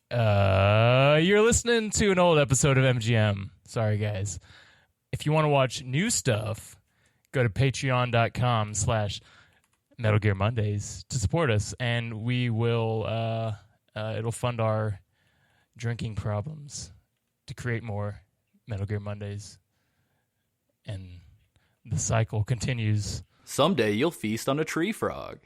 You're listening to an old episode of MGM. Sorry, guys. If you want to watch new stuff, go to patreon.com/Metal Gear Mondays to support us, and we will, it'll fund our drinking problems to create more Metal Gear Mondays. And the cycle continues. Someday you'll feast on a tree frog.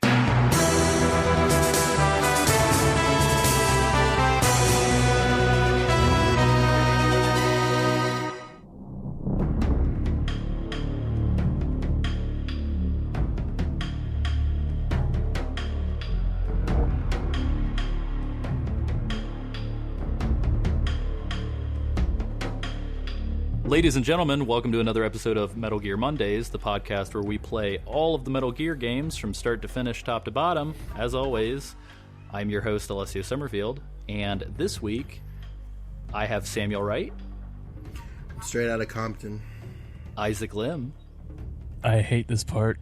Ladies and gentlemen, welcome to another episode of Metal Gear Mondays, the podcast where we play all of the Metal Gear games from start to finish, top to bottom. As always, I'm your host, Alessio Summerfield, and this week, I have Samuel Wright. Straight out of Compton. Isaac Lim. I hate this part.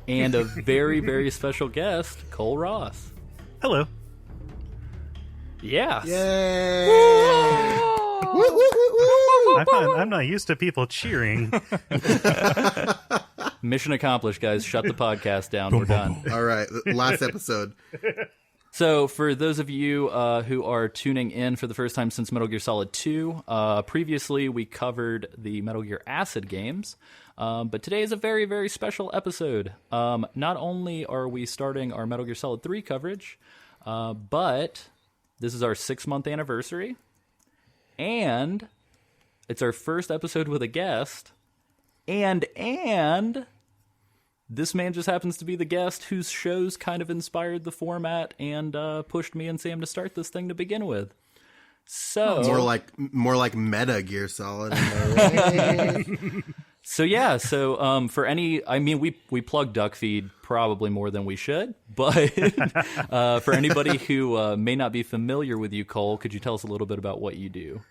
And a very, very special guest, Kole Ross. Hello. Yes. Yay! Woo, woo, woo, woo. I'm not used to people cheering. Mission accomplished, guys. Shut the podcast down. We're done. All right, last episode. So, for those of you who are tuning in for the first time since Metal Gear Solid 2, previously we covered the Metal Gear Acid games, but today is a very, very special episode. Not only are we starting our Metal Gear Solid 3 coverage, but this is our 6-month anniversary, and it's our first episode with a guest, and this man just happens to be the guest whose shows kind of inspired the format and pushed me and Sam to start this thing to begin with. So more like Meta Gear Solid. Right? So for any, I mean, we plug Duckfeed probably more than we should, but for anybody who may not be familiar with you, Kole, could you tell us a little bit about what you do?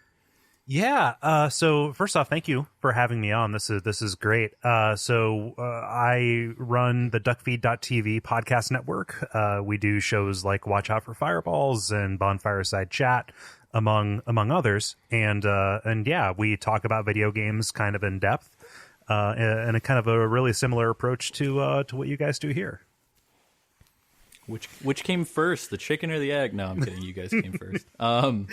Yeah. So first off, thank you for having me on. This is great. So I run the Duckfeed.tv podcast network. We do shows like Watch Out for Fireballs and Bonfireside Chat, among others. And yeah, we talk about video games kind of in depth, and a kind of a really similar approach to what you guys do here. Which came first, the chicken or the egg? No, I'm kidding. You guys came first. No,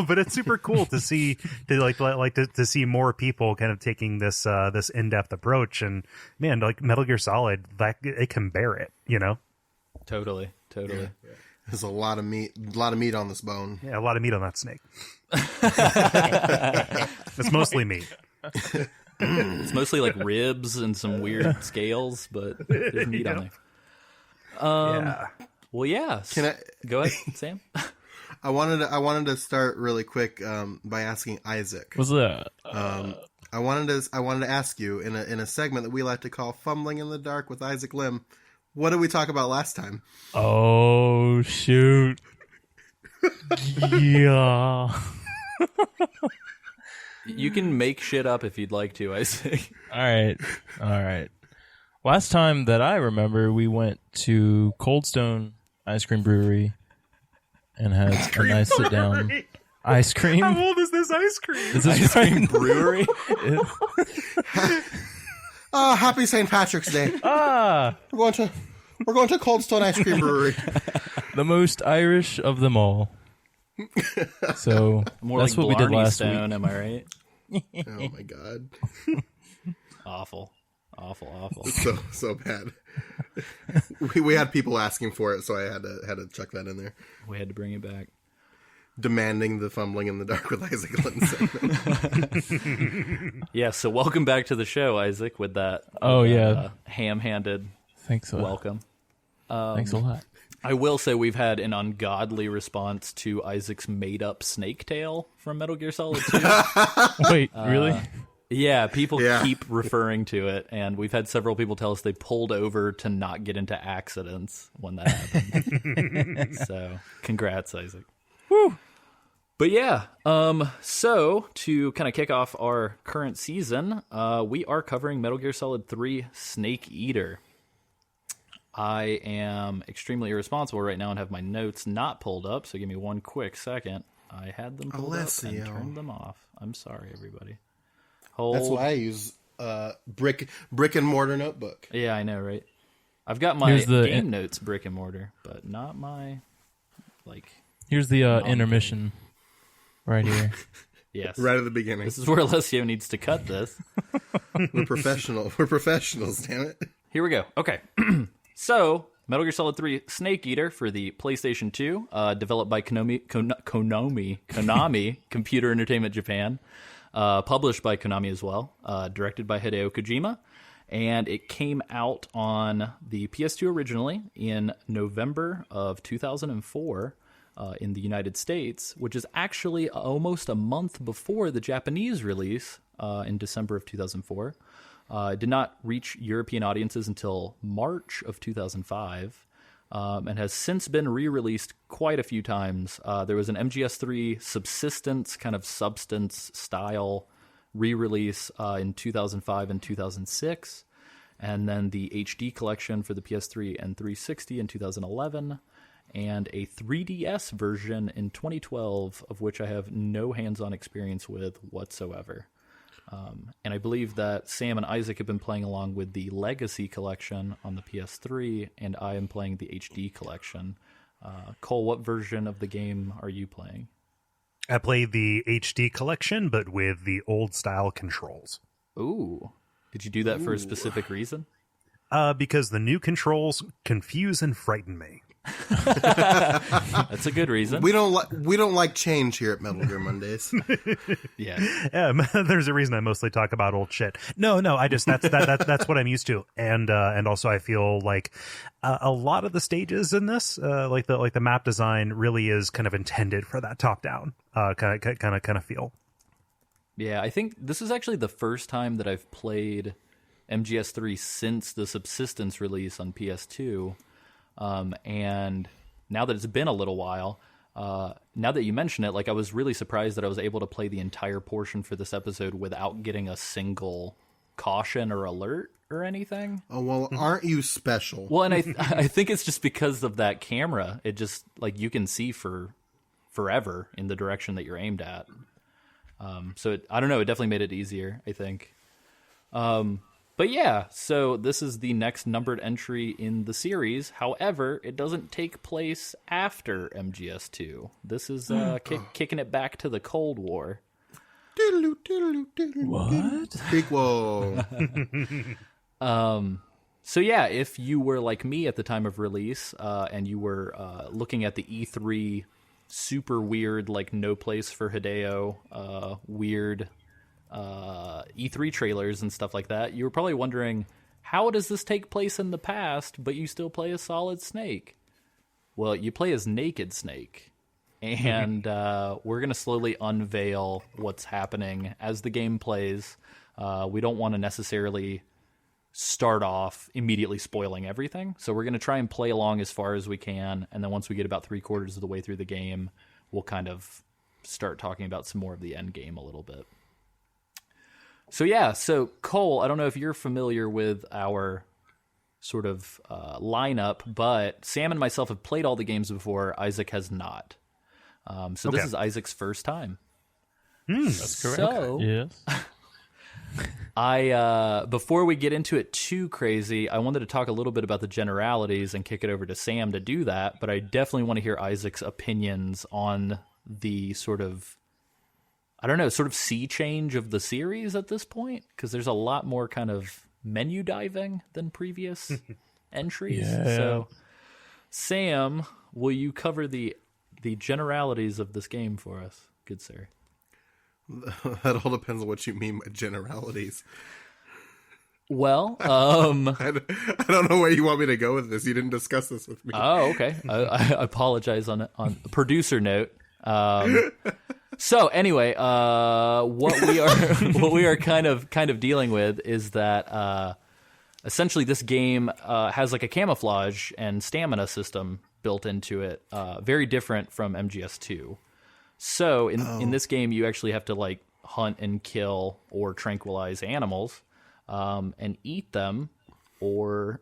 but it's super cool to see to see more people kind of taking this this in-depth approach. And man, like Metal Gear Solid, that it can bear it, you know. Totally. Yeah. There's a lot of meat on this bone. Yeah, a lot of meat on that snake. It's mostly meat. It's mostly like ribs and some weird scales, but there's meat on there. Yeah. Well, yeah. Can I go ahead, Sam? I wanted to start really quick by asking Isaac. What's that? I wanted to ask you in a segment that we like to call "Fumbling in the Dark" with Isaac Lim. What did we talk about last time? Oh shoot! Yeah. You can make shit up if you'd like to, Isaac. All right. Last time that I remember, we went to Cold Stone Ice Cream Brewery and had a nice sit down. Ice cream. How old is this ice cream? Is this ice cream brewery? Oh, happy St. Patrick's Day! Ah, We're going to Cold Stone Ice Cream Brewery. the most Irish of them all. So More that's like what we did Blarney last Stone, week. am I right? Oh my god! Awful. So bad. We had people asking for it, so I had to chuck that in there. We had to bring it back. Demanding the Fumbling in the Dark with Isaac Lim. Yeah, so welcome back to the show, Isaac, with that ham-handed Thanks. welcome. Thanks a lot. I will say we've had an ungodly response to Isaac's made-up snake tail from Metal Gear Solid 2. Wait, really? Yeah, people keep referring to it, and we've had several people tell us they pulled over to not get into accidents when that happened. So, congrats, Isaac. Woo! But yeah, so to kind of kick off our current season, we are covering Metal Gear Solid 3 Snake Eater. I am extremely irresponsible right now and have my notes not pulled up, so give me one quick second. I had them pulled up and turned them off. I'm sorry, everybody. That's why I use brick and mortar notebook. Yeah, I know, right? I've got my game notes brick and mortar, but not my, Here's the intermission right here. Yes. Right at the beginning. This is where Alessio needs to cut this. We're professional. We're professionals, damn it. Here we go. Okay. So, Metal Gear Solid 3 Snake Eater for the PlayStation 2, developed by Konami Computer Entertainment Japan, published by Konami as well, directed by Hideo Kojima, and it came out on the PS2 originally in November of 2004 in the United States, which is actually almost a month before the Japanese release in December of 2004. It did not reach European audiences until March of 2005, and has since been re-released quite a few times. There was an MGS3 Subsistence kind of substance style re-release in 2005 and 2006, and then the HD collection for the PS3 and 360 in 2011, and a 3DS version in 2012, of which I have no hands-on experience with whatsoever. And I believe that Sam and Isaac have been playing along with the Legacy Collection on the PS3, and I am playing the HD Collection. Kole, what version of the game are you playing? I played the HD Collection, but with the old-style controls. Ooh. Did you do that for a specific reason? Because the new controls confuse and frighten me. That's a good reason. We don't like change here at Metal Gear Mondays. Yeah. There's a reason I mostly talk about old shit. No, I just that's what I'm used to, and also I feel like a lot of the stages in this, like the map design, really is kind of intended for that top down kind of feel. Yeah, I think this is actually the first time that I've played MGS3 since the Subsistence release on PS2. And now that it's been a little while, now that you mention it, I was really surprised that I was able to play the entire portion for this episode without getting a single caution or alert or anything. Oh, well, aren't you special? Well, and I think it's just because of that camera. It just, you can see for forever in the direction that you're aimed at. So I don't know, it definitely made it easier, I think. But yeah, so this is the next numbered entry in the series. However, it doesn't take place after MGS2. This is kicking it back to the Cold War. What? Prequel. So yeah, if you were like me at the time of release, and you were looking at the E3 super weird, no place for Hideo, weird E3 trailers and stuff like that, you were probably wondering, how does this take place in the past, but you still play as Solid Snake? Well, you play as Naked Snake, and we're going to slowly unveil what's happening as the game plays. We don't want to necessarily start off immediately spoiling everything, so we're going to try and play along as far as we can, and then once we get about 3/4 of the way through the game, we'll kind of start talking about some more of the end game a little bit. So yeah, so Kole, I don't know if you're familiar with our sort of lineup, but Sam and myself have played all the games before. Isaac has not. So this is Isaac's first time. That's correct. So, yes. Before we get into it too crazy, I wanted to talk a little bit about the generalities and kick it over to Sam to do that, but I definitely want to hear Isaac's opinions on the sort of sea change of the series at this point, because there's a lot more kind of menu diving than previous entries. Yeah. So, Sam, will you cover the generalities of this game for us, good sir? That all depends on what you mean by generalities. Well, I don't know where you want me to go with this. You didn't discuss this with me. Oh, okay. I apologize on a producer note. So anyway, what we are kind of dealing with is that essentially this game has a camouflage and stamina system built into it, very different from MGS2. So in this game, you actually have to hunt and kill or tranquilize animals, and eat them, or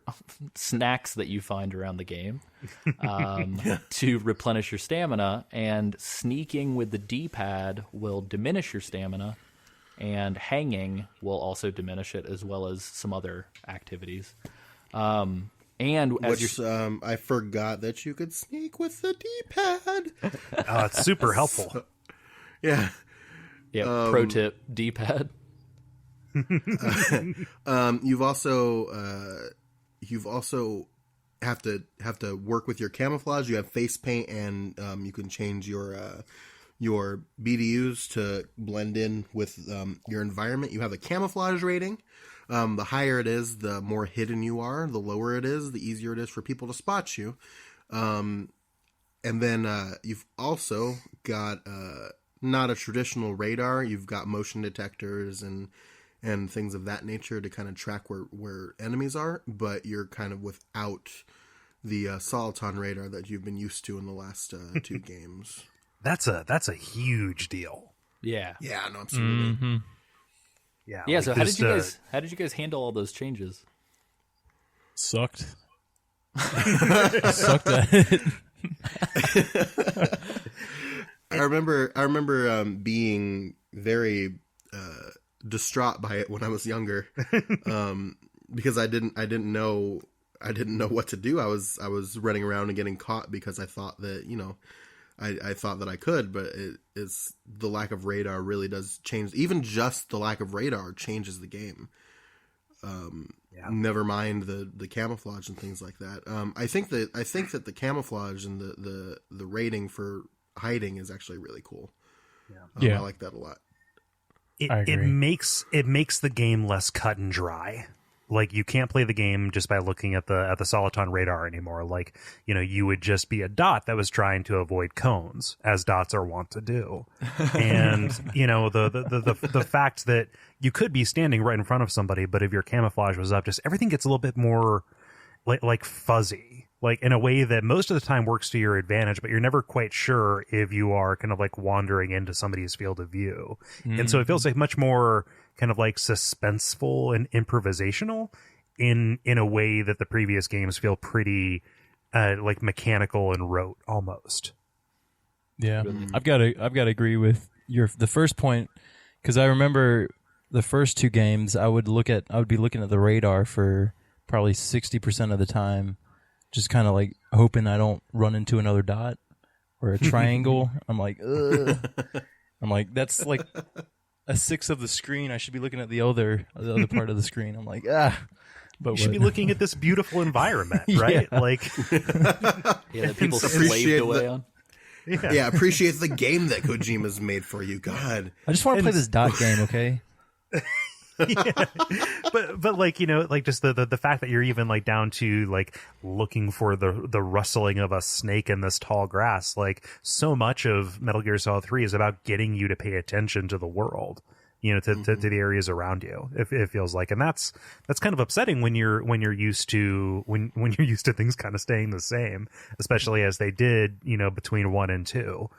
snacks that you find around the game to replenish your stamina, and sneaking with the D-pad will diminish your stamina, and hanging will also diminish it, as well as some other activities. And as I forgot that you could sneak with the D-pad. It's super helpful. Yeah. pro tip, D-pad. You've also have to work with your camouflage. You have face paint, and you can change your BDUs to blend in with your environment. You have a camouflage rating. The higher it is, the more hidden you are. The lower it is, the easier it is for people to spot you. And then you've also got not a traditional radar. You've got motion detectors and things of that nature to kind of track where enemies are, but you're kind of without the Soliton radar that you've been used to in the last 2 games. That's a huge deal. Yeah. Yeah, no, absolutely. Mm-hmm. Yeah. Yeah. like So how just, did you guys handle all those changes? Sucked. Sucked at it. I remember being very distraught by it when I was younger, because I didn't know what to do. I was running around and getting caught because I thought that I thought that I could, but it's the lack of radar really does change. Even just the lack of radar changes the game. Never mind the camouflage and things like that. I think that the camouflage and the rating for hiding is actually really cool. I like that a lot. It makes the game less cut and dry. Like, you can't play the game just by looking at the Soliton radar anymore. Like, you would just be a dot that was trying to avoid cones, as dots are wont to do. And the fact that you could be standing right in front of somebody, but if your camouflage was up, just everything gets a little bit more like fuzzy, like in a way that most of the time works to your advantage, but you're never quite sure if you are kind of like wandering into somebody's field of view. And so it feels like much more kind of like suspenseful and improvisational in a way that the previous games feel pretty like mechanical and rote almost. Yeah, I've got to agree with the first point, because I remember the first 2 games I would be looking at the radar for probably 60% of the time, just kind of like hoping I don't run into another dot or a triangle. I'm like, ugh. I'm like, that's like a 1/6 of the screen. I should be looking at the other part of the screen. I'm like, but you should be looking at this beautiful environment, right? Yeah. Like, that people slaved away on. Yeah, appreciate the game that Kojima's made for you. God, I just want to play this dot game, okay? yeah. But like, like just the fact that you're even like down to like looking for the rustling of a snake in this tall grass, like so much of Metal Gear Solid 3 is about getting you to pay attention to the world, to the areas around you. It feels like, and that's kind of upsetting when you're used to when you're used to things kind of staying the same, especially as they did, between 1 and 2,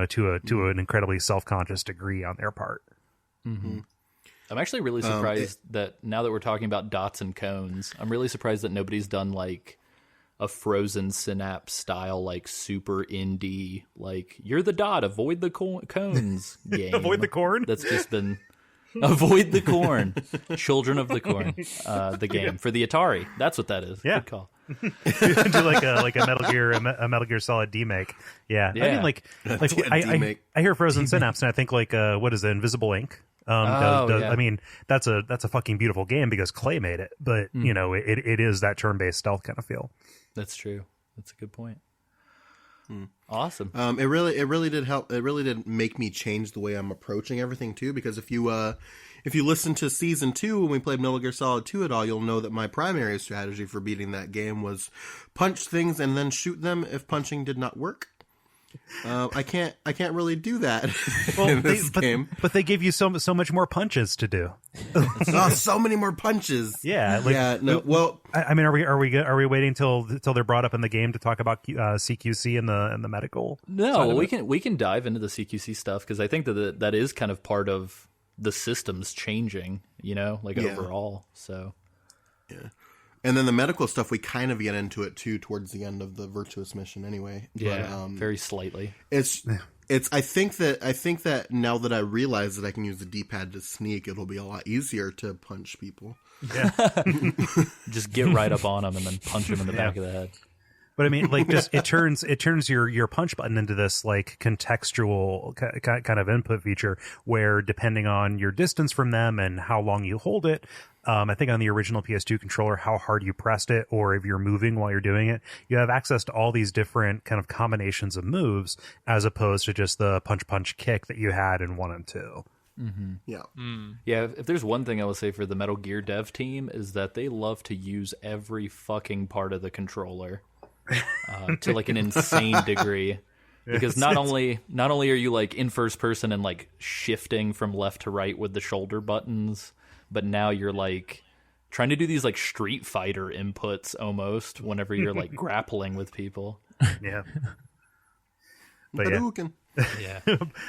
to an incredibly self-conscious degree on their part. Mm-hmm. I'm actually really surprised that now that we're talking about dots and cones, I'm really surprised that nobody's done like a Frozen Synapse style, like super indie, like you're the dot, avoid the cones game. Avoid the corn? That's just been avoid the corn. Children of the Corn, the game for the Atari. That's what that is. Yeah. Good call. Do like a Metal Gear Solid D-make. Yeah. I mean, I hear Frozen Synapse and I think like what is it, Invisible Ink? Yeah. I mean, that's a fucking beautiful game because Clay made it, but it is that turn-based stealth kind of feel. That's true. That's a good point. Awesome. It really did help. It really did make me change the way I'm approaching everything too. Because if you listen to season 2 when we played Metal Gear Solid 2 at all, you'll know that my primary strategy for beating that game was punch things and then shoot them if punching did not work. I can't really do that in this game. But they give you so much more punches to do. So many more punches. Yeah. Well, I mean, are we waiting till they're brought up in the game to talk about CQC and the medical? No, we can dive into the CQC stuff because I think that is kind of part of the systems changing. Overall. So. Yeah. And then the medical stuff, we kind of get into it too towards the end of the Virtuous mission anyway. Yeah, but, very slightly. It's I think that now that I realize that I can use the D-pad to sneak, it'll be a lot easier to punch people. Yeah. Just get right up on them and then punch them in the back of the head. But I mean, like, just it turns your punch button into this like contextual kind of input feature where, depending on your distance from them and how long you hold it, I think on the original PS2 controller, how hard you pressed it, or if you're moving while you're doing it, you have access to all these different kind of combinations of moves, as opposed to just the punch kick that you had in 1 and 2. Mm-hmm. Yeah. Yeah, if there's one thing I will say for the Metal Gear dev team is that they love to use every fucking part of the controller to like an insane degree. Because not only are you like in first person and like shifting from left to right with the shoulder buttons, but now you're like trying to do these like Street Fighter inputs almost whenever you're like grappling with people. Yeah. But yeah. Hadouken. Yeah.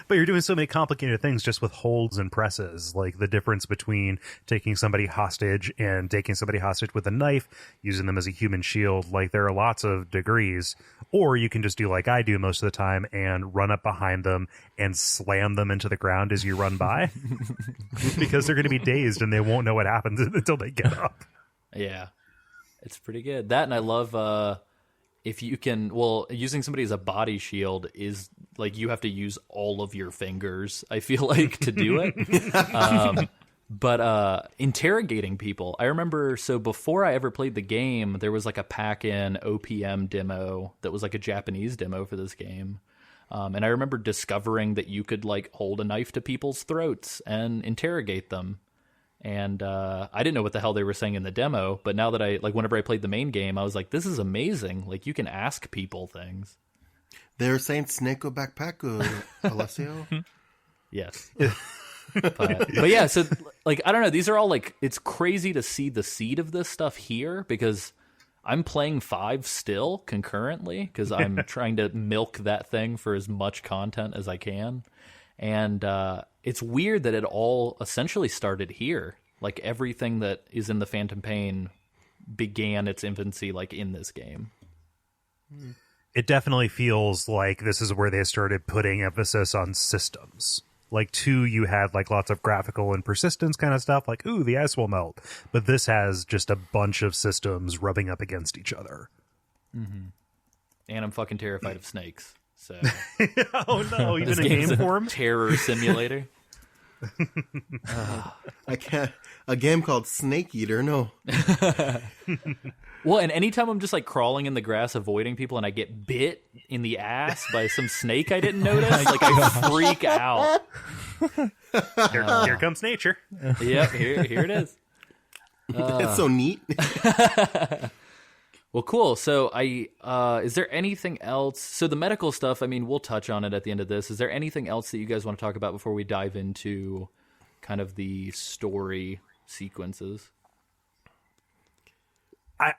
But you're doing so many complicated things just with holds and presses, like the difference between taking somebody hostage and taking somebody hostage with a knife, using them as a human shield. Like, there are lots of degrees. Or you can just do like I do most of the time and run up behind them and slam them into the ground as you run by, because they're going to be dazed and they won't know what happens until they get up. Yeah. It's pretty good. That, and I love if you can, using somebody as a body shield is like you have to use all of your fingers, I feel like, to do it. But interrogating people, I remember, so before I ever played the game, there was like a pack-in OPM demo that was like a Japanese demo for this game. And I remember discovering that you could like hold a knife to people's throats and interrogate them. And I didn't know what the hell they were saying in the demo, but now that whenever I played the main game, I was like, this is amazing. Like, you can ask people things. They're saying Snake-o backpack, Alessio. Yes. But yeah, so like, I don't know. These are all like, it's crazy to see the seed of this stuff here, because I'm playing 5 still concurrently because I'm trying to milk that thing for as much content as I can. And it's weird that it all essentially started here. Like, everything that is in the Phantom Pain began its infancy like in this game. It definitely feels like this is where they started putting emphasis on systems. Like, 2, you had like lots of graphical and persistence kind of stuff, like, ooh, the ice will melt. But this has just a bunch of systems rubbing up against each other. Mm-hmm. And I'm fucking terrified of snakes. So oh no, even this in game's game form? Terror simulator. I can't. A game called Snake Eater. No. Well, and anytime I'm just like crawling in the grass, avoiding people, and I get bit in the ass by some snake I didn't notice, like I freak out. Here comes nature. Yep, here it is. It's so neat. Well, cool. So is there anything else? So the medical stuff, I mean, we'll touch on it at the end of this. Is there anything else that you guys want to talk about before we dive into kind of the story sequences?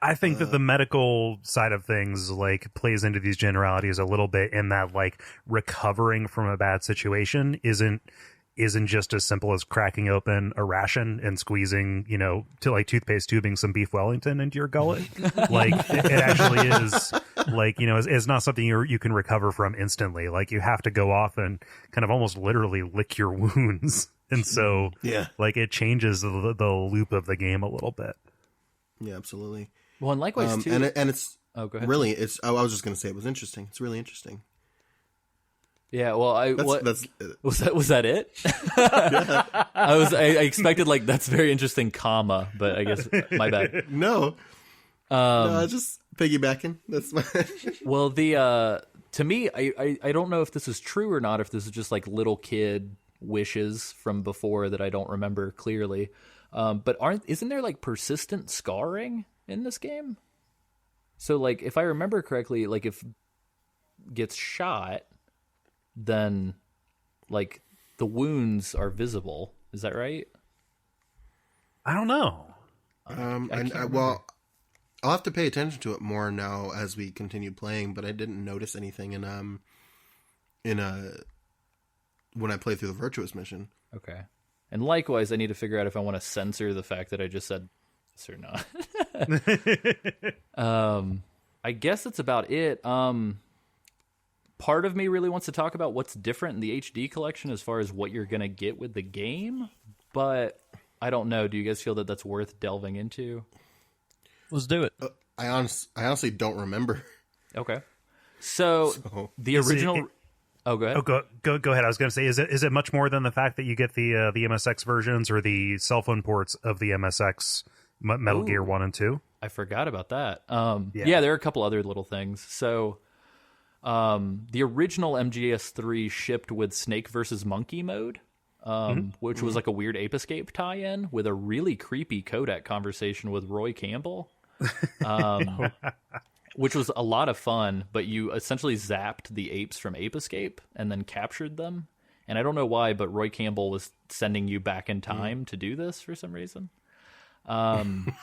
I think that the medical side of things like plays into these generalities a little bit, in that like recovering from a bad situation isn't just as simple as cracking open a ration and squeezing, to like toothpaste tubing some beef Wellington into your gullet. Like it actually is like, it's not something you can recover from instantly. Like, you have to go off and kind of almost literally lick your wounds. And so like it changes the loop of the game a little bit. Yeah, absolutely. Well, and likewise too. And it's go ahead. Really, I was just going to say it was interesting. It's really interesting. Yeah, well, was that it? Yeah. I expected like that's very interesting, comma, but I guess my bad. No, just piggybacking. That's my. Well, to me, I don't know if this is true or not. If this is just like little kid wishes from before that I don't remember clearly. But isn't there like persistent scarring in this game? So like, if I remember correctly, like if gets shot, then like the wounds are visible. Is that right? I don't know. Well, I'll have to pay attention to it more now as we continue playing. But I didn't notice anything when I played through the Virtuous mission. Okay. And likewise, I need to figure out if I want to censor the fact that I just said this or not. I guess that's about it. Part of me really wants to talk about what's different in the HD collection as far as what you're going to get with the game, but I don't know. Do you guys feel that that's worth delving into? Let's do it. I honestly don't remember. Okay. So the original... Oh, go ahead. Oh, go ahead. I was going to say, is it much more than the fact that you get the MSX versions or the cell phone ports of the MSX Metal Gear 1 and 2? I forgot about that. Yeah, there are a couple other little things. So the original MGS3 shipped with Snake versus Monkey mode, which was like a weird Ape Escape tie-in with a really creepy codec conversation with Roy Campbell. Which was a lot of fun, but you essentially zapped the apes from Ape Escape and then captured them. And I don't know why, but Roy Campbell was sending you back in time to do this for some reason. And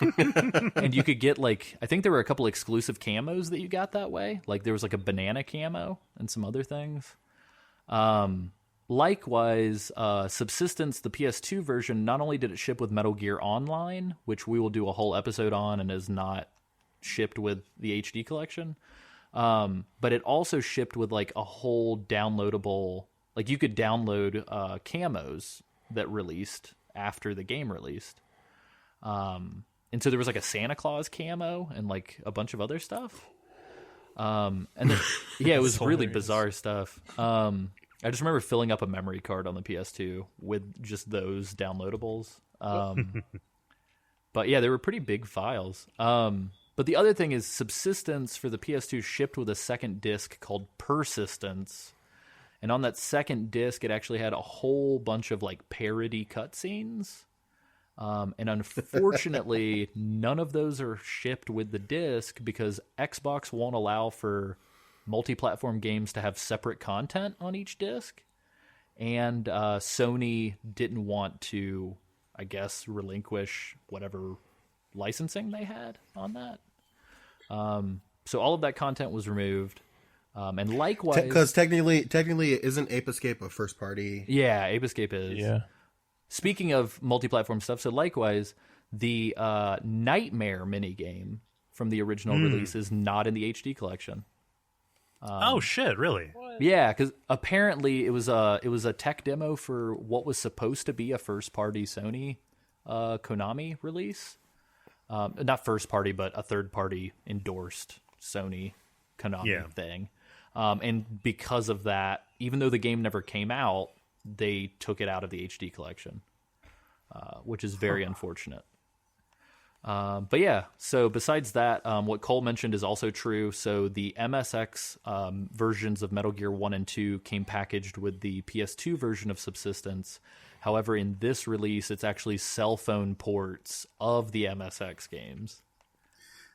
you could get, like, I think there were a couple exclusive camos that you got that way. Like, there was like a banana camo and some other things. Likewise, Subsistence, the PS2 version, not only did it ship with Metal Gear Online, which we will do a whole episode on and is not shipped with the HD collection, but it also shipped with like a whole downloadable, like you could download camos that released after the game released, and so there was like a Santa Claus camo and like a bunch of other stuff, and then yeah, it was really bizarre stuff. I just remember filling up a memory card on the PS2 with just those downloadables, but yeah, they were pretty big files. But the other thing is Subsistence for the PS2 shipped with a second disc called Persistence. And on that second disc, it actually had a whole bunch of like parody cutscenes. And unfortunately, none of those are shipped with the disc because Xbox won't allow for multi-platform games to have separate content on each disc. And Sony didn't want to, I guess, relinquish whatever licensing they had on that. So all of that content was removed. And likewise, because technically isn't Ape Escape a first party? Yeah, Ape Escape is. Yeah. Speaking of multi-platform stuff, so likewise, the Nightmare minigame from the original release is not in the HD collection. Oh shit! Really? Yeah, because apparently it was a tech demo for what was supposed to be a first-party Sony Konami release. Not first party, but a third party endorsed Sony Konami thing. And because of that, even though the game never came out, they took it out of the HD collection, which is very unfortunate. But yeah, so besides that, what Kole mentioned is also true. So the MSX versions of Metal Gear 1 and 2 came packaged with the PS2 version of Subsistence. However, in this release, it's actually cell phone ports of the MSX games.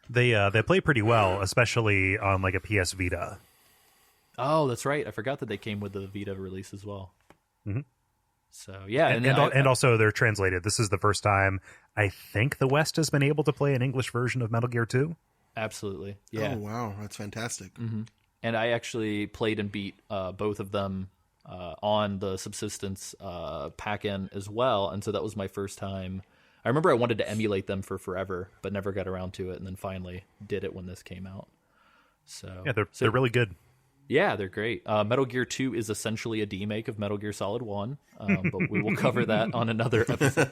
They play pretty well, especially on like a PS Vita. Oh, that's right. I forgot that they came with the Vita release as well. Mm-hmm. So yeah, and also they're translated. This is the first time I think the West has been able to play an English version of Metal Gear 2. Absolutely. Yeah. Oh wow, that's fantastic. Mm-hmm. And I actually played and beat both of them on the Subsistence pack-in as well, and so that was my first time. I remember I wanted to emulate them for forever, but never got around to it, and then finally did it when this came out. So yeah, they're really good. Yeah, they're great. Metal Gear 2 is essentially a demake of Metal Gear Solid 1, but we will cover that on another episode.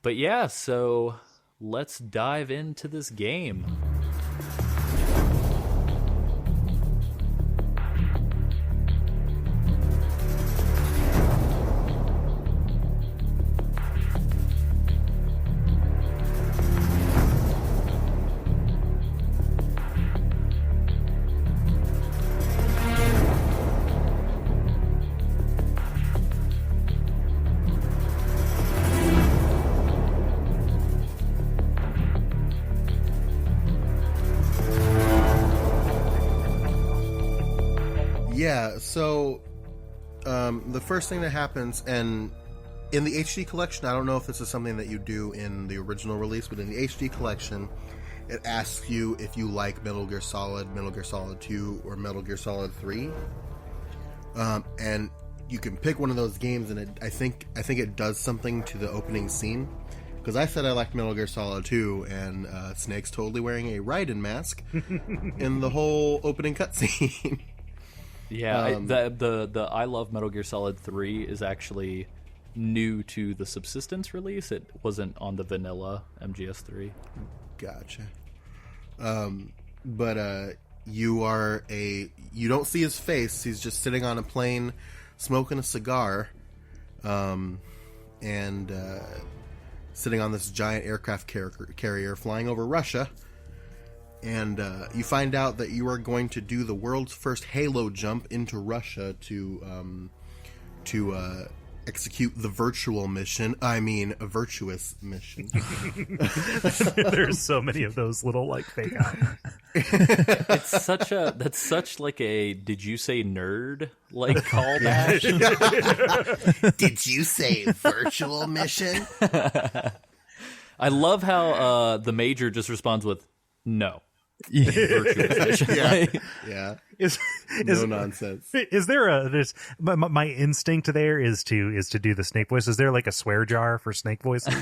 But yeah, so let's dive into this game. Yeah, so the first thing that happens, and in the HD collection, I don't know if this is something that you do in the original release, but in the HD collection, it asks you if you like Metal Gear Solid 2, or Metal Gear Solid 3. And you can pick one of those games, and I think it does something to the opening scene. because I said I liked Metal Gear Solid 2, and Snake's totally wearing a Raiden mask in the whole opening cutscene. Yeah, the I Love Metal Gear Solid 3 is actually new to the Subsistence release. It wasn't on the vanilla MGS3. Gotcha. But you don't see his face. He's just sitting on a plane smoking a cigar, and sitting on this giant aircraft carrier flying over Russia. And you find out that you are going to do the world's first Halo jump into Russia to execute the virtual mission. I mean, a virtuous mission. There's so many of those little like fake out. That's such like a did you say nerd like callback? Did you say virtual mission? I love how the major just responds with no. Virtuous mission. Yeah. Yeah. No nonsense. Is there my instinct there is to do the Snake voice. Is there like a swear jar for Snake voices?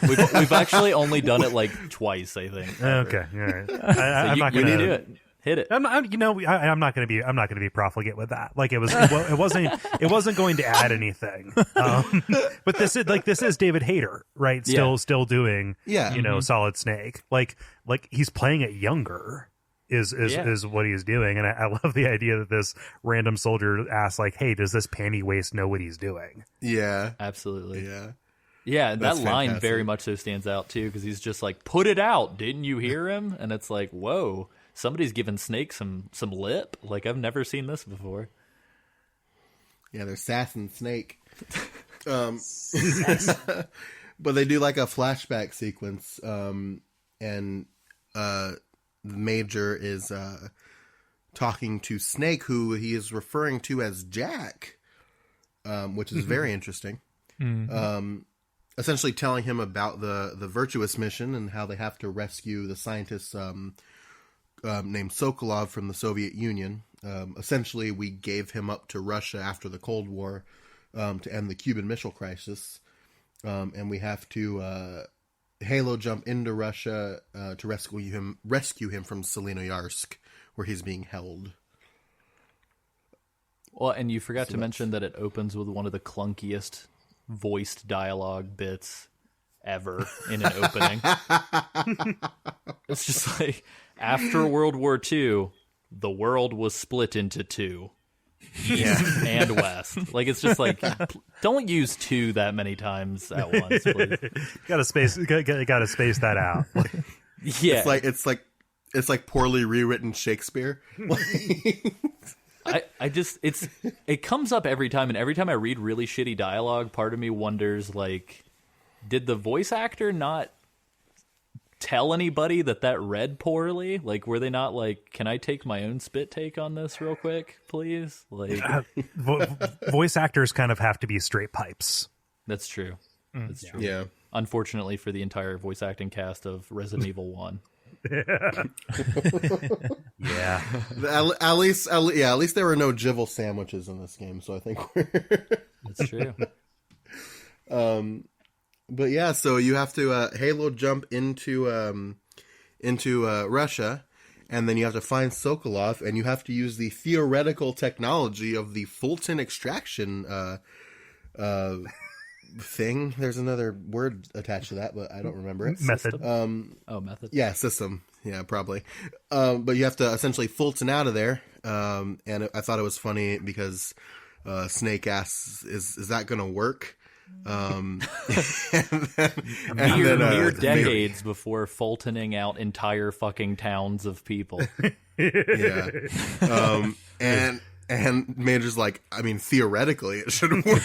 we've actually only done it like twice, I think. Okay, all right. I'm not gonna do it. Hit it. I'm not going to be profligate with that. Like it wasn't going to add anything. But this is David Hayter, right? Still doing Solid Snake. Like he's playing it younger is what he's doing, and I love the idea that this random soldier asks like, "Hey, does this panty waist know what he's doing?" Yeah, absolutely. Yeah. Yeah, That's that line fantastic. very much so stands out too, because he's just like, "Put it out, didn't you hear him?" And it's like, whoa. Somebody's giving Snake some lip. Like, I've never seen this before. Yeah, they're sassing Snake. But they do like a flashback sequence, and the Major is talking to Snake, who he is referring to as Jack, which is very interesting. Essentially telling him about the virtuous mission and how they have to rescue the scientists named Sokolov from the Soviet Union. Essentially, we gave him up to Russia after the Cold War to end the Cuban Missile Crisis, and we have to Halo jump into Russia to rescue him from Selinoyarsk, where he's being held. Well, and you forgot to mention that it opens with one of the clunkiest voiced dialogue bits ever in an opening. It's just like, after World War II, the world was split into two, east and west. Like, it's just like, don't use two that many times at once, please. Gotta space that out. Yeah, it's like poorly rewritten Shakespeare. It comes up every time, and every time I read really shitty dialogue, part of me wonders, like, did the voice actor not tell anybody that read poorly? Like, were they not like, can I take my own spit take on this real quick, please? Like, voice actors kind of have to be straight pipes. That's true. That's true. Yeah. Unfortunately for the entire voice acting cast of Resident Evil 1. Yeah. At least there were no Jivel sandwiches in this game, so I think That's true. But yeah, so you have to Halo jump into Russia, and then you have to find Sokolov, and you have to use the theoretical technology of the Fulton extraction thing. There's another word attached to that, but I don't remember it. Method. Method. Yeah, system. Yeah, probably. But you have to essentially Fulton out of there. And I thought it was funny because Snake asks, "Is that going to work?" Mere decades before Fultoning out entire fucking towns of people. Yeah. And Major's like, I mean, theoretically it should work.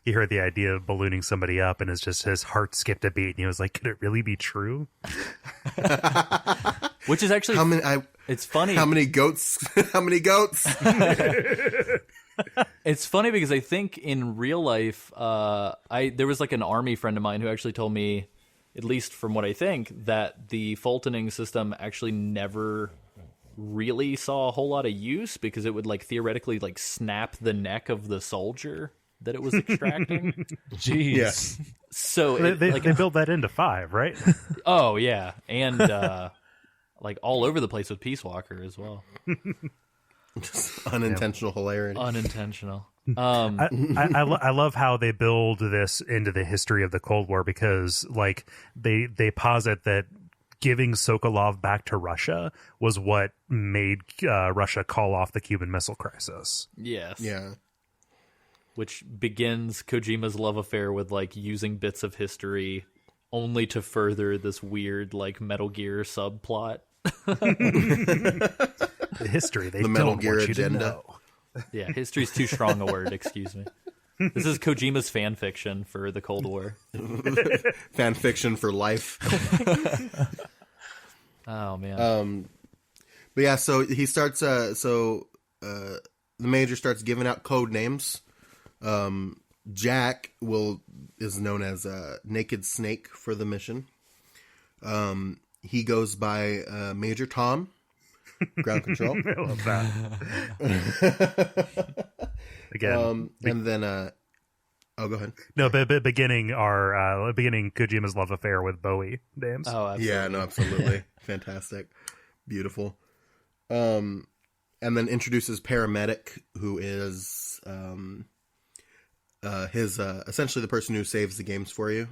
He heard the idea of ballooning somebody up, and his heart skipped a beat, and he was like, "Could it really be true?" Which is actually it's funny. How many goats? How many goats? It's funny because I think in real life, there was like an army friend of mine who actually told me, at least from what I think, that the Fultoning system actually never really saw a whole lot of use because it would like theoretically like snap the neck of the soldier that it was extracting. Jeez. Yeah. So they built that into 5, right? oh yeah, and like all over the place with Peace Walker as well. Just unintentional hilarity. Unintentional. I love how they build this into the history of the Cold War, because like they posit that giving Sokolov back to Russia was what made Russia call off the Cuban Missile Crisis. Yes. Yeah. Which begins Kojima's love affair with like using bits of history only to further this weird like Metal Gear subplot. The history they The Metal don't Gear want you agenda. to know. Yeah, history's too strong a word, excuse me. This is Kojima's fan fiction for the Cold War. Fan fiction for life. Oh man. But yeah, so he starts. The Major starts giving out code names. Jack is known as Naked Snake for the mission. He goes by Major Tom, ground control. I love that. Again, And then, go ahead. no, but beginning Kojima's love affair with Bowie names. Oh, absolutely. Yeah, no, absolutely. Fantastic. Beautiful. And then introduces Paramedic, who is his essentially the person who saves the games for you.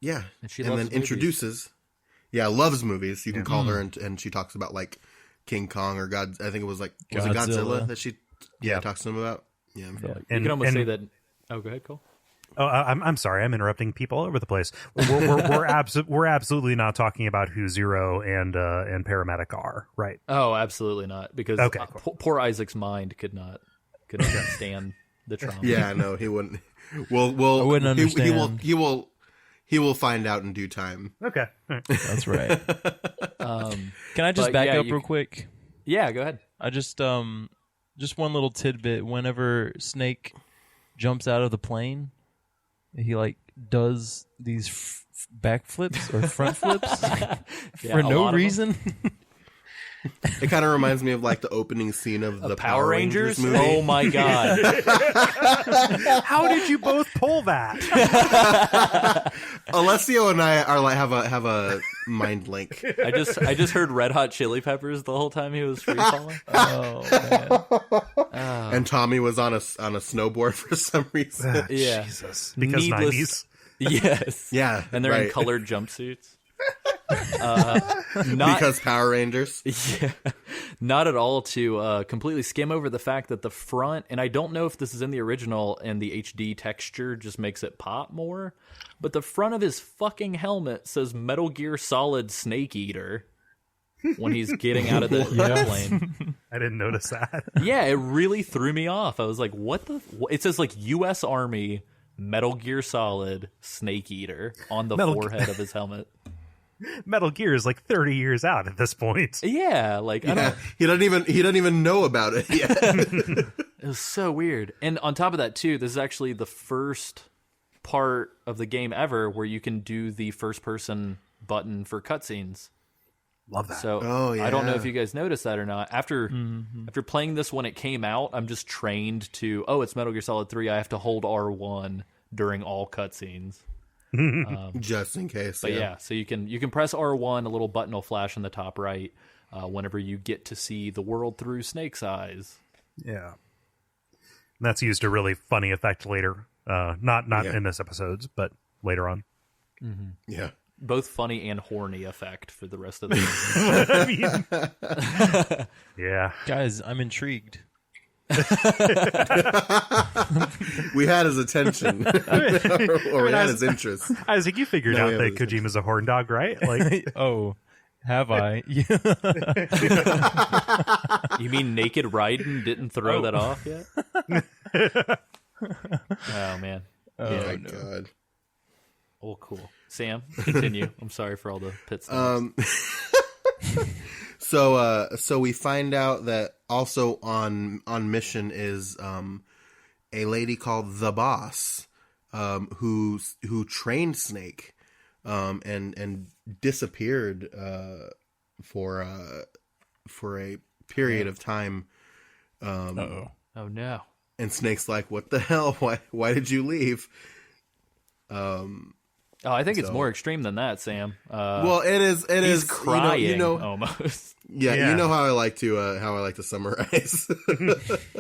Yeah. And she and loves then introduces loves movies. You can call her and she talks about like King Kong or God. I think it was like was it Godzilla that she talks to him about. Yeah. You can almost say that. Oh, go ahead, Cole. Oh, I'm sorry. I'm interrupting people all over the place. We're absolutely not talking about who Zero and Paramedic are, right? Oh, absolutely not. Because cool. poor Isaac's mind could not stand the trauma. Yeah, no, he wouldn't. I wouldn't understand. He will find out in due time. Okay. All right. That's right. Can I just back up real quick? Yeah, go ahead. I just one little tidbit. Whenever Snake jumps out of the plane, he like does these backflips or front flips for no reason. It kind of reminds me of like the opening scene of the Power Rangers movie. Oh my god! How did you both pull that? Alessio and I are like have a mind link. I just heard Red Hot Chili Peppers the whole time he was free falling. Oh man! And Tommy was on a snowboard for some reason. Yeah, Jesus. Because 90s. Yes. Yeah, and they're in right. colored jumpsuits. Because Power Rangers. Yeah, not at all to completely skim over the fact that the front, and I don't know if this is in the original and the HD texture just makes it pop more, but the front of his fucking helmet says Metal Gear Solid Snake Eater when he's getting out of the plane. I didn't notice that. Yeah, it really threw me off. I was like, what the... It says like U.S. Army Metal Gear Solid Snake Eater on the forehead of his helmet. Metal Gear is like 30 years out at this point. Yeah, like I don't, he doesn't even know about it yet. it was so weird. And on top of that too, this is actually the first part of the game ever where you can do the first person button for cutscenes. Love that. So I don't know if you guys noticed that or not. After playing this when it came out, I'm just trained to it's Metal Gear Solid 3. I have to hold R1 during all cutscenes. Just in case. But yeah, so you can press R1, a little button will flash in the top right whenever you get to see the world through Snake's eyes. Yeah. And that's used a really funny effect later. Not in this episode, but later on. Mm-hmm. Yeah. Both funny and horny effect for the rest of the game. Yeah. Guys, I'm intrigued. We had his attention. or we had his interest. Isaac, you figured out that Kojima's a horn dog, right? Like, oh, have I? You mean Naked Raiden didn't throw that off yet? Oh, man. Oh, my God. Oh, cool. Sam, continue. I'm sorry for all the pit stops. So we find out that also on mission is a lady called the Boss, who trained Snake, and disappeared for a period of time. Oh no. And Snake's like, "What the hell? Why did you leave?" Oh, I think it's more extreme than that, Sam. Well, it is. He's crying, you know, almost. Yeah, you know how I like to summarize.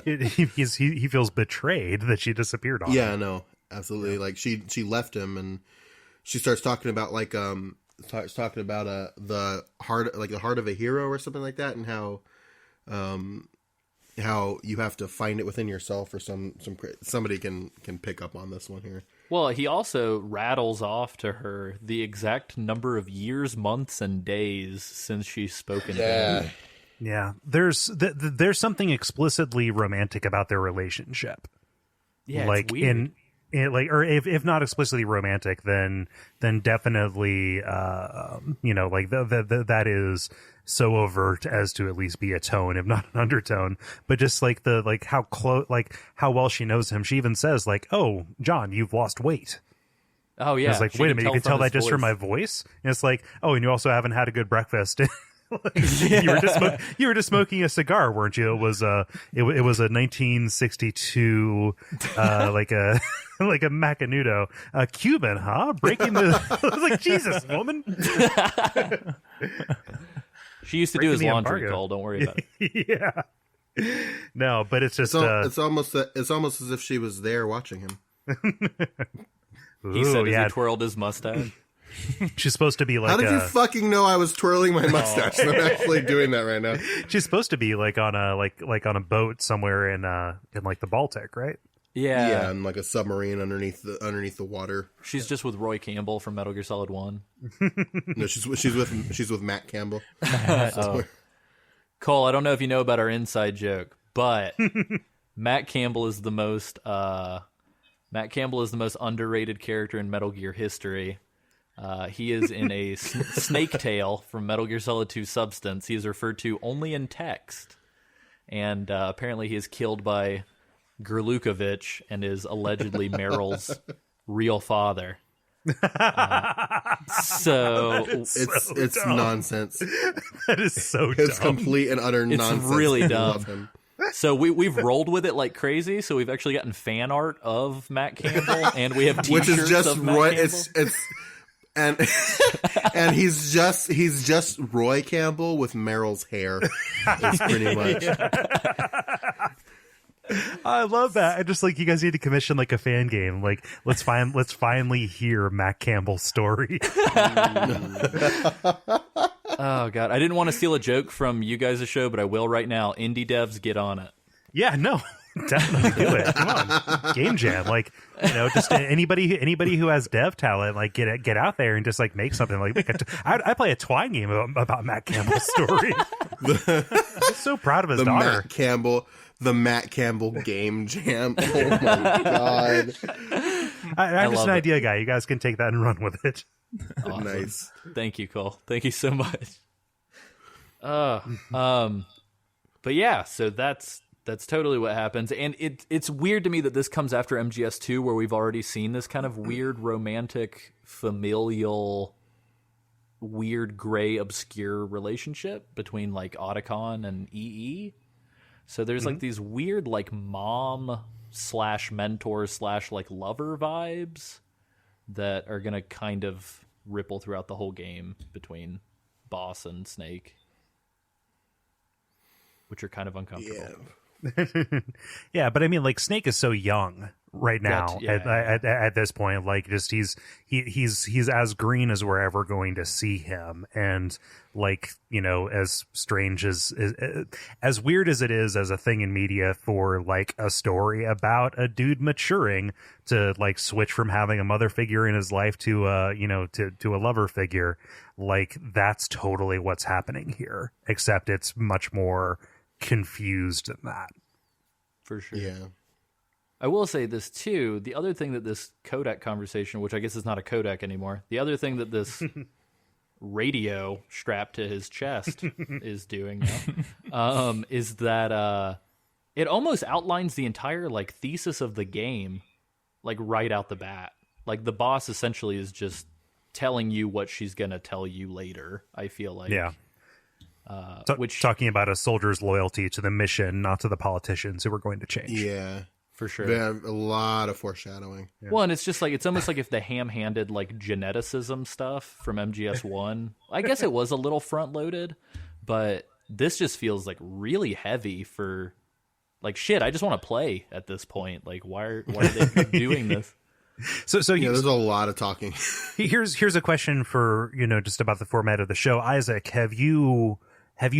he feels betrayed that she disappeared on him. Yeah, no, absolutely. Like she left him, and she starts talking about the heart, like the heart of a hero or something like that, and how you have to find it within yourself, or somebody can pick up on this one here. Well, he also rattles off to her the exact number of years, months, and days since she's spoken to him. Yeah, there's something explicitly romantic about their relationship. Yeah, like it's weird. or if not explicitly romantic, then definitely, like that is so overt as to at least be a tone, if not an undertone. But just like how close, like how well she knows him. She even says like, "Oh, John, you've lost weight." Oh yeah. And it's like, wait a minute, you can tell that just from my voice. And it's like, oh, and you also haven't had a good breakfast. You were just smoking a cigar, weren't you? It was a 1962 like a Macanudo, Cuban, huh? Breaking the I was like, Jesus, woman. She used to do his laundry, Cole. Don't worry about it. Yeah. No, but it's just it's almost as if she was there watching him. He said as he twirled his mustache. She's supposed to be like. How did you fucking know I was twirling my mustache? I'm actually doing that right now. She's supposed to be like on a on a boat somewhere in like the Baltic, right? Yeah, and like a submarine underneath the water. She's just with Roy Campbell from Metal Gear Solid 1. No, she's with Matt Campbell. Cole, I don't know if you know about our inside joke, but Matt Campbell is the most underrated character in Metal Gear history. He is in a Snake Tail from Metal Gear Solid 2 Substance. He is referred to only in text. And apparently he is killed by Gerlukovich and is allegedly Meryl's real father. So it's nonsense. That is so It's dumb. Complete and utter nonsense. It's really I dumb. love him. So we've rolled with it like crazy. So we've actually gotten fan art of Matt Campbell, and we have t-shirts which is just of Matt Roy. Campbell. It's and he's just Roy Campbell with Meryl's hair. It's pretty much. I love that. I just like you guys need to commission like a fan game. Like let's finally hear Matt Campbell's story. Oh god, I didn't want to steal a joke from you guys' show, but I will right now. Indie devs, get on it. Yeah, no. Definitely do it. Come on, game jam. Like just anybody who has dev talent, like get out there and just like make something. Like I play a Twine game about Matt Campbell's story. I'm so proud of his daughter. The Matt Campbell game jam. Oh my god! love I'm just an it. idea guy. You guys can take that and run with it. Awesome. Nice. Thank you, Cole. Thank you so much. But yeah, so that's totally what happens, and it's weird to me that this comes after MGS2, where we've already seen this kind of weird romantic, familial, weird gray, obscure relationship between like Otacon and EE. So there's like these weird like mom / mentor / like lover vibes that are gonna kind of ripple throughout the whole game between Boss and Snake, which are kind of uncomfortable. Yeah. Yeah, but I mean, like Snake is so young right now at this point. Like, just he's as green as we're ever going to see him, and like as strange as weird as it is as a thing in media for like a story about a dude maturing to like switch from having a mother figure in his life to to a lover figure. Like that's totally what's happening here, except it's much more confused than that. For sure. Yeah. I will say this too. The other thing that this codec conversation, which I guess is not a codec anymore, the other thing that this radio strapped to his chest is doing now, is that it almost outlines the entire like thesis of the game, like right out the bat. Like the boss essentially is just telling you what she's gonna tell you later. I feel like. Yeah. which talking about a soldier's loyalty to the mission, not to the politicians who were going to change. Yeah, for sure. they have a lot of foreshadowing. Yeah. Well, and it's just like it's almost like if the ham-handed like geneticism stuff from MGS1, I guess it was a little front-loaded, but this just feels like really heavy for like shit. I just want to play at this point. Like, why are they doing this? So yeah, there's a lot of talking. Here's a question for just about the format of the show. Isaac, have you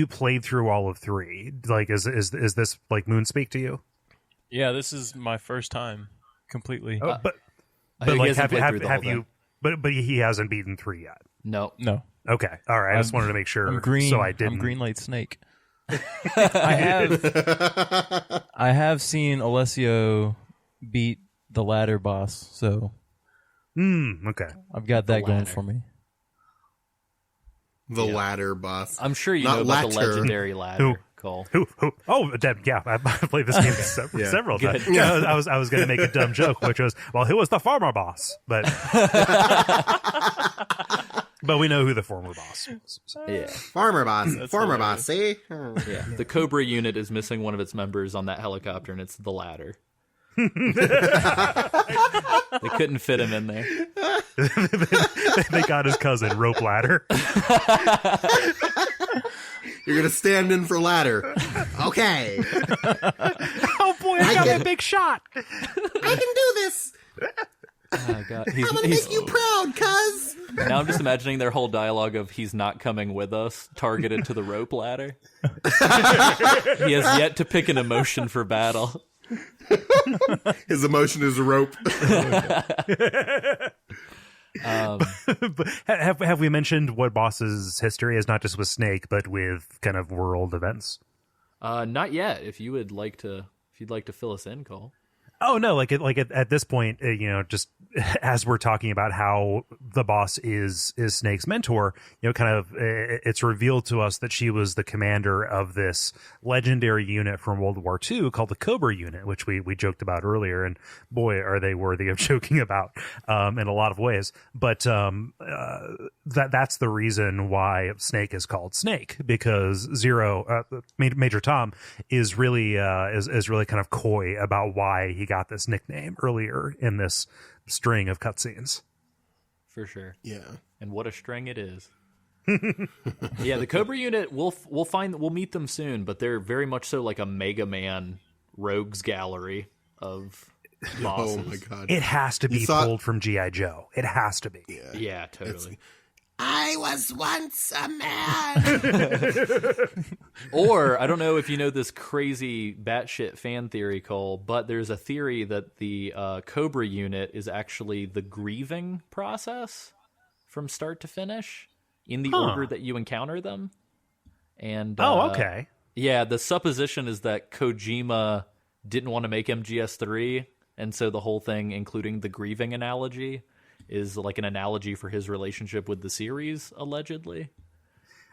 played through all of 3? Like, is this like Moonspeak to you? Yeah, this is my first time completely. But like, have you? But he hasn't beaten 3 yet. No. Okay, all right. I just wanted to make sure. I'm green. So I didn't. I'm Greenlight Snake. I have seen Alessio beat the ladder boss, so okay. I've got that going for me. The ladder boss. I'm sure you know about the legendary ladder. Cole. Who? Oh, yeah. I played this game several times. Yeah, I was going to make a dumb joke, which was, well, who was the former boss? But but we know who the former boss was. So. Yeah, former boss. See? Yeah, the Cobra unit is missing one of its members on that helicopter, and it's the ladder. They couldn't fit him in there. They got his cousin, Rope Ladder. You're going to stand in for ladder. Okay. Oh, boy, I got a big shot. I can do this. Oh, God. I'm going to make you proud, cuz. Now I'm just imagining their whole dialogue of he's not coming with us, targeted to the Rope Ladder. He has yet to pick an emotion for battle. His emotion is a rope. But have we mentioned what boss's history is, not just with Snake, but with kind of world events? Not yet. If you'd like to fill us in, Cole. Oh no! At this point, just as we're talking about how the boss is Snake's mentor, kind of it's revealed to us that she was the commander of this legendary unit from World War II called the Cobra unit, which we joked about earlier, and boy, are they worthy of joking about in a lot of ways. But that's the reason why Snake is called Snake, because Major Tom is really kind of coy about why he got this nickname earlier in this string of cutscenes. For sure. Yeah. And what a string it is. Yeah, the Cobra unit, we'll meet them soon, but they're very much so like a Mega Man rogues gallery of bosses. Oh my god. It has to be pulled from G.I. Joe. It has to be. Yeah, totally. I was once a man. Or, I don't know if you know this crazy batshit fan theory, Cole, but there's a theory that the Cobra unit is actually the grieving process from start to finish in the order that you encounter them. And okay. Yeah, the supposition is that Kojima didn't want to make MGS3, and so the whole thing, including the grieving analogy, is like an analogy for his relationship with the series, allegedly.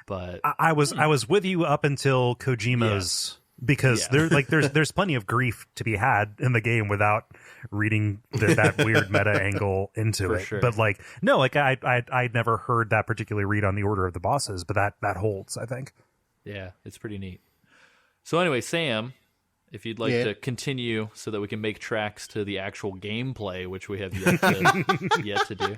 But I was with you up until Kojima's, because there's plenty of grief to be had in the game without reading that weird meta angle into it. Sure. But I'd never heard that particularly read on the order of the bosses, but that holds, I think. Yeah, it's pretty neat. So anyway, Sam, if you'd like to continue so that we can make tracks to the actual gameplay, which we have yet to do.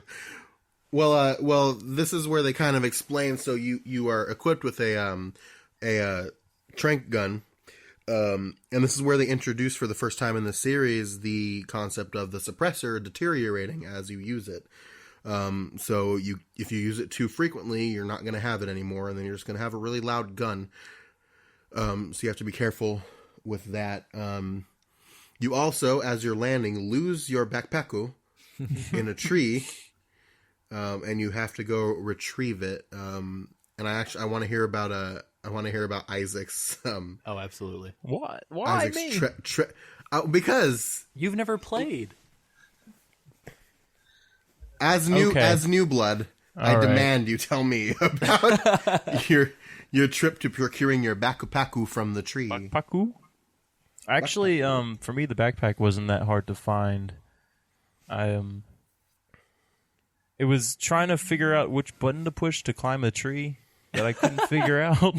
Well, this is where they kind of explain. So you are equipped with a trank gun, and this is where they introduce for the first time in the series the concept of the suppressor deteriorating as you use it. So if you use it too frequently, you're not going to have it anymore, and then you're just going to have a really loud gun. So you have to be careful with that. You also, as you're landing, lose your backpacku in a tree, and you have to go retrieve it. And I want to hear about Isaac's. Oh, absolutely. What? Why Isaac's me? because you've never played. As new blood, I demand you tell me about your trip to procuring your backpacku from the tree. Backpacku? Actually, for me, the backpack wasn't that hard to find. It was trying to figure out which button to push to climb a tree, that I couldn't figure out.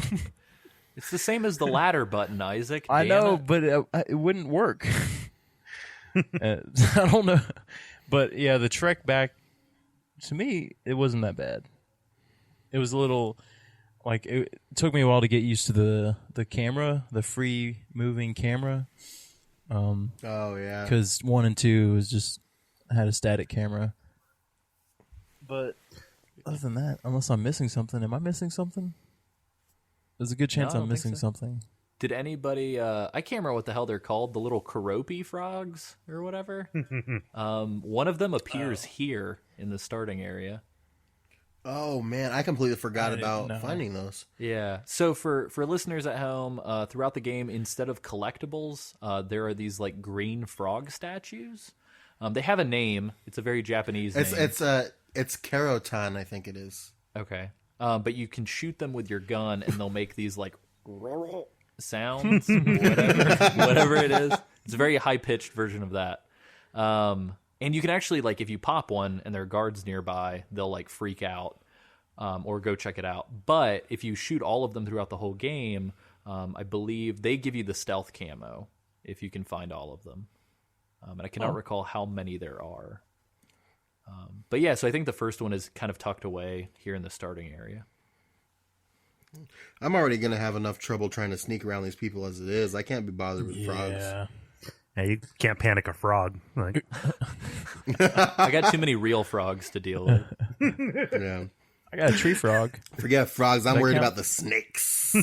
It's the same as the ladder button, Isaac. I Damn know, it. but it wouldn't work. I don't know. But yeah, the trek back, to me, it wasn't that bad. It was a little, like, it took me a while to get used to the camera, the free moving camera. Oh, yeah. Because 1 and 2 was just, had a static camera. But other than that, unless I'm missing something, am I missing something? There's a good chance No, I I'm don't think missing so. something. Did anybody, I can't remember what the hell they're called, the little Karopi frogs or whatever. One of them appears here in the starting area. Oh, man. I completely forgot I didn't about know. finding those. Yeah. So for listeners at home, throughout the game, instead of collectibles, there are these like green frog statues. They have a name. It's a very Japanese name. It's Karotan, I think it is. Okay. But you can shoot them with your gun, and they'll make these like sounds, whatever it is. It's a very high pitched version of that. And you can actually, like, if you pop one and there are guards nearby, they'll like freak out or go check it out. But if you shoot all of them throughout the whole game, I believe they give you the stealth camo if you can find all of them. And I cannot recall how many there are. But yeah, so I think the first one is kind of tucked away here in the starting area. I'm already going to have enough trouble trying to sneak around these people as it is. I can't be bothered with frogs. Yeah. Yeah, you can't panic a frog. Like, I got too many real frogs to deal with. Yeah. I got a tree frog. Forget frogs. I'm That worried count? about the snakes.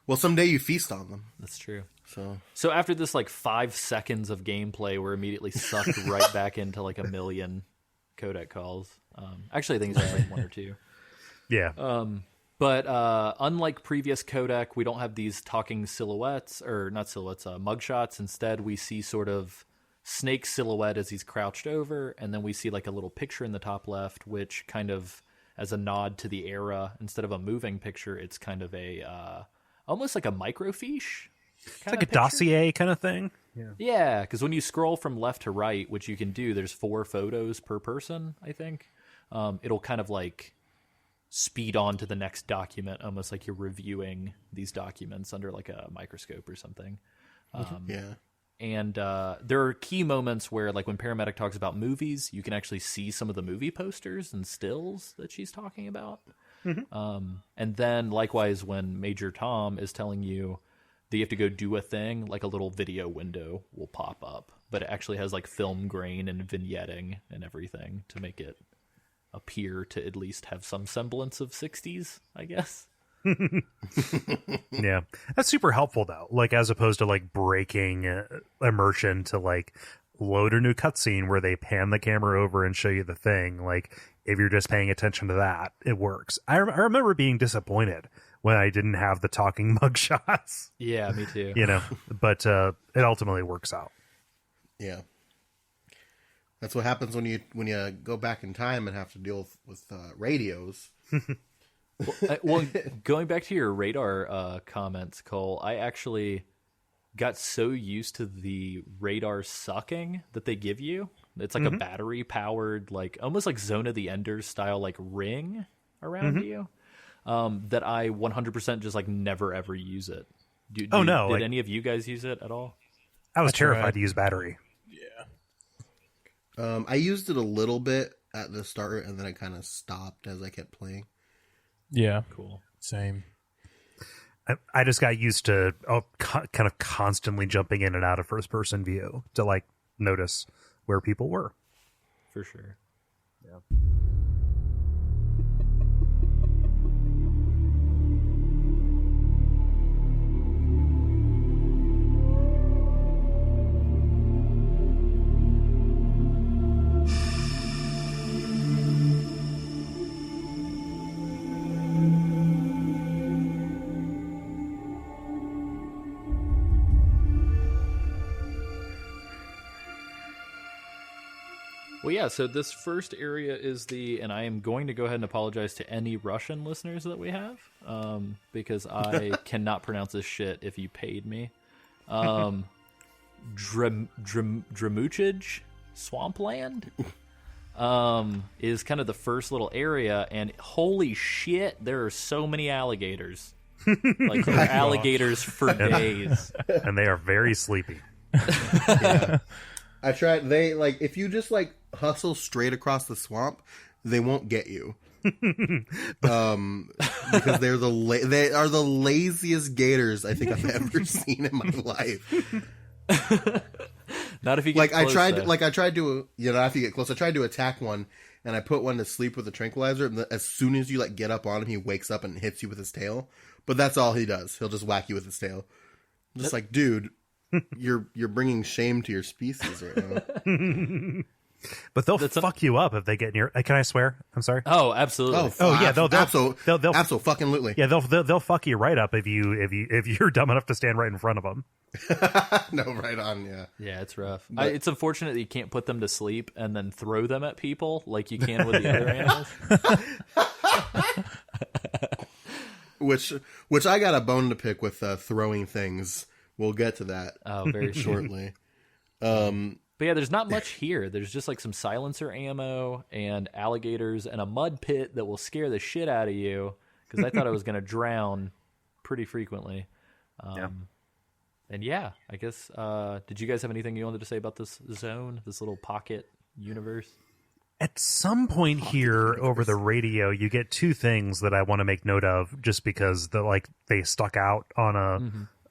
Well, someday you feast on them. That's true. So after this like 5 seconds of gameplay, we're immediately sucked right back into like a million codec calls. Actually, I think it's just like 1 or 2. yeah. But unlike previous codec, we don't have these talking silhouettes, or not silhouettes, mugshots. Instead, we see sort of Snake's silhouette as he's crouched over, and then we see like a little picture in the top left, which kind of, as a nod to the era, instead of a moving picture, it's kind of a almost like a microfiche. It's like a dossier kind of thing. Yeah, because when you scroll from left to right, which you can do, there's 4 photos per person, I think. It'll kind of like speed on to the next document, almost like you're reviewing these documents under like a microscope or something. yeah. And there are key moments where, like when Paramedic talks about movies, you can actually see some of the movie posters and stills that she's talking about. And then likewise, when Major Tom is telling you that you have to go do a thing, like a little video window will pop up, but it actually has like film grain and vignetting and everything to make it appear to at least have some semblance of 60s, I guess. Yeah, that's super helpful though. Like, as opposed to like breaking immersion to like load a new cutscene where they pan the camera over and show you the thing. Like, if you're just paying attention to that, it works. I remember being disappointed when I didn't have the talking mugshots. Yeah, me too. You know, but it ultimately works out. Yeah. That's what happens when you go back in time and have to deal with radios. Well, going back to your radar comments, Cole, I actually got so used to the radar sucking that they give you. It's like a battery powered, like almost like Zone of the Enders style, like ring around you, that I 100% just like never ever use it. Did like, any of you guys use it at all? I was terrified tried. to use battery. I used it a little bit at the start, and then I kind of stopped as I kept playing. Yeah. Cool. Same. I just got used to kind of constantly jumping in and out of first person view to like notice where people were. For sure. Yeah. Well, yeah, so this first area is and I am going to go ahead and apologize to any Russian listeners that we have, because I cannot pronounce this shit if you paid me. Dramuchij Swampland. is kind of the first little area, and holy shit, there are so many alligators. Like, there are alligators for days. And they are very sleepy. Yeah. I tried. They like if you just like hustle straight across the swamp, they won't get you. Because they are the laziest gators I think I've ever seen in my life. Not if you get close, I tried to after you get close, I tried to attack one, and I put one to sleep with a tranquilizer. And as soon as you like get up on him, he wakes up and hits you with his tail. But that's all he does. He'll just whack you with his tail. Just like, dude, you're bringing shame to your species right now. But they'll fuck you up if they get near. Can I swear? I'm sorry. Oh, absolutely. Yeah, they'll absolutely. Yeah, they'll fuck you right up if you're dumb enough to stand right in front of them. No, right on. Yeah, yeah, it's rough. It's unfortunate that you can't put them to sleep and then throw them at people like you can with the other animals. Which I got a bone to pick with throwing things. We'll get to that. Very shortly. But yeah, there's not much here. There's just like some silencer ammo and alligators and a mud pit that will scare the shit out of you, because I thought I was going to drown pretty frequently. And yeah, I guess, did you guys have anything you wanted to say about this zone, this little pocket universe? At some point here over the radio, you get two things that I want to make note of, just because they stuck out on a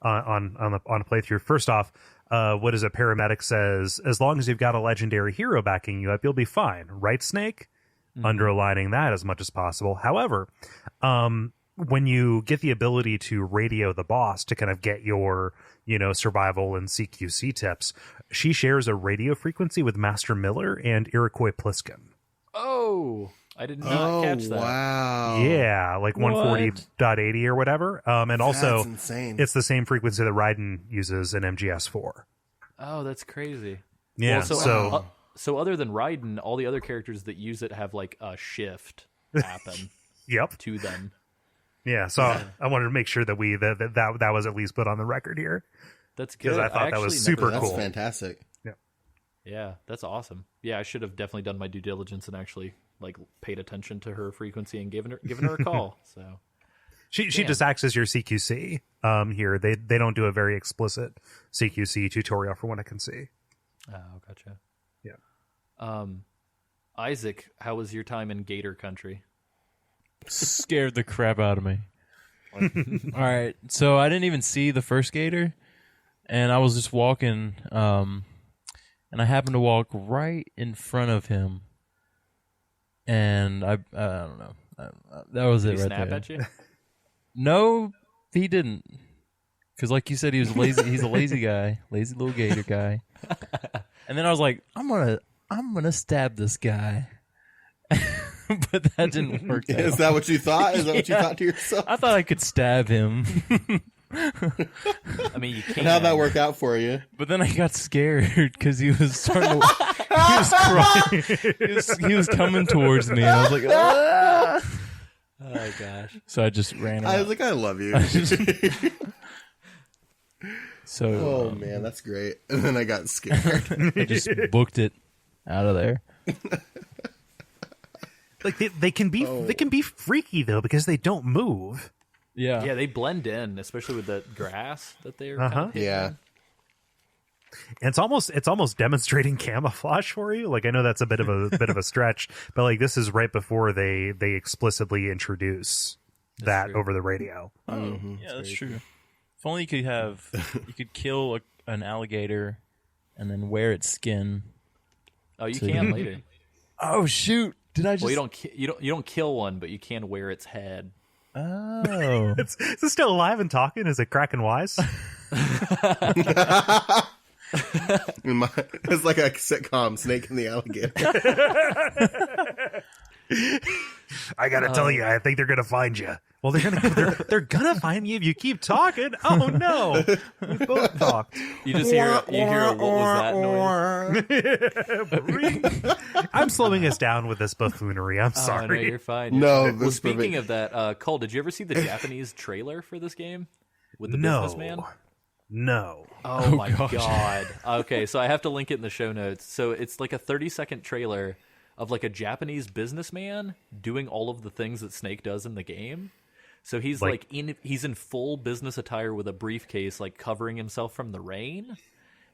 on a playthrough. First off, what is it? Paramedic says, as long as you've got a legendary hero backing you up, you'll be fine. Right, Snake? Underlining that as much as possible. However, when you get the ability to radio the boss to kind of get your, survival and CQC tips, she shares a radio frequency with Master Miller and Iroquois Pliskin. Oh, I did not catch that. Wow. Yeah, like 140.80 or whatever. And also, that's insane. It's the same frequency that Raiden uses in MGS4. Oh, that's crazy. Yeah, well, so other than Raiden, all the other characters that use it have like a shift happen to them. Yeah, so I wanted to make sure that that was at least put on the record here. That's good. Because I thought that was super cool. That's fantastic. Yeah, that's awesome. Yeah, I should have definitely done my due diligence and actually like paid attention to her frequency and given her a call. So she just acts as your CQC. Here they don't do a very explicit CQC tutorial from what I can see. Oh, gotcha. Yeah. Isaac, how was your time in Gator Country? Scared the crap out of me. All right, so I didn't even see the first gator, and I was just walking, and I happened to walk right in front of him, and I don't know. That was Did it he right snap there. at you? No, he didn't. Because like you said, he was lazy. He's a lazy guy, lazy little gator guy. And then I was like, I'm gonna stab this guy. But that didn't work out. Is that what you thought? Is that what you thought to yourself? I thought I could stab him. I mean, you can't. And how'd that work out for you? But then I got scared because he was starting to... he was crying. He was coming towards me, and I was like, ah! Oh, gosh. So I just ran out. I was like, I love you. So, oh, man, that's great. And then I got scared. I just booked it out of there. Like they can be freaky though, because they don't move. Yeah. Yeah, they blend in, especially with the grass that they're kind of hitting. Yeah. And it's almost demonstrating camouflage for you. Like, I know that's a bit of a stretch, but like this is right before they explicitly introduce that over the radio. Oh, yeah, that's true. If only you could kill an alligator and then wear its skin. Oh, you can later. Oh shoot! Did I just? Well, you don't kill one, but you can wear its head. Oh, Is it still alive and talking? Is it cracking wise? It's like a sitcom, Snake and the Alligator. I gotta tell you, I think they're gonna find you. Well, they're gonna find you if you keep talking. Oh no, we both talked. You just hear a what was that noise? I'm slowing us down with this buffoonery. I'm Oh, no, sorry. you're fine. No, Well, this speaking of that, Cole, did you ever see the Japanese trailer for this game with the businessman? No. Oh my god. Okay, so I have to link it in the show notes. So it's like a 30-second trailer of like a Japanese businessman doing all of the things that Snake does in the game. So he's he's in full business attire with a briefcase, like covering himself from the rain.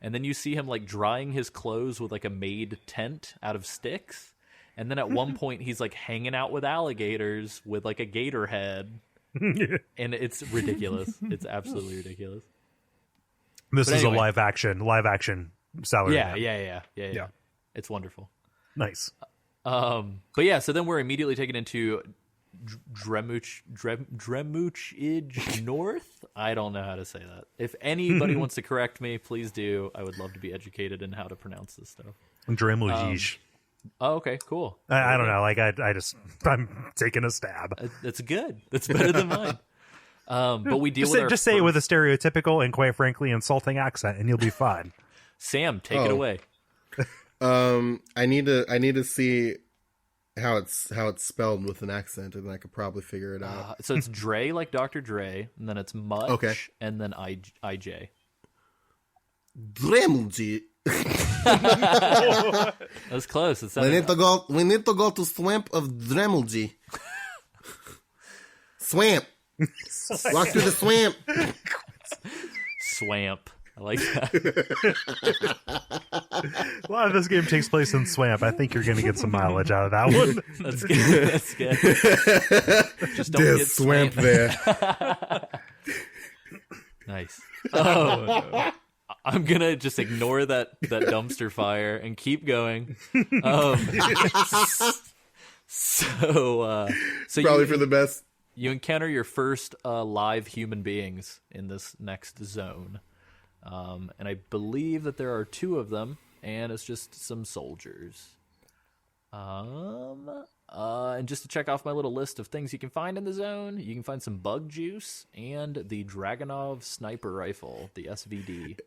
And then you see him like drying his clothes with like a made tent out of sticks. And then at one point he's like hanging out with alligators with like a gator head. And it's ridiculous. It's absolutely ridiculous. This is anyway, a live action salary. Yeah. It's wonderful. Nice. But yeah, so then we're immediately taken into Dremuchidge North. I don't know how to say that. If anybody wants to correct me, please do. I would love to be educated in how to pronounce this stuff. Dremuchidge. Oh, okay, cool. I don't know. Like I'm taking a stab. That's good. That's better than mine. But we deal with just say it with a stereotypical and quite frankly insulting accent, and you'll be fine. Sam, take it away. I need to see how it's spelled with an accent, and I could probably figure it out. So it's Dre, like Dr. Dre, and then it's Much, okay, and then IJ. Dremuchidge. That's close. We need to go to swamp of Dremuchidge. Swamp. Walk through the swamp. Swamp. I like that. A lot of this game takes place in swamp. I think you're going to get some mileage out of that one. That's good. That's good. Just don't get swamp there. Nice. Oh, I'm gonna just ignore that dumpster fire and keep going. So probably for the best. You encounter your first live human beings in this next zone, and I believe that there are 2 of them, and it's just some soldiers. And just to check off my little list of things you can find in the zone, you can find some bug juice and the Dragunov sniper rifle, the SVD.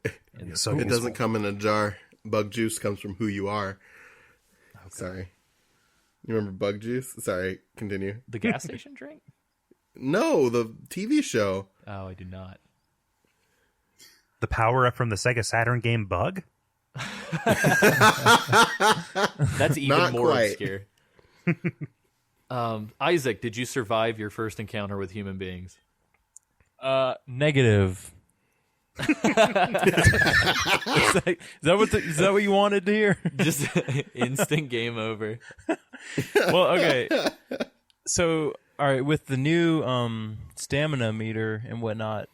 So it doesn't come in a jar. Bug juice comes from who you are. Okay. Sorry. You remember bug juice? Sorry, continue. The gas station drink? No, the TV show. Oh, I do not. The power-up from the Sega Saturn game Bug? That's even Not more quite. obscure. Isaac, did you survive your first encounter with human beings? Negative. Is that what you wanted to hear? Just instant game over. Well, okay. So, all right, with the new stamina meter and whatnot,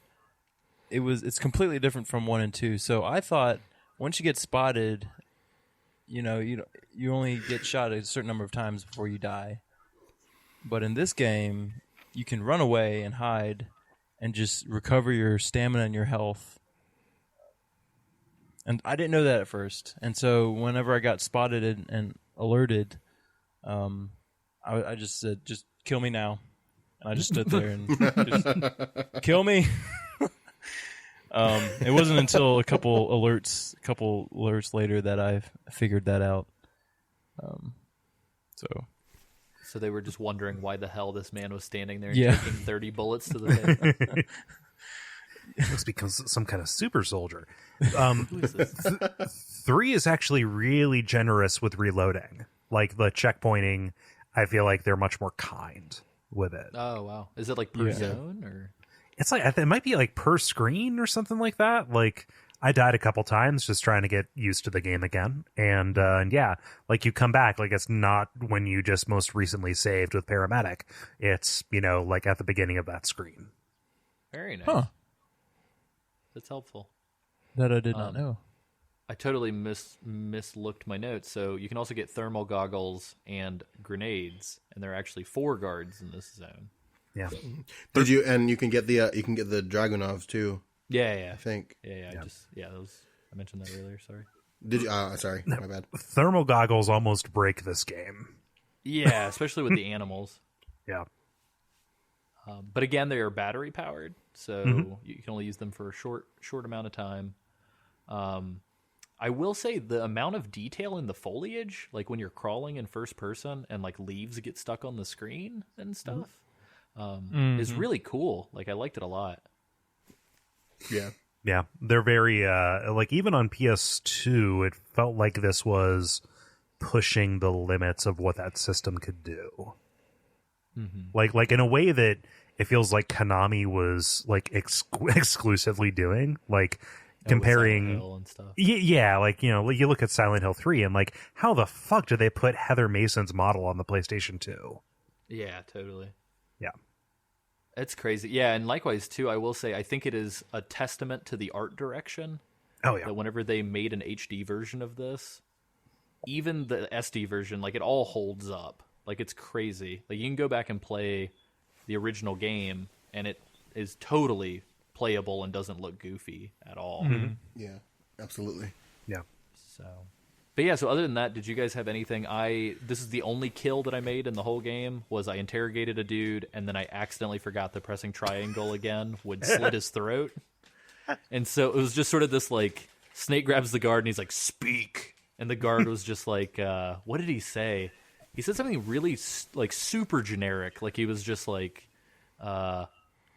it's completely different from 1 and 2. So I thought once you get spotted, you only get shot a certain number of times before you die. But in this game, you can run away and hide and just recover your stamina and your health. And I didn't know that at first. And so whenever I got spotted and alerted, I just said, just kill me now. And I just stood there and just kill me. It wasn't until a couple alerts later that I figured that out. So they were just wondering why the hell this man was standing there and taking 30 bullets to the head. Must become some kind of super soldier. 3 is actually really generous with reloading. Like the checkpointing, I feel like they're much more kind with it. Oh, wow. Is it like per zone or? It's like, it might be like per screen or something like that. Like I died a couple times just trying to get used to the game again. And yeah, like you come back, like it's not when you just most recently saved with paramedic. It's, like at the beginning of that screen. Very nice. Huh. That's helpful. That I did not know. I totally mislooked my notes. So you can also get thermal goggles and grenades, and there are actually 4 guards in this zone. Yeah. Did you? And you can get the Dragunovs too. Yeah. I think. Yeah. I mentioned that earlier. Sorry. Did you? Sorry, my bad. Thermal goggles almost break this game. Yeah, especially with the animals. Yeah. But again, they are battery powered, so you can only use them for a short amount of time. I will say the amount of detail in the foliage, like when you're crawling in first person and like leaves get stuck on the screen and stuff, is really cool. Like I liked it a lot. Yeah, they're very like even on PS2, it felt like this was pushing the limits of what that system could do. Like in a way that it feels like Konami was like exclusively doing, like comparing Silent Hill and stuff. Yeah, like, you know, you look at Silent Hill 3 and like, how the fuck did they put Heather Mason's model on the PlayStation 2? Yeah, totally. Yeah. It's crazy. Yeah, and likewise, too, I will say, I think it is a testament to the art direction. Oh, yeah. That whenever they made an HD version of this, even the SD version, like, it all holds up. Like, it's crazy. Like, you can go back and play the original game, and it is totally playable and doesn't look goofy at all. Yeah, absolutely. Yeah. So, but yeah, so other than that, did you guys have anything? This is the only kill that I made in the whole game, was I interrogated a dude, and then I accidentally forgot that pressing triangle again would slit his throat. And so it was just sort of this, like, Snake grabs the guard, and he's like, "Speak!" And the guard was just like, what did he say? He said something really, like, super generic. Like, he was just like,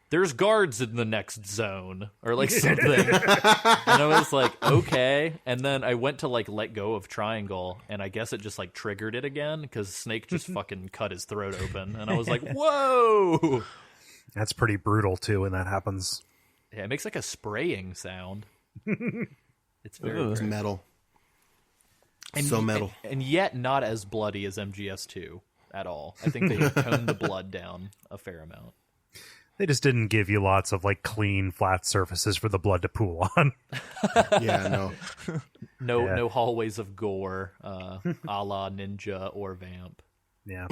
"There's guards in the next zone," or like something. And I was like, okay. And then I went to like let go of triangle, and I guess it just like triggered it again because Snake just fucking cut his throat open. And I was like, whoa. That's pretty brutal too when that happens. Yeah, it makes like a spraying sound. It's very It's great. metal. And So metal. And yet not as bloody as MGS2 at all. I think they toned the blood down a fair amount. They just didn't give you lots of like clean, flat surfaces for the blood to pool on. Yeah, no. No hallways of gore, a la Ninja or Vamp. Yeah.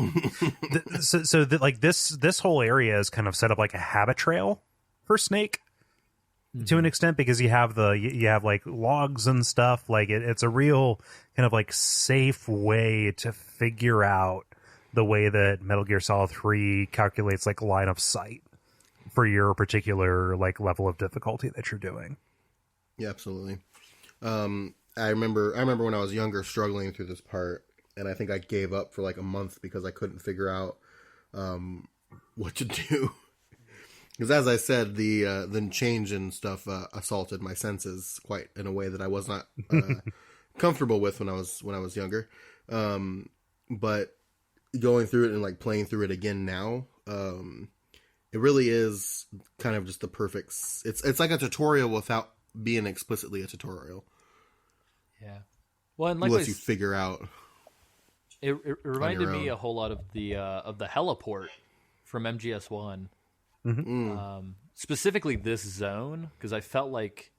Like this whole area is kind of set up like a habit trail for Snake to an extent, because you have like logs and stuff. Like it's a real kind of like safe way to figure out the way that Metal Gear Solid 3 calculates like line of sight for your particular like level of difficulty that you're doing. Yeah, absolutely. I remember when I was younger struggling through this part, and I think I gave up for like a month because I couldn't figure out what to do. Because as I said, the change and stuff assaulted my senses quite in a way that I was not comfortable with when I was younger. But going through it and like playing through it again now, it really is kind of just the perfect. It's like a tutorial without being explicitly a tutorial. Yeah. Well, and Unless likewise, you figure out. it reminded me own. a whole lot of the heliport from MGS1. Specifically this zone, because I felt like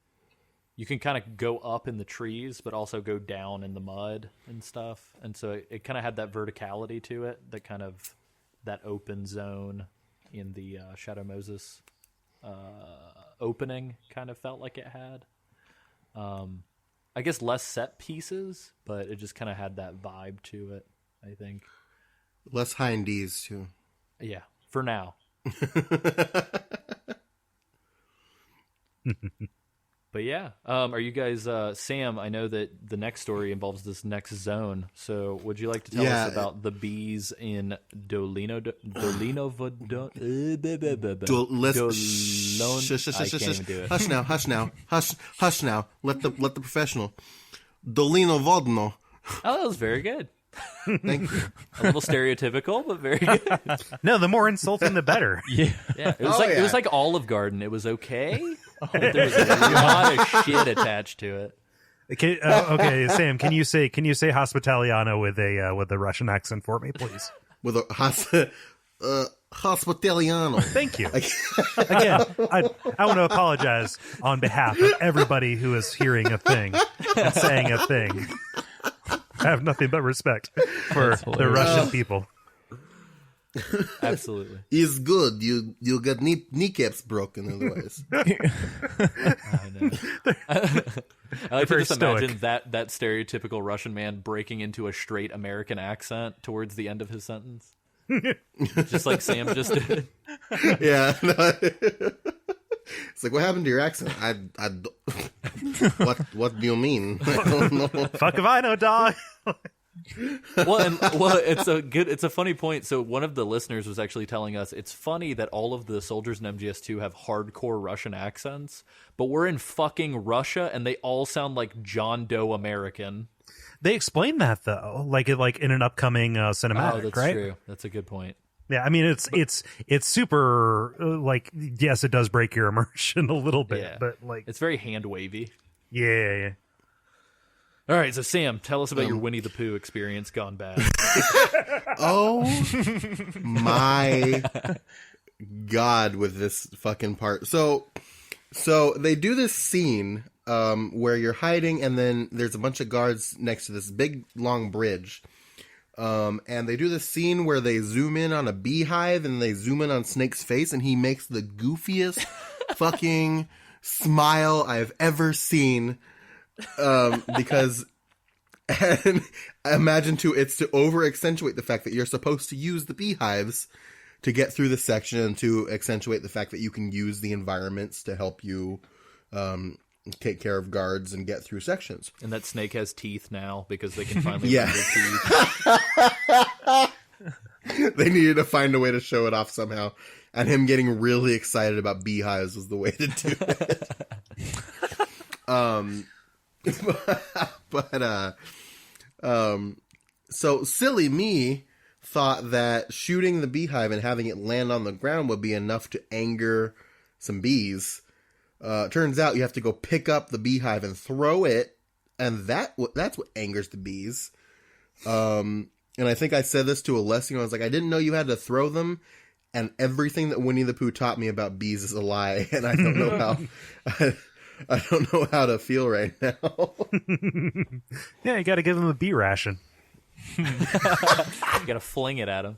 you can kind of go up in the trees, but also go down in the mud and stuff. And so it kind of had that verticality to it, that open zone in the Shadow Moses opening kind of felt like it had. I guess less set pieces, but it just kind of had that vibe to it, I think. Less hind D's too. Yeah, for now. But yeah, are you guys, Sam, I know that the next story involves this next zone, so would you like to tell us about the bees in Dolino Hush now. Let the professional. Dolino Vodno. Oh, that was very good. Thank you. A little stereotypical, but very good. No, the more insulting, the better. Yeah, it was it was like Olive Garden. It was okay. But there was a lot of shit attached to it. Okay, Sam, can you say Hospitaliano with a Russian accent for me, please? With a Hospitaliano. Thank you. Again, I want to apologize on behalf of everybody who is hearing a thing and saying a thing. I have nothing but respect for the Russian people. Absolutely. He's good. You'll get kneecaps broken otherwise. I know. I like to very just stoic. imagine that stereotypical Russian man breaking into a straight American accent towards the end of his sentence. Just like Sam just did. Yeah. No. It's like, what happened to your accent? What do you mean? I don't know. Fuck if I know, dog. It's a funny point. So one of the listeners was actually telling us it's funny that all of the soldiers in MGS2 have hardcore Russian accents, but we're in fucking Russia and they all sound like John Doe American. they explain that though, like in an upcoming cinematic, Oh, that's right? true. That's a good point. Yeah, I mean it's super like, yes, it does break your immersion a little bit, Yeah. but like It's very hand wavy. yeah. All right, so Sam, tell us about your Winnie the Pooh experience gone bad. Oh my God, with this fucking part. So they do this scene where you're hiding, and then there's a bunch of guards next to this big long bridge. And they do this scene where they zoom in on a beehive and they zoom in on Snake's face, and he makes the goofiest fucking smile I've ever seen. Because, and I imagine it's to over accentuate the fact that you're supposed to use the beehives to get through the section, and to accentuate the fact that you can use the environments to help you take care of guards and get through sections. And that Snake has teeth now because they can finally Yeah. find their teeth. They needed to find a way to show it off somehow, and him getting really excited about beehives was the way to do it. So silly me thought that shooting the beehive and having it land on the ground would be enough to anger some bees. Turns out you have to go pick up the beehive and throw it, and that's what angers the bees. And I think I said this to Alessio. I was like, I didn't know you had to throw them, and everything that Winnie the Pooh taught me about bees is a lie, and I don't know how. I don't know how to feel right now. Yeah, you got to give them a bee ration. You gotta fling it at him.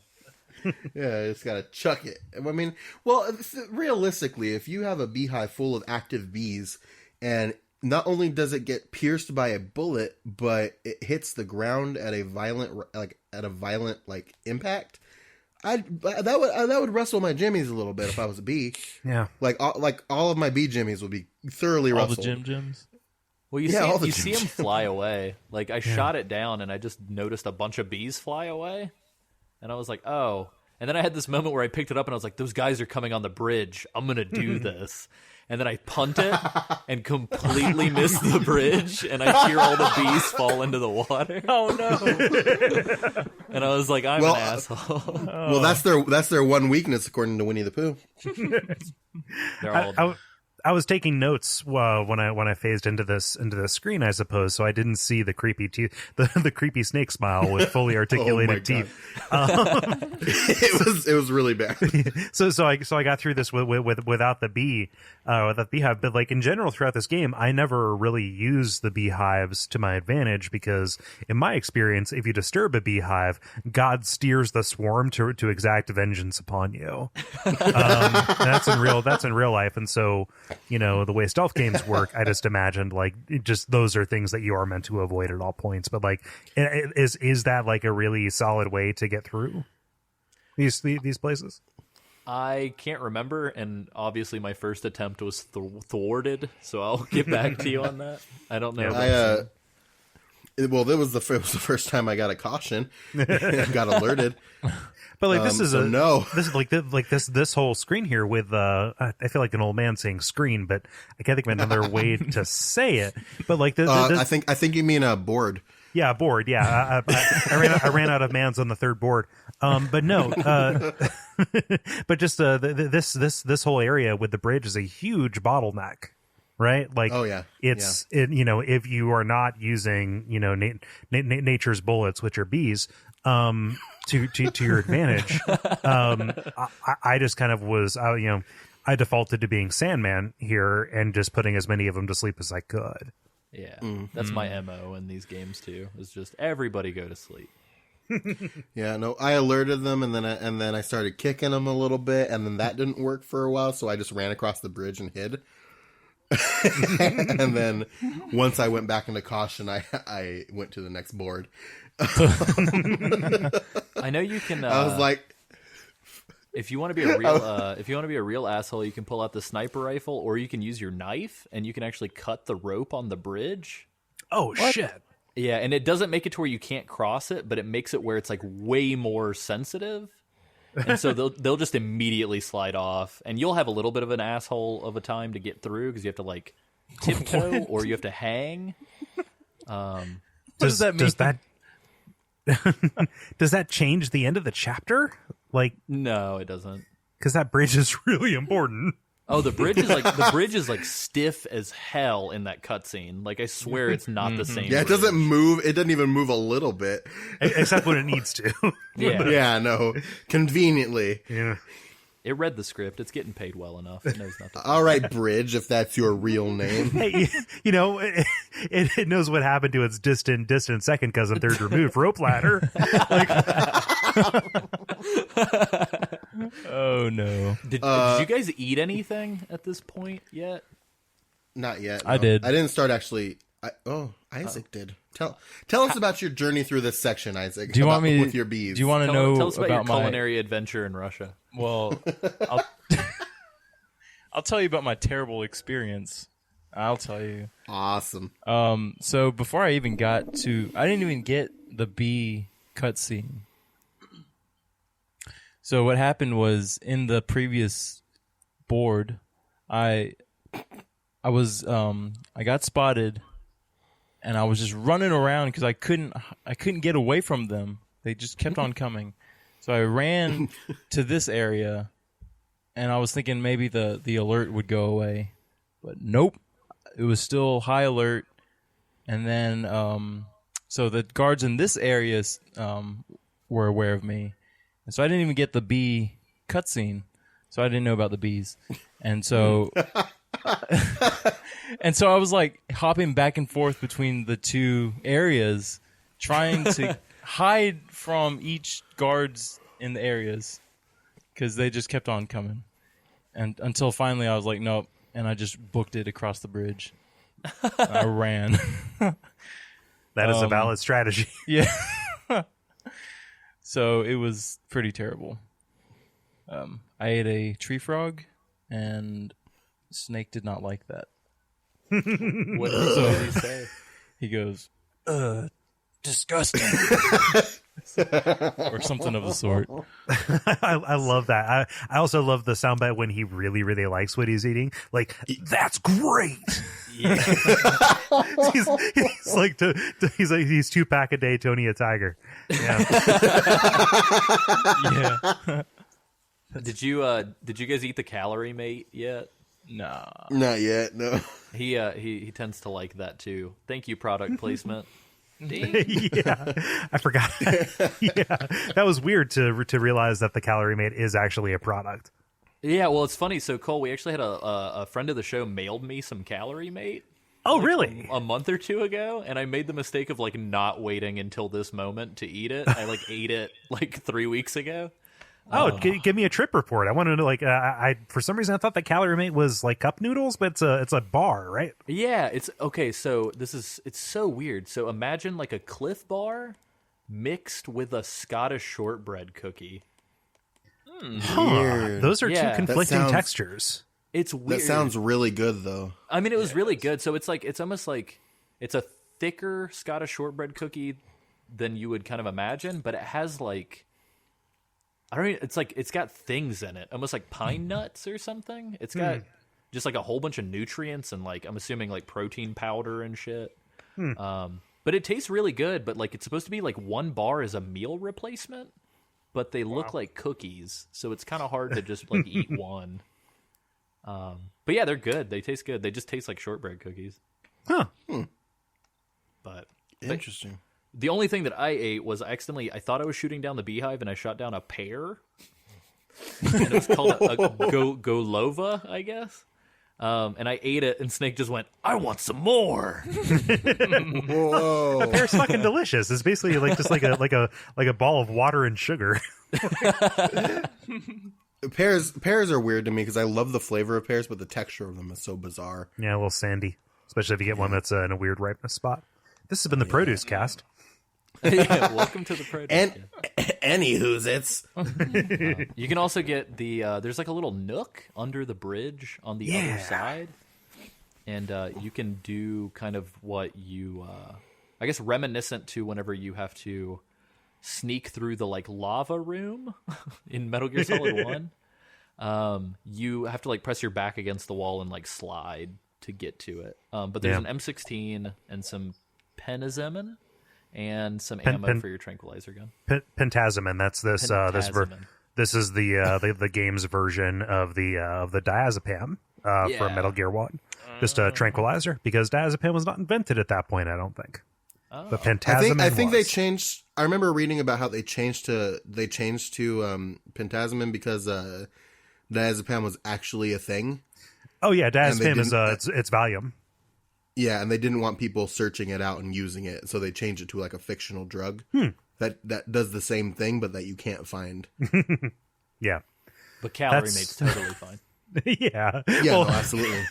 Yeah, you just gotta chuck it. I mean, well, realistically, if you have a beehive full of active bees, and not only does it get pierced by a bullet, but it hits the ground at a violent impact, that would rustle my jimmies a little bit if I was a bee. Yeah. Like all of my bee jimmies would be thoroughly All rustled. the Jims. Well, you Yeah, all the see Jim him fly away. Like, I shot it down, and I just noticed a bunch of bees fly away. And I was like, oh. And then I had this moment where I picked it up, and I was like, those guys are coming on the bridge. I'm going to do this. And then I punt it and completely miss the bridge, and I hear all the bees fall into the water. Oh no! And I was like, I'm an asshole. Well, that's their one weakness, according to Winnie the Pooh. They're all... I was taking notes when I phased into this screen, I suppose, so I didn't see the creepy the creepy snake smile with fully articulated teeth. It was really bad. So I got through this without the beehive, but like in general throughout this game, I never really used the beehives to my advantage, because in my experience, if you disturb a beehive, God steers the swarm to exact vengeance upon you. That's in real life, and so, you know, the way stealth games work, I just imagined like just those are things that you are meant to avoid at all points. But like, is that like a really solid way to get through these places? I can't remember, and obviously my first attempt was thwarted, so I'll get back to you on that. I don't know. It was the first time I got a caution. I got alerted. But like this is this whole screen here with I feel like an old man saying screen, but I can't think of another way to say it. But like this, I think you mean a board. Yeah, board. Yeah, I ran out of mans on the third board. But no, but just this whole area with the bridge is a huge bottleneck. Right? Like, oh yeah, you know, if you are not using, you know, nature's bullets, which are bees, to your advantage, I just kind of was, I defaulted to being Sandman here and just putting as many of them to sleep as I could. Yeah, that's my MO in these games too. Is just everybody go to sleep. Yeah, no, I alerted them, and then I started kicking them a little bit, and then that didn't work for a while, so I just ran across the bridge and hid. And then once I went back into caution, I went to the next board. I know you can. I was like, if you want to be a real asshole, you can pull out the sniper rifle, or you can use your knife, and you can actually cut the rope on the bridge. Oh shit! Yeah, and it doesn't make it to where you can't cross it, but it makes it where it's like way more sensitive. And so they'll just immediately slide off, and you'll have a little bit of an asshole of a time to get through because you have to like tiptoe or you have to hang. does that mean? Does that change the end of the chapter? Like, No, it doesn't. because that bridge is really important. Oh, the bridge is like stiff as hell in that cutscene. Like I swear it's not the same. Yeah, it bridge. doesn't move. It doesn't even move a little bit. Except when it needs to. Yeah. Yeah, no. Conveniently. Yeah. It read the script. It's getting paid well enough. It knows nothing. All right, Bridge, if that's your real name. Hey, it knows what happened to its distant second cousin, third removed rope ladder. Oh no! Did you guys eat anything at this point yet? Not yet. I no. did. I didn't start actually. Isaac did. Tell us about your journey through this section, Isaac. Do you want me with your bees? Do you want to know Tell us about your my culinary adventure in Russia. Well, I'll tell you about my terrible experience. I'll tell you. Awesome. So before I even I didn't even get the bee cutscene. So what happened was in the previous board, I got spotted, and I was just running around because I couldn't get away from them. They just kept on coming. So I ran to this area, and I was thinking maybe the alert would go away, but nope, it was still high alert. And then so the guards in this area were aware of me. And so I didn't even get the bee cutscene, so I didn't know about the bees. And so and so I was like hopping back and forth between the two areas, trying to hide from each guards in the areas because they just kept on coming. And until finally I was like, nope, and I just booked it across the bridge. I ran. That is a valid strategy. Yeah. So it was pretty terrible. I ate a tree frog, and Snake did not like that. What did he say? He goes, disgusting. Or something of the sort. I love that. I also love the soundbite when he really, really likes what he's eating. Like, that's great. Yeah. he's 2 pack a day, Tony a tiger. Yeah. Yeah. Did you guys eat the calorie mate yet? Nah. Not yet. No. He tends to like that too. Thank you, product placement. Ding. Yeah, I forgot. Yeah, that was weird to realize that the calorie mate is actually a product. Yeah, well, it's funny. So Cole, we actually had a friend of the show mailed me some calorie mate. Oh, really? A month or two ago, and I made the mistake of like not waiting until this moment to eat it. I like ate it like 3 weeks ago. Oh, give me a trip report. I want to know. Like, I for some reason I thought that calorie mate was like cup noodles, but it's a bar, right? Yeah, it's okay. So it's so weird. So imagine like a Cliff Bar mixed with a Scottish shortbread cookie. Huh. Those are Yeah. two conflicting sounds- textures. It's weird. That sounds really good, though. I mean, it was really good. So it's almost like it's a thicker Scottish shortbread cookie than you would kind of imagine, but it has like. I don't even, it's like it's got things in it, almost like pine nuts or something. It's got just like a whole bunch of nutrients and like I'm assuming like protein powder and shit. But it tastes really good. But like it's supposed to be like one bar is a meal replacement, but they look like cookies, so it's kind of hard to just like eat one. But yeah, they're good. They taste good. They just taste like shortbread cookies. Huh. But Interesting. the only thing that I ate was I thought I was shooting down the beehive and I shot down a pear. And it was called a golova, I guess. And I ate it and Snake just went, I want some more. Whoa. Pear's fucking delicious. It's basically like just like a ball of water and sugar. Pears are weird to me because I love the flavor of pears, but the texture of them is so bizarre. Yeah, a little sandy, especially if you get one that's in a weird ripeness spot. This has been the Produce Cast. Yeah, welcome to the produce. And anywho's it's You can also get the there's like a little nook under the bridge on the other side, and you can do kind of what you I guess reminiscent to whenever you have to sneak through the like lava room in Metal Gear Solid 1. You have to like press your back against the wall and like slide to get to it. But there's an M16 and some Penizemin. and some ammo for your tranquilizer gun. Pentazemin. That's this. This is the game's version of the diazepam for Metal Gear 1. Just a tranquilizer, because diazepam was not invented at that point, I don't think. Oh. But Pentazemin I think was. they changed. I remember reading about how they changed to Pentazemin because diazepam was actually a thing. Oh yeah, diazepam is it's Valium. Yeah, and they didn't want people searching it out and using it, so they changed it to like a fictional drug that does the same thing, but that you can't find. Yeah, But Calorie Mate's totally fine. Yeah, no, absolutely.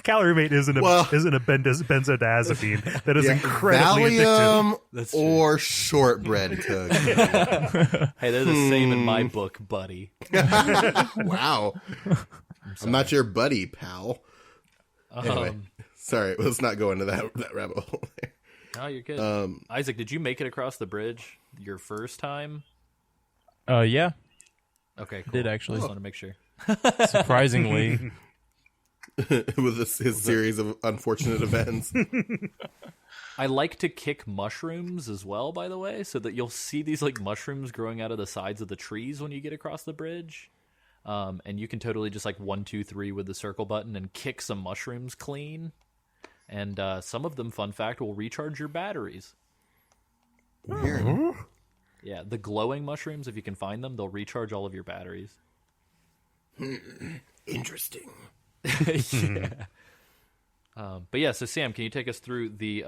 Calorie Mate isn't a benzodiazepine that is incredibly Valium That's or shortbread cookie. Hey, they're the same in my book, buddy. Wow, I'm not your buddy, pal. Anyway, sorry, let's not go into that rabbit hole. No, you're good. Isaac, did you make it across the bridge your first time? Yeah, Okay, cool. did actually. Just want to make sure. Surprisingly. With his series of unfortunate events. I like to kick mushrooms as well, by the way, so that you'll see these like mushrooms growing out of the sides of the trees when you get across the bridge. And you can totally just like 1, 2, 3 with the circle button and kick some mushrooms clean. And some of them, fun fact, will recharge your batteries. Weird. Yeah, the glowing mushrooms, if you can find them, they'll recharge all of your batteries. Interesting. Yeah. But yeah, so Sam, can you take us through the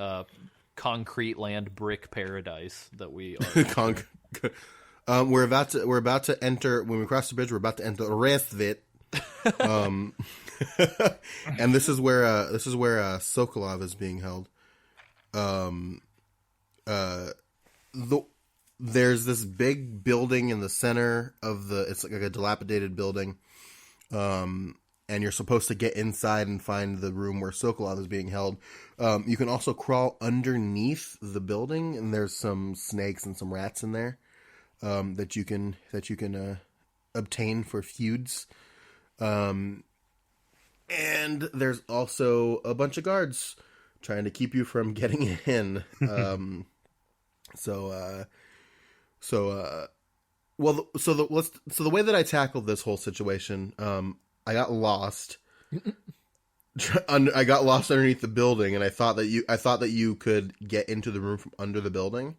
concrete land brick paradise that we are? We're about to enter. When we cross the bridge, we're about to enter Restvit. And this is where Sokolov is being held. There's this big building in the center of it's like a dilapidated building. And you're supposed to get inside and find the room where Sokolov is being held. You can also crawl underneath the building, and there's some snakes and some rats in there that you can obtain for feuds. And there's also a bunch of guards trying to keep you from getting in. So the way that I tackled this whole situation, I got lost. I got lost underneath the building, and I thought that you could get into the room from under the building.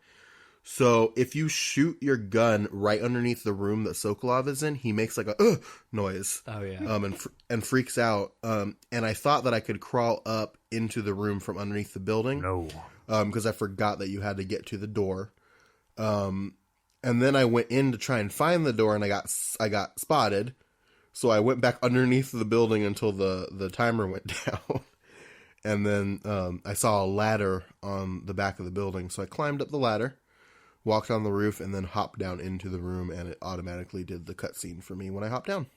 So if you shoot your gun right underneath the room that Sokolov is in, he makes like a noise. Oh yeah. And freaks out. And I thought that I could crawl up into the room from underneath the building. No. Because I forgot that you had to get to the door. And then I went in to try and find the door, and I got spotted. So I went back underneath the building until the timer went down. And then I saw a ladder on the back of the building. So I climbed up the ladder, walked on the roof, and then hopped down into the room, and it automatically did the cutscene for me when I hopped down.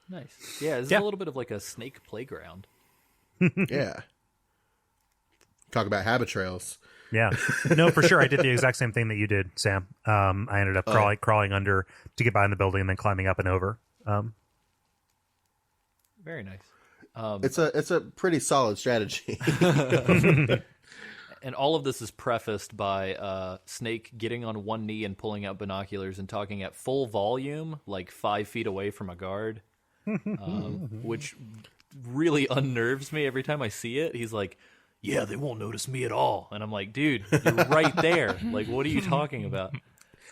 Nice. Yeah, this is a little bit of like a snake playground. Yeah. Talk about habit trails. Yeah, no, for sure. I did the exact same thing that you did, Sam. I ended up crawling under to get by in the building and then climbing up and over. Very nice. It's a pretty solid strategy. And all of this is prefaced by Snake getting on one knee and pulling out binoculars and talking at full volume, like 5 feet away from a guard, which really unnerves me every time I see it. He's like, yeah, they won't notice me at all. And I'm like, dude, you're right there. Like, what are you talking about?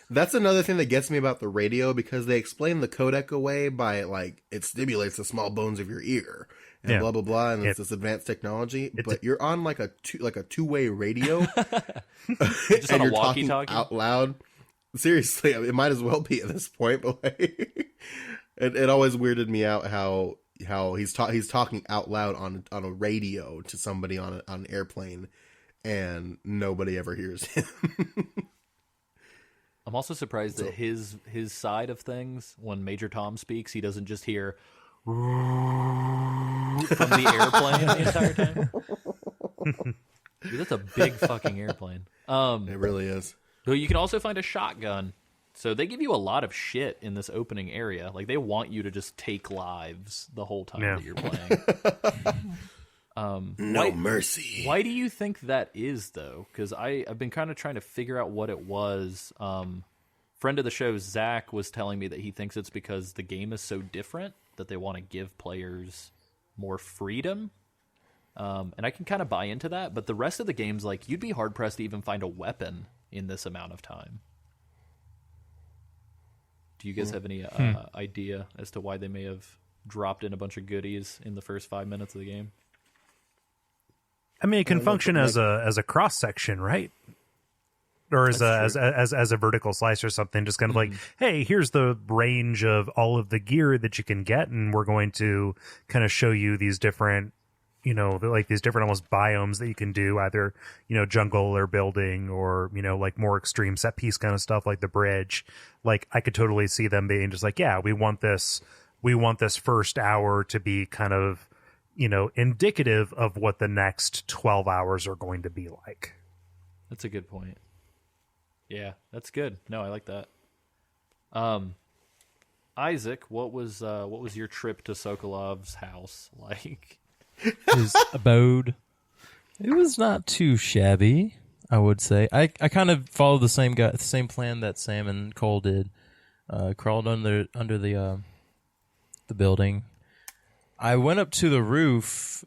That's another thing that gets me about the radio, because they explain the codec away by, like, it stimulates the small bones of your ear and blah, blah, blah, and it's this advanced technology. But you're on, like, a two-way radio. Just and on a you're talking walkie-talkie? out loud. Seriously, it might as well be at this point. But, like, it always weirded me out how he's talking out loud on a radio to somebody on an airplane, and nobody ever hears him. I'm also surprised that his side of things, when Major Tom speaks, he doesn't just hear from the airplane the entire time. Dude, that's a big fucking airplane. It really is. Though you can also find a shotgun. So they give you a lot of shit in this opening area. Like, they want you to just take lives the whole time that you're playing. no mercy. Why do you think that is, though? Because I've been kind of trying to figure out what it was. Friend of the show, Zach, was telling me that he thinks it's because the game is so different that they want to give players more freedom. And I can kind of buy into that, but the rest of the game's like, you'd be hard-pressed to even find a weapon in this amount of time. Do you guys have any idea as to why they may have dropped in a bunch of goodies in the first 5 minutes of the game? I mean, it can function as a cross section, right? Or as a vertical slice or something. Just kind of like, hey, here's the range of all of the gear that you can get, and we're going to kind of show you these different, like these different almost biomes that you can do, either jungle or building, or like more extreme set piece kind of stuff like the bridge. Like I could totally see them being just like, yeah, we want this first hour to be kind of indicative of what the next 12 hours are going to be like. That's a good point. Yeah, that's good. No, I like that. Isaac, what was your trip to Sokolov's house like? His abode. It was not too shabby, I would say. I kind of followed the same plan that Sam and Cole did. Crawled under the building. I went up to the roof,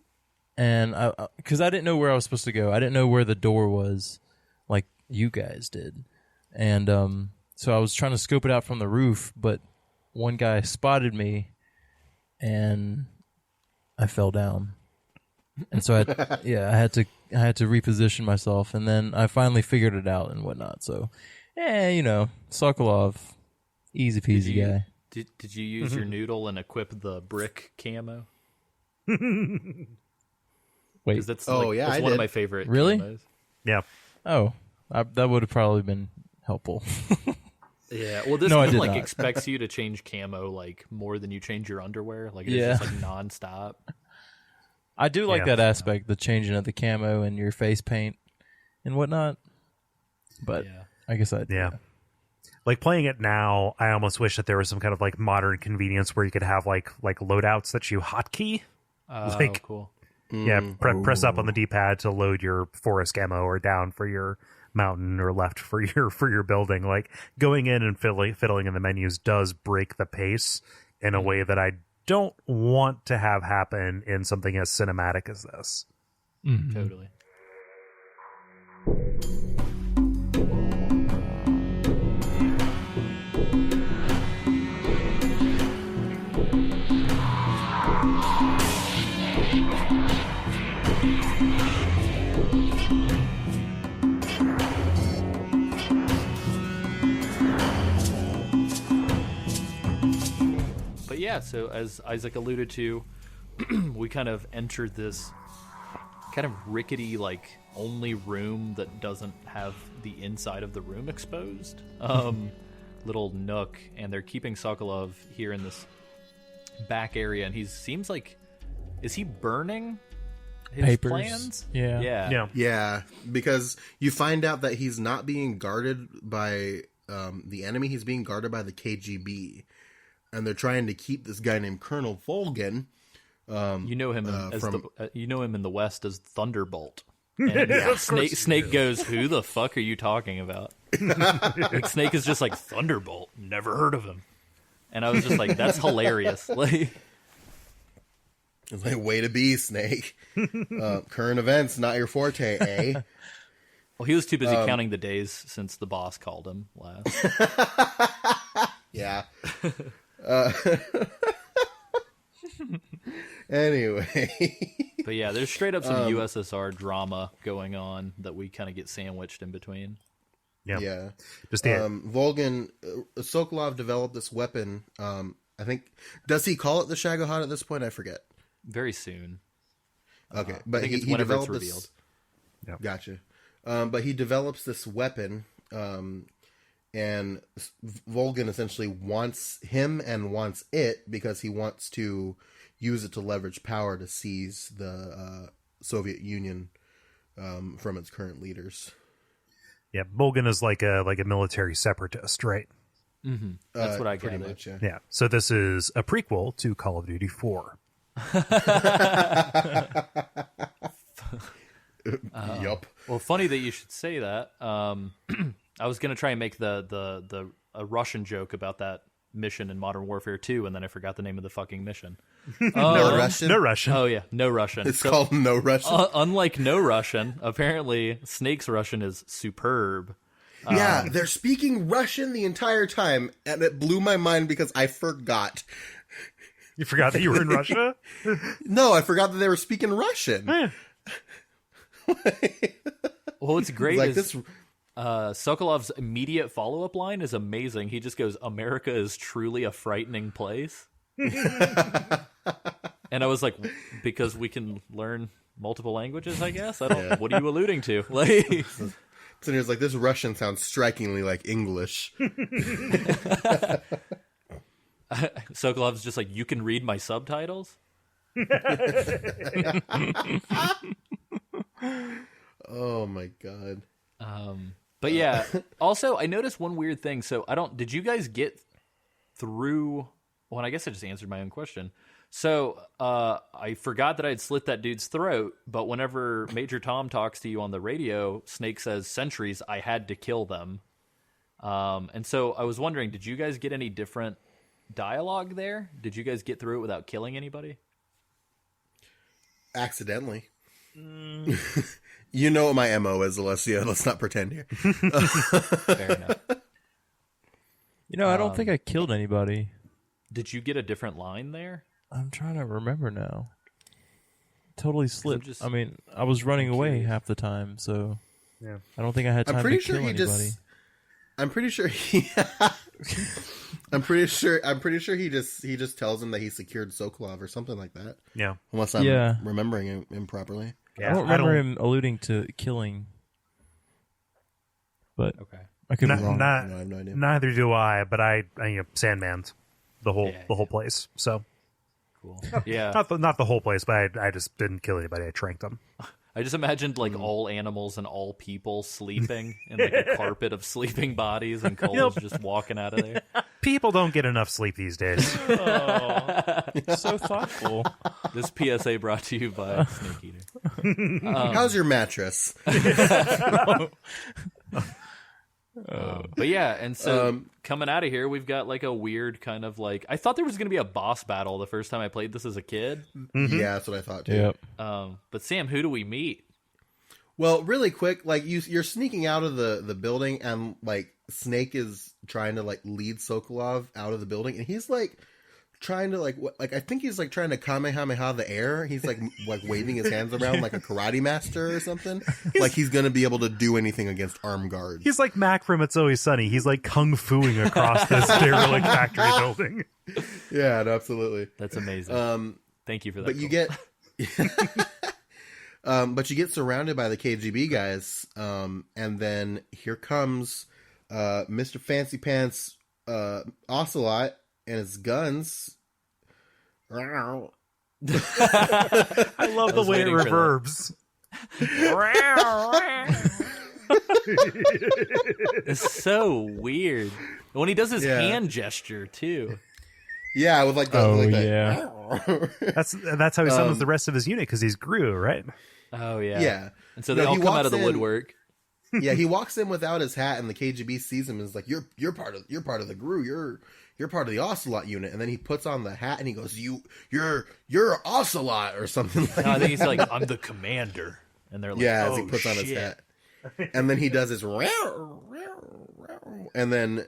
and because I didn't know where I was supposed to go. I didn't know where the door was, like you guys did, and so I was trying to scope it out from the roof. But one guy spotted me, and I fell down, and so I had to reposition myself, and then I finally figured it out and whatnot. So, Sokolov, easy peasy guy. Did you use your noodle and equip the brick camo? Wait, that's I one did. of my favorite. Really? Camos. Yeah. Oh, that would have probably been helpful. Yeah. Well, this No, game I did not. expects you to change camo like more than you change your underwear. Like it's just like nonstop. I do like Yeah. that aspect, the changing of the camo and your face paint and whatnot. But Yeah. I guess Yeah. Like playing it now, I almost wish that there was some kind of like modern convenience where you could have like loadouts that you hotkey. Like, cool. Yeah, press up on the D-pad to load your forest ammo, or down for your mountain, or left for your building. Like going in and fiddling in the menus does break the pace in a way that I don't want to have happen in something as cinematic as this. Mm-hmm. Totally. But yeah, so as Isaac alluded to, we kind of entered this kind of rickety, like, only room that doesn't have the inside of the room exposed. Little nook, and they're keeping Sokolov here in this back area, and he seems like, is he burning his Papers. plans? Yeah. Yeah, because you find out that he's not being guarded by the enemy. He's being guarded by the KGB, and they're trying to keep this guy named Colonel Volgan. You know him as from- you know him in the West as Thunderbolt. And Snake goes, "Who the fuck are you talking about?" Like, Snake is just like, "Thunderbolt, never heard of him." And I was just like, "That's hilarious!" Like, It's like, way to be, Snake. Current events, not your forte, eh? well, he was too busy counting the days since the boss called him last. Yeah. Anyway. But yeah, there's straight up some USSR drama going on that we kind of get sandwiched in between. Yeah. Just the Volgan, Sokolov developed this weapon. I think, does he call it the Shagohod at this point? I forget. Very soon. Okay, I but think it's he whenever it's developed revealed. this. Gotcha. But he develops this weapon, and Volgan essentially wants him and wants it because he wants to use it to leverage power to seize the Soviet Union from its current leaders. Yeah, Bolgan is like a military separatist, right? Mm-hmm. That's what I pretty gathered. much. Yeah. Yeah. So this is a prequel to Call of Duty 4. funny that you should say that. I was gonna try and make a Russian joke about that mission in Modern Warfare 2, and then I forgot the name of the fucking mission. No Russian. No Russian. Oh yeah, No Russian. It's called No Russian. Unlike No Russian, apparently Snake's Russian is superb. Yeah, they're speaking Russian the entire time, and it blew my mind because I forgot. You forgot that you were in Russia? No, I forgot that they were speaking Russian. Well, what's great Like is this. Sokolov's immediate follow-up line is amazing. He just goes, "America is truly a frightening place." And I was like, because we can learn multiple languages, I guess? I don't. What are you alluding to? Like, So he's like, this Russian sounds strikingly like English. Sokolov's just like, you can read my subtitles? Oh my god. But yeah, also, I noticed one weird thing. So did you guys get through, well, I guess I just answered my own question. So I forgot that I had slit that dude's throat, but whenever Major Tom talks to you on the radio, Snake says, "Sentries, I had to kill them." And so I was wondering, did you guys get any different dialogue there? Did you guys get through it without killing anybody? Accidentally. You know what my MO is, Alessio. Let's not pretend here. Fair enough. I don't think I killed anybody. Did you get a different line there? I'm trying to remember now. Totally slipped. just- I mean, I was running away curious. half the time, so Yeah. I don't think I had time I'm pretty to sure kill he anybody. just. I'm pretty sure he. I'm pretty sure he just tells him that he secured Sokolov or something like that. Yeah. Unless I'm Yeah. remembering it improperly. Yeah. I don't remember him alluding to killing, but Okay. I could be wrong. No, I have no idea. Neither do I, but I Sandman's the whole Yeah. place. So Cool. Yeah. not the whole place, but I just didn't kill anybody. I tranked them. I just imagined like all animals and all people sleeping in like a carpet of sleeping bodies, and Cole's just walking out of there. People don't get enough sleep these days. So thoughtful. This PSA brought to you by Snake Eater. How's your mattress? But yeah, and so coming out of here, we've got like a weird kind of like, I thought there was going to be a boss battle the first time I played this as a kid. Yeah, that's what I thought too. Yep. But Sam, who do we meet? Well, really quick, like you're sneaking out of the building, and like Snake is trying to like lead Sokolov out of the building, and he's like trying to I think he's like trying to Kamehameha the air. He's like waving his hands around like a karate master or something. Like he's gonna be able to do anything against armed guards. He's like Mac from It's Always Sunny. He's like kung fuing across this derelict factory building. Yeah, no, absolutely. That's amazing. Thank you for that. But you get but you get surrounded by the KGB guys, and then here comes Mr. Fancy Pants Ocelot and his guns. I love the way it waiting for reverbs. It's so weird. When he does his Yeah. hand gesture too. Yeah, with like the Oh, like yeah. That's how he summons the rest of his unit, because he's Gru, right? Oh yeah. Yeah. And so they No, all he come out walks of the in- woodwork. Yeah, he walks in without his hat, and the KGB sees him and is like, "You're part of the GRU. You're part of the Ocelot unit." And then he puts on the hat and he goes, "You're Ocelot," or something like No, I that. think he's like, "I'm the commander," and they're like, Yeah, "Oh as he puts on his shit." hat. And then he does his and then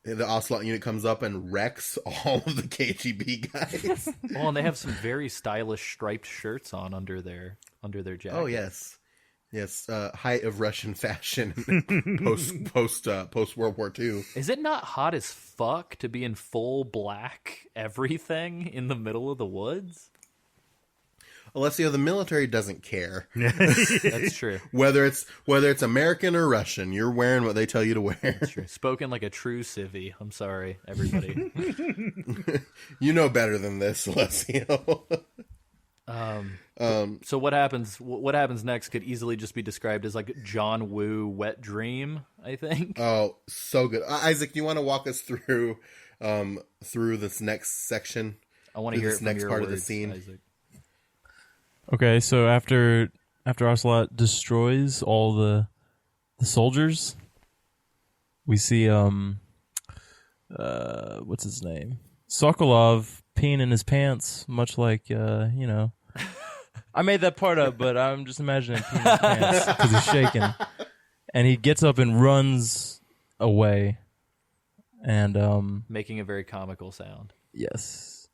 the Ocelot unit comes up and wrecks all of the KGB guys. Well, and they have some very stylish striped shirts on under their jackets. Oh yes. Yes, height of Russian fashion post World War II. Is it not hot as fuck to be in full black everything in the middle of the woods? Alessio, the military doesn't care That's true. whether it's American or Russian. You're wearing what they tell you to wear. That's true. Spoken like a true civvy. I'm sorry, everybody. You know better than this, Alessio. So what happens? What happens next could easily just be described as like John Woo wet dream. I think. Oh, so good, Isaac. Do you want to walk us through this next section? I want to hear this it from next your part of the words, scene. Isaac. Okay, so after after Ocelot destroys all the soldiers, we see what's his name? Sokolov peeing in his pants, much like I made that part up, but I'm just imagining peeing in his pants because he's shaking. And he gets up and runs away. And making a very comical sound. yes.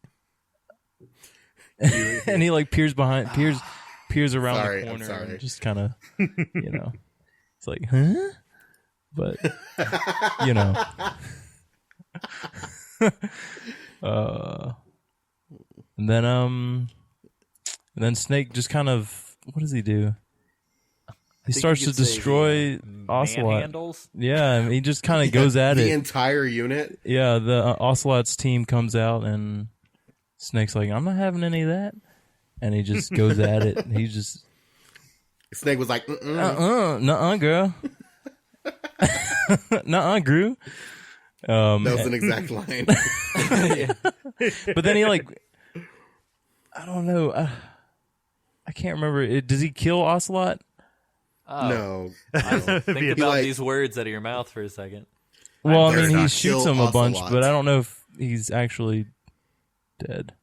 And he like peers around the corner and just kind of, it's like, huh? But and then Snake just kind of, what does he do? He starts to destroy Ocelot. Handles? Yeah, I mean, he just kind of goes at the it. entire unit. Yeah, the Ocelot's team comes out and Snake's like, I'm not having any of that. And he just goes at it. He just... Snake was like, nuh-uh, girl. Nuh-uh, Gru. That was an exact line. But then he I don't know. I can't remember. Does he kill Ocelot? No. Think about these words out of your mouth for a second. Well, I better mean, he not shoots kill him a bunch, Ocelot. but I don't know if he's actually dead.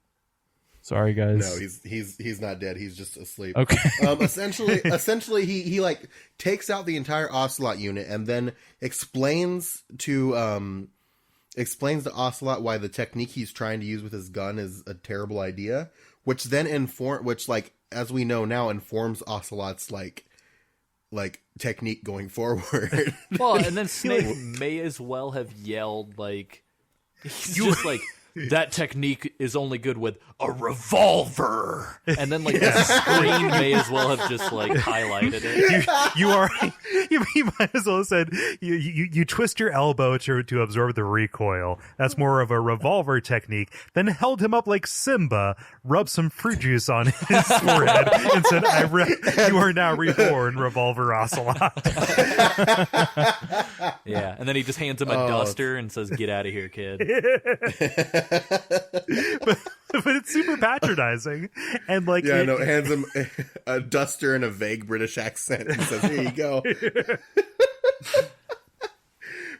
Sorry, guys. No, he's not dead. He's just asleep. Okay. Essentially, he like takes out the entire Ocelot unit and then explains to Ocelot why the technique he's trying to use with his gun is a terrible idea, which then as we know now, informs Ocelot's like technique going forward. Well, and then Snake may as well have yelled he's just like, that technique is only good with a revolver, and then the screen may as well have just highlighted it. You might as well have said you twist your elbow to absorb the recoil. That's more of a revolver technique. Then held him up like Simba, rubbed some fruit juice on his forehead, and said, "You are now reborn, Revolver Ocelot." Yeah, and then he just hands him a duster and says, "Get out of here, kid." but it's super patronizing, and hands him a duster in a vague British accent and says, "Here you go."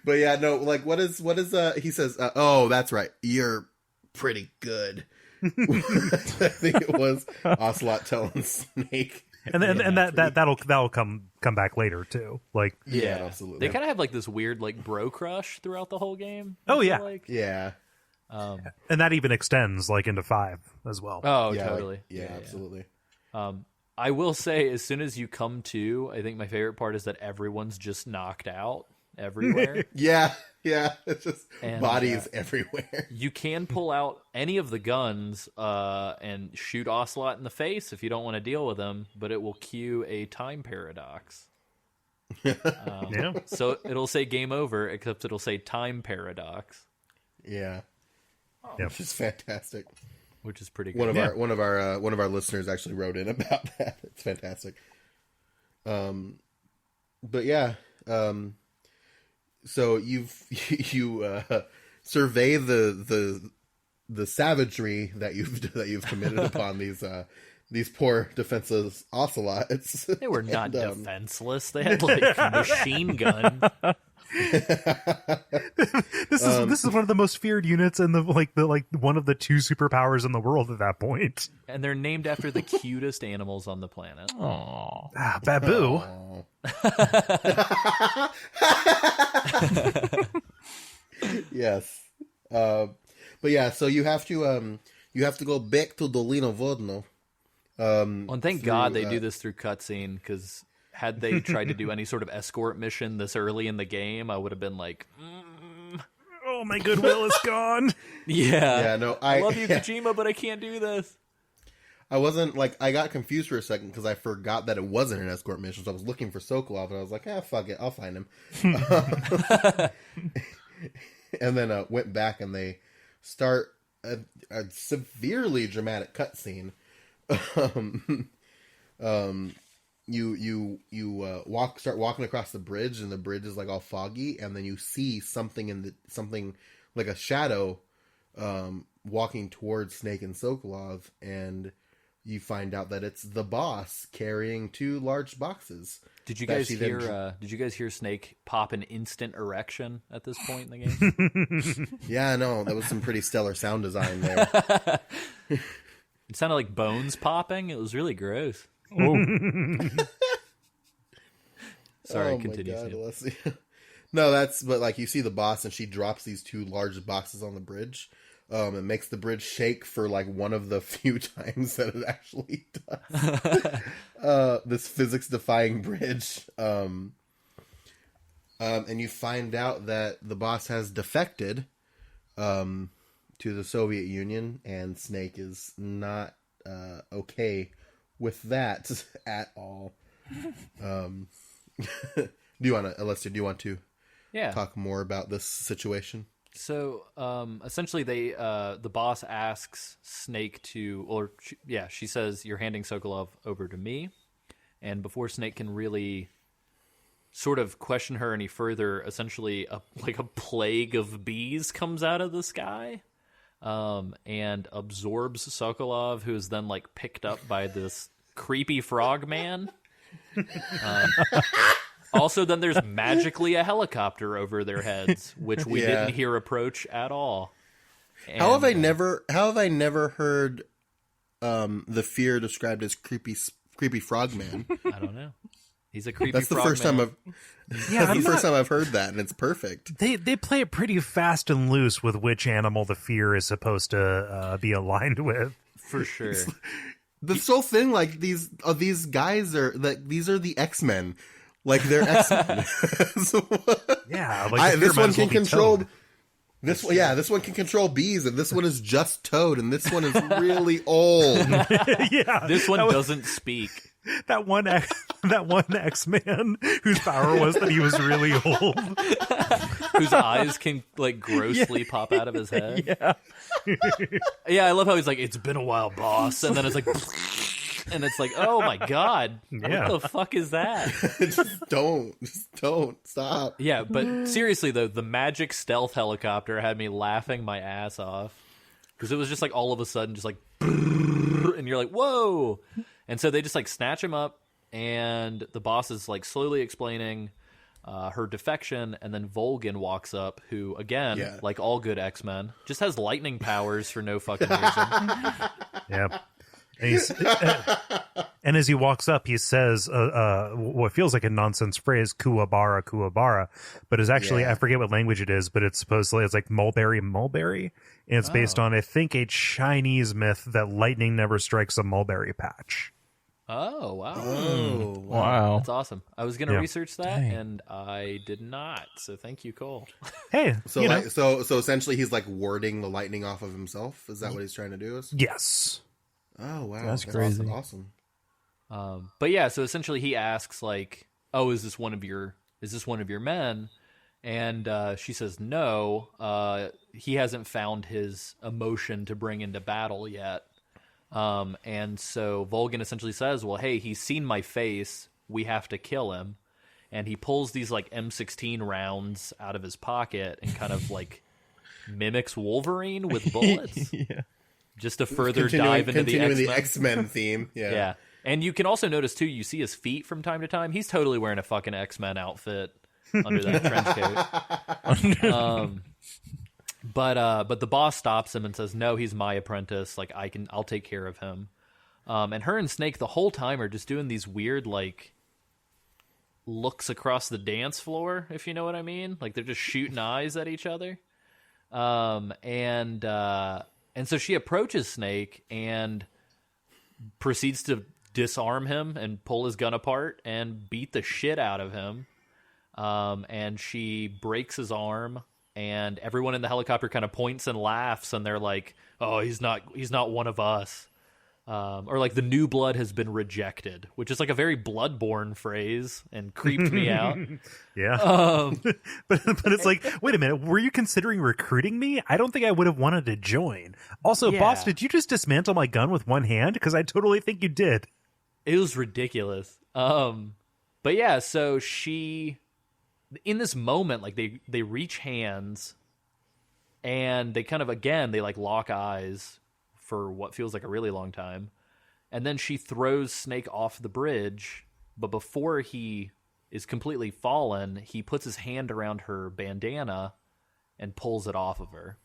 But yeah, no, what is he says, "Oh, that's right, you're pretty good." I think it was Ocelot telling Snake. And that'll come back later too. Yeah, absolutely. They kind of have this weird bro crush throughout the whole game. Oh yeah, yeah. And that even extends into 5 as well. Oh, Yeah, totally. Yeah, absolutely. I will say, as soon as you come to, I think my favorite part is that everyone's just knocked out everywhere. Yeah, it's just And, bodies everywhere. You can pull out any of the guns and shoot Ocelot in the face if you don't want to deal with him, but it will cue a time paradox. Yeah. So it'll say game over, except it'll say time paradox. Yeah. Yep. Which is fantastic. Which is pretty good. One of our listeners actually wrote in about that. It's fantastic. But yeah, so you survey the savagery that you've committed upon these poor defenseless ocelots. They were not defenseless. They had machine gun. This is one of the most feared units in the one of the 2 superpowers in the world at that point. And they're named after the cutest animals on the planet. Aww. Babu. Yes. But yeah, so you have to go back to Dolina Vodno. And thank God they do this through cutscene, because had they tried to do any sort of escort mission this early in the game, I would have been like, Oh, my goodwill is gone. yeah, no, I love you, Kojima, but I can't do this. I wasn't I got confused for a second because I forgot that it wasn't an escort mission. So I was looking for Sokolov, and I was like, fuck it, I'll find him. And then went back, and they start a severely dramatic cutscene. You start walking across the bridge, and the bridge is all foggy, and then you see something like a shadow walking towards Snake and Sokolov, and you find out that it's the boss carrying 2 large boxes. Did you that guys she then hear? Did you guys hear Snake pop an instant erection at this point in the game? Yeah, no, that was some pretty stellar sound design there. It sounded like bones popping. It was really gross. Oh, Sorry, Oh continue. my God, Sam. Leslie. No, but like you see the boss and she drops these 2 large boxes on the bridge. It makes the bridge shake for like one of the few times that it actually does. This physics-defying bridge. And you find out that the boss has defected to the Soviet Union, and Snake is not okay with that at all. Do you want to Yeah. talk more about this situation? So, essentially, the boss asks Snake to, she says, "You're handing Sokolov over to me," and before Snake can really sort of question her any further, essentially, a plague of bees comes out of the sky, and absorbs Sokolov, who is then like picked up by this creepy frog man. Also, then there's magically a helicopter over their heads, which we didn't hear approach at all. And, How have I never heard the fear described as creepy frogman? I don't know. He's a creepy. That's the frog first man. time I've heard that, and it's perfect. They play it pretty fast and loose with which animal the fear is supposed to be aligned with. For sure. This whole thing, like these guys these are the X-Men, like they're X-Men. Yeah, like this one can control. Toad. This one can control bees, and this one is just Toad, and this one is really old. Yeah, This one doesn't speak. that one X-Man whose power was that he was really old. Whose eyes can like grossly pop out of his head. Yeah. Yeah, I love how he's like, "It's been a while, boss," and then it's like, and it's like, "Oh my God, Yeah. what the fuck is that?" just don't stop. Yeah, but seriously though, the magic stealth helicopter had me laughing my ass off because it was just like all of a sudden, just like, and you're like, "Whoa!" And so they just like snatch him up, and the boss is like slowly explaining her defection, and then Volgin walks up, who again, like all good X-Men, just has lightning powers for no fucking reason. Yeah. And as he walks up, he says what feels like a nonsense phrase, "Kuwabara, Kuwabara," but is actually, I forget what language it is, but it's supposedly, it's like mulberry, mulberry. And it's based on, I think, a Chinese myth that lightning never strikes a mulberry patch. Oh wow! Oh, wow. That's awesome. I was going to Yeah. research that, Dang. and I did not. So thank you, Cole. Hey, So you know. like so essentially he's like warding the lightning off of himself. Is that what he's trying to do? Yes. Oh wow, That's crazy. Awesome. But yeah, so essentially he asks like, "Oh, is this one of your men?" And she says, "No, he hasn't found his emotion to bring into battle yet." And so Volgin essentially says, "Well, hey, he's seen my face. We have to kill him." And he pulls these like M16 rounds out of his pocket and kind of like mimics Wolverine with bullets. Yeah. Just to further dive into the X-Men. X-Men theme. Yeah. And you can also notice, too, you see his feet from time to time. He's totally wearing a fucking X-Men outfit under that trench coat. But the boss stops him and says, "No, he's my apprentice. Like, I'll take care of him." And her and Snake the whole time are just doing these weird, like, looks across the dance floor, if you know what I mean. Like, they're just shooting eyes at each other. And so she approaches Snake and proceeds to disarm him and pull his gun apart and beat the shit out of him. And she breaks his arm, and everyone in the helicopter kind of points and laughs, and they're like, "Oh, he's not one of us." Or like, "The new blood has been rejected," which is like a very Bloodborne phrase and creeped me out. Yeah. But it's like, wait a minute, were you considering recruiting me? I don't think I would have wanted to join. Also, Yeah. boss, did you just dismantle my gun with one hand? Because I totally think you did. It was ridiculous. But yeah, so she, in this moment, like they reach hands, and they kind of, again, they like lock eyes for what feels like a really long time. and then she throws Snake off the bridge, but before he is completely fallen, he puts his hand around her bandana and pulls it off of her.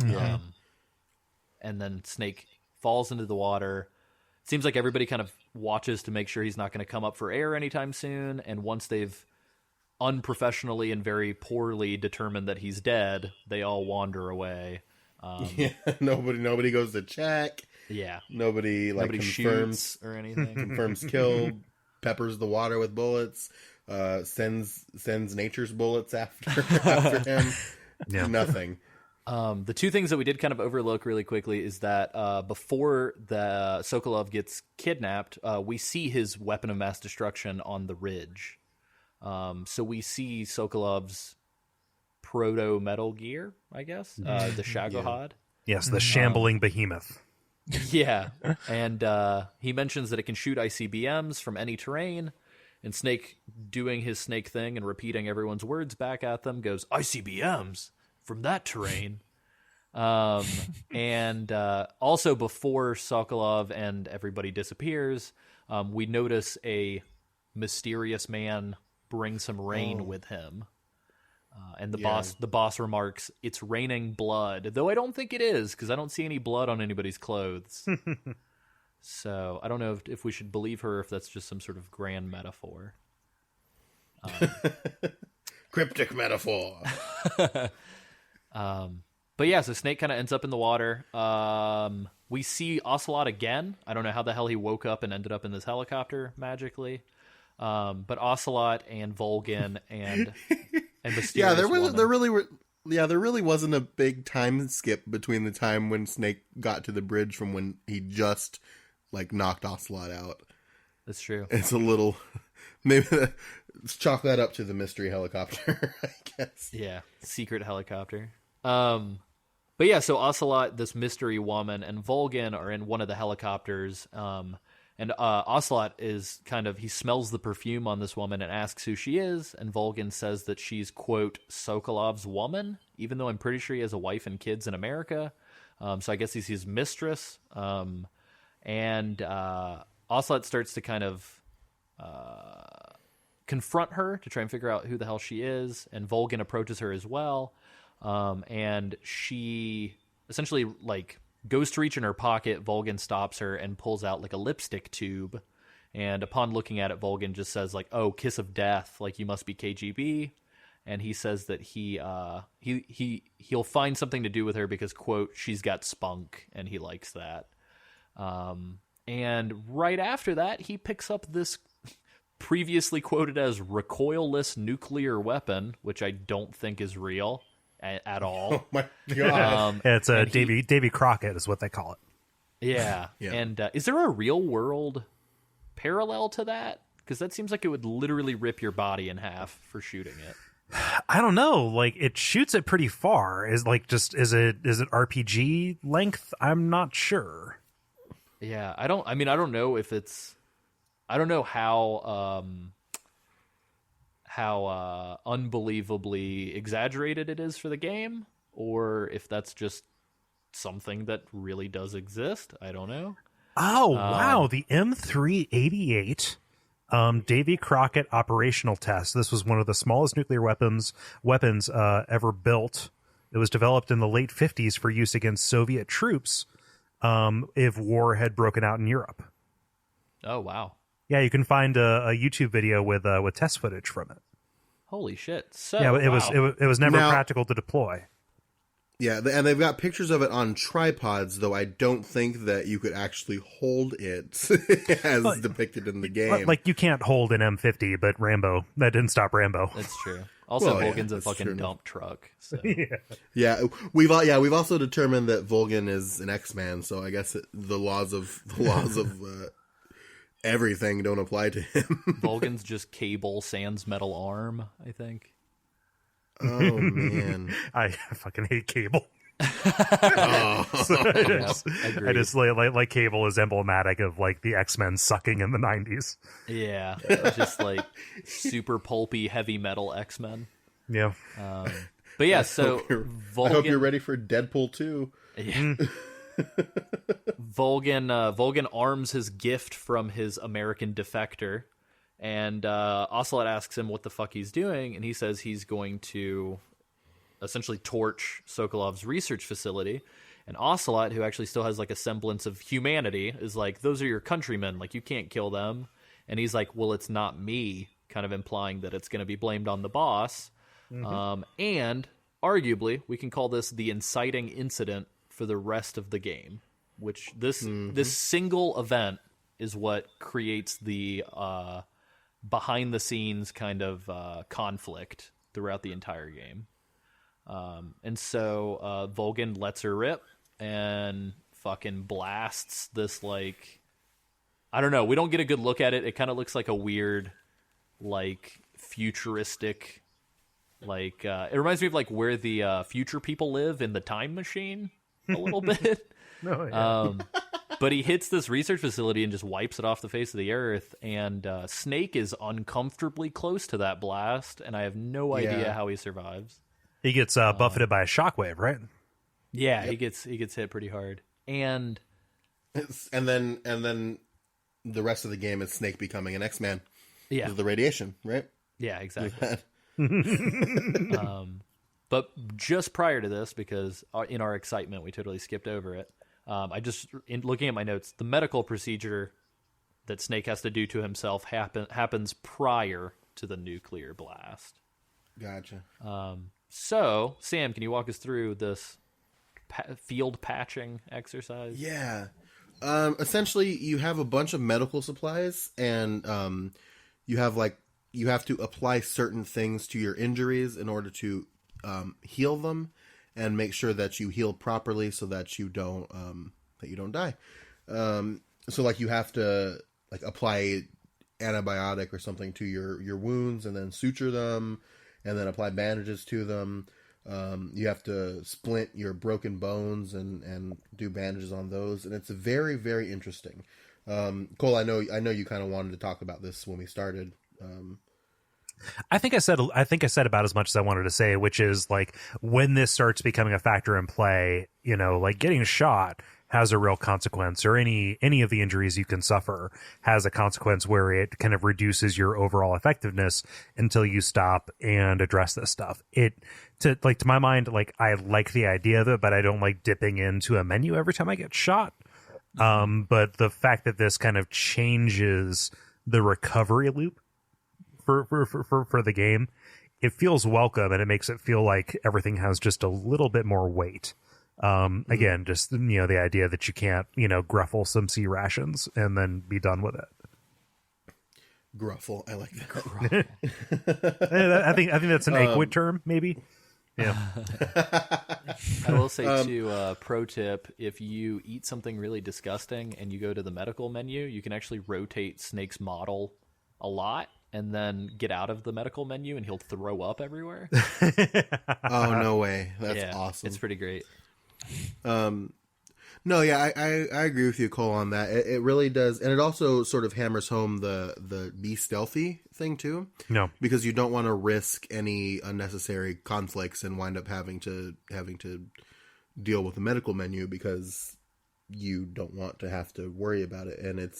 Yeah. And then Snake falls into the water. Seems like everybody kind of watches to make sure he's not going to come up for air anytime soon, and once they've unprofessionally and very poorly determined that he's dead, they all wander away. Yeah, nobody goes to check. Yeah. Nobody confirms shoots or anything. confirms kill, peppers the water with bullets, sends nature's bullets after him. Yeah. Nothing. The two things that we did kind of overlook really quickly is that before the Sokolov gets kidnapped, we see his weapon of mass destruction on the ridge. So we see Sokolov's proto Metal Gear, I guess, the Shagohod. Yes, the shambling behemoth. Yeah, and he mentions that it can shoot ICBMs from any terrain, and Snake, doing his Snake thing and repeating everyone's words back at them, goes, ICBMs from that terrain. And also before Sokolov and everybody disappears, we notice a mysterious man bring some rain with him. And the boss remarks, "It's raining blood," though I don't think it is, because I don't see any blood on anybody's clothes. So I don't know if we should believe her, or if that's just some sort of grand metaphor. Cryptic metaphor. But yeah, so Snake kind of ends up in the water. We see Ocelot again. I don't know how the hell he woke up and ended up in this helicopter magically. But Ocelot and Volgin and Mysterious there really wasn't a big time skip between the time when Snake got to the bridge from when he just knocked Ocelot out. That's true. It's a little maybe let's chalk that up to the mystery helicopter, I guess. Yeah, secret helicopter. But yeah, so Ocelot, this mystery woman, and Volgin are in one of the helicopters. And Ocelot is he smells the perfume on this woman and asks who she is, and Volgin says that she's, quote, Sokolov's woman, even though I'm pretty sure he has a wife and kids in America. So I guess he's his mistress. And Ocelot starts to confront her to try and figure out who the hell she is, and Volgin approaches her as well. And she essentially, goes to reach in her pocket. Volgin stops her and pulls out a lipstick tube, and upon looking at it, Volgin just says "Oh, kiss of death, you must be KGB." And he says that he'll find something to do with her because, quote, she's got spunk, and he likes that. And right after that, he picks up this previously quoted as recoilless nuclear weapon, which I don't think is real at all. Oh my god! It's a Davy Crockett is what they call it. Yeah. Yeah. And is there a real world parallel to that? Because that seems like it would literally rip your body in half for shooting it. I don't know. It shoots it pretty far. Is it RPG length? I'm not sure. Yeah, I don't know if it's. I don't know how unbelievably exaggerated it is for the game, or if that's just something that really does exist. I don't know. Oh, wow. The M388 Davy Crockett operational test. This was one of the smallest nuclear weapons ever built. It was developed in the late 50s for use against Soviet troops if war had broken out in Europe. Oh, wow. Yeah, you can find a YouTube video with test footage from it. Holy shit! So yeah, it was never Now, practical to deploy. Yeah, and they've got pictures of it on tripods, though I don't think that you could actually hold it as depicted in the game. You can't hold an M50, but that didn't stop Rambo. That's true. Also, Well, Volgin's a that's fucking true. dump truck. So. Yeah, we've also determined that Volgin is an X-Man, so I guess the laws of everything don't apply to him. Volgin's just Cable sans metal arm, I think. Oh man, I fucking hate Cable. oh. Agreed. I just like Cable is emblematic of the X-Men sucking in the 90s. Yeah, just super pulpy heavy metal X-Men. Yeah. But yeah, so I hope you're Volgin. ready for Deadpool 2. Yeah. Volgan arms his gift from his American defector, and Ocelot asks him what the fuck he's doing, and he says he's going to essentially torch Sokolov's research facility. And Ocelot, who actually still has like a semblance of humanity, is like, those are your countrymen, like you can't kill them. And he's like, well, it's not me, kind of implying that it's going to be blamed on the boss. And arguably, we can call this the inciting incident for the rest of the game, which this single event is what creates the behind the scenes kind of conflict throughout the entire game. And so Volgan lets her rip and fucking blasts this, like, I don't know, we don't get a good look at it. It kind of looks like a weird, like, futuristic, like, it reminds me of like where the future people live in the time machine a little bit. But he hits this research facility and just wipes it off the face of the earth, and Snake is uncomfortably close to that blast, and I have no idea how he survives. He gets buffeted by a shockwave, right? Yeah, he gets hit pretty hard, and then the rest of the game is Snake becoming an X-Man. Yeah, because of the radiation, right? Yeah, exactly. But just prior to this, because in our excitement we totally skipped over it, I just, in looking at my notes, the medical procedure that Snake has to do to himself happens prior to the nuclear blast. Gotcha. So, Sam, can you walk us through this field patching exercise? Yeah. Essentially, you have a bunch of medical supplies, and you have to apply certain things to your injuries in order to heal them, and make sure that you heal properly so that you don't die. So like you have to like apply antibiotic or something to your wounds, and then suture them, and then apply bandages to them. You have to splint your broken bones and do bandages on those, and it's very, very interesting. Cole, I know you kind of wanted to talk about this when we started. I think I said about as much as I wanted to say, which is like when this starts becoming a factor in play, you know, like getting shot has a real consequence, or any of the injuries you can suffer has a consequence where it kind of reduces your overall effectiveness until you stop and address this stuff. To my mind, like I like the idea of it, but I don't like dipping into a menu every time I get shot. But the fact that this kind of changes the recovery loop for the game, it feels welcome, and it makes it feel like everything has just a little bit more weight. Again, just, you know, the idea that you can't, you know, gruffle some C-rations and then be done with it. Gruffle, I like that. I think that's an Aquid term, maybe. Yeah. I will say too, pro tip: if you eat something really disgusting and you go to the medical menu, you can actually rotate Snake's model a lot, and then get out of the medical menu, and he'll throw up everywhere. Oh, no way. That's awesome. It's pretty great. No, yeah, I agree with you, Cole, on that. It really does. And it also sort of hammers home the be stealthy thing, too. No. Because you don't want to risk any unnecessary conflicts and wind up having to deal with the medical menu because you don't want to have to worry about it. And it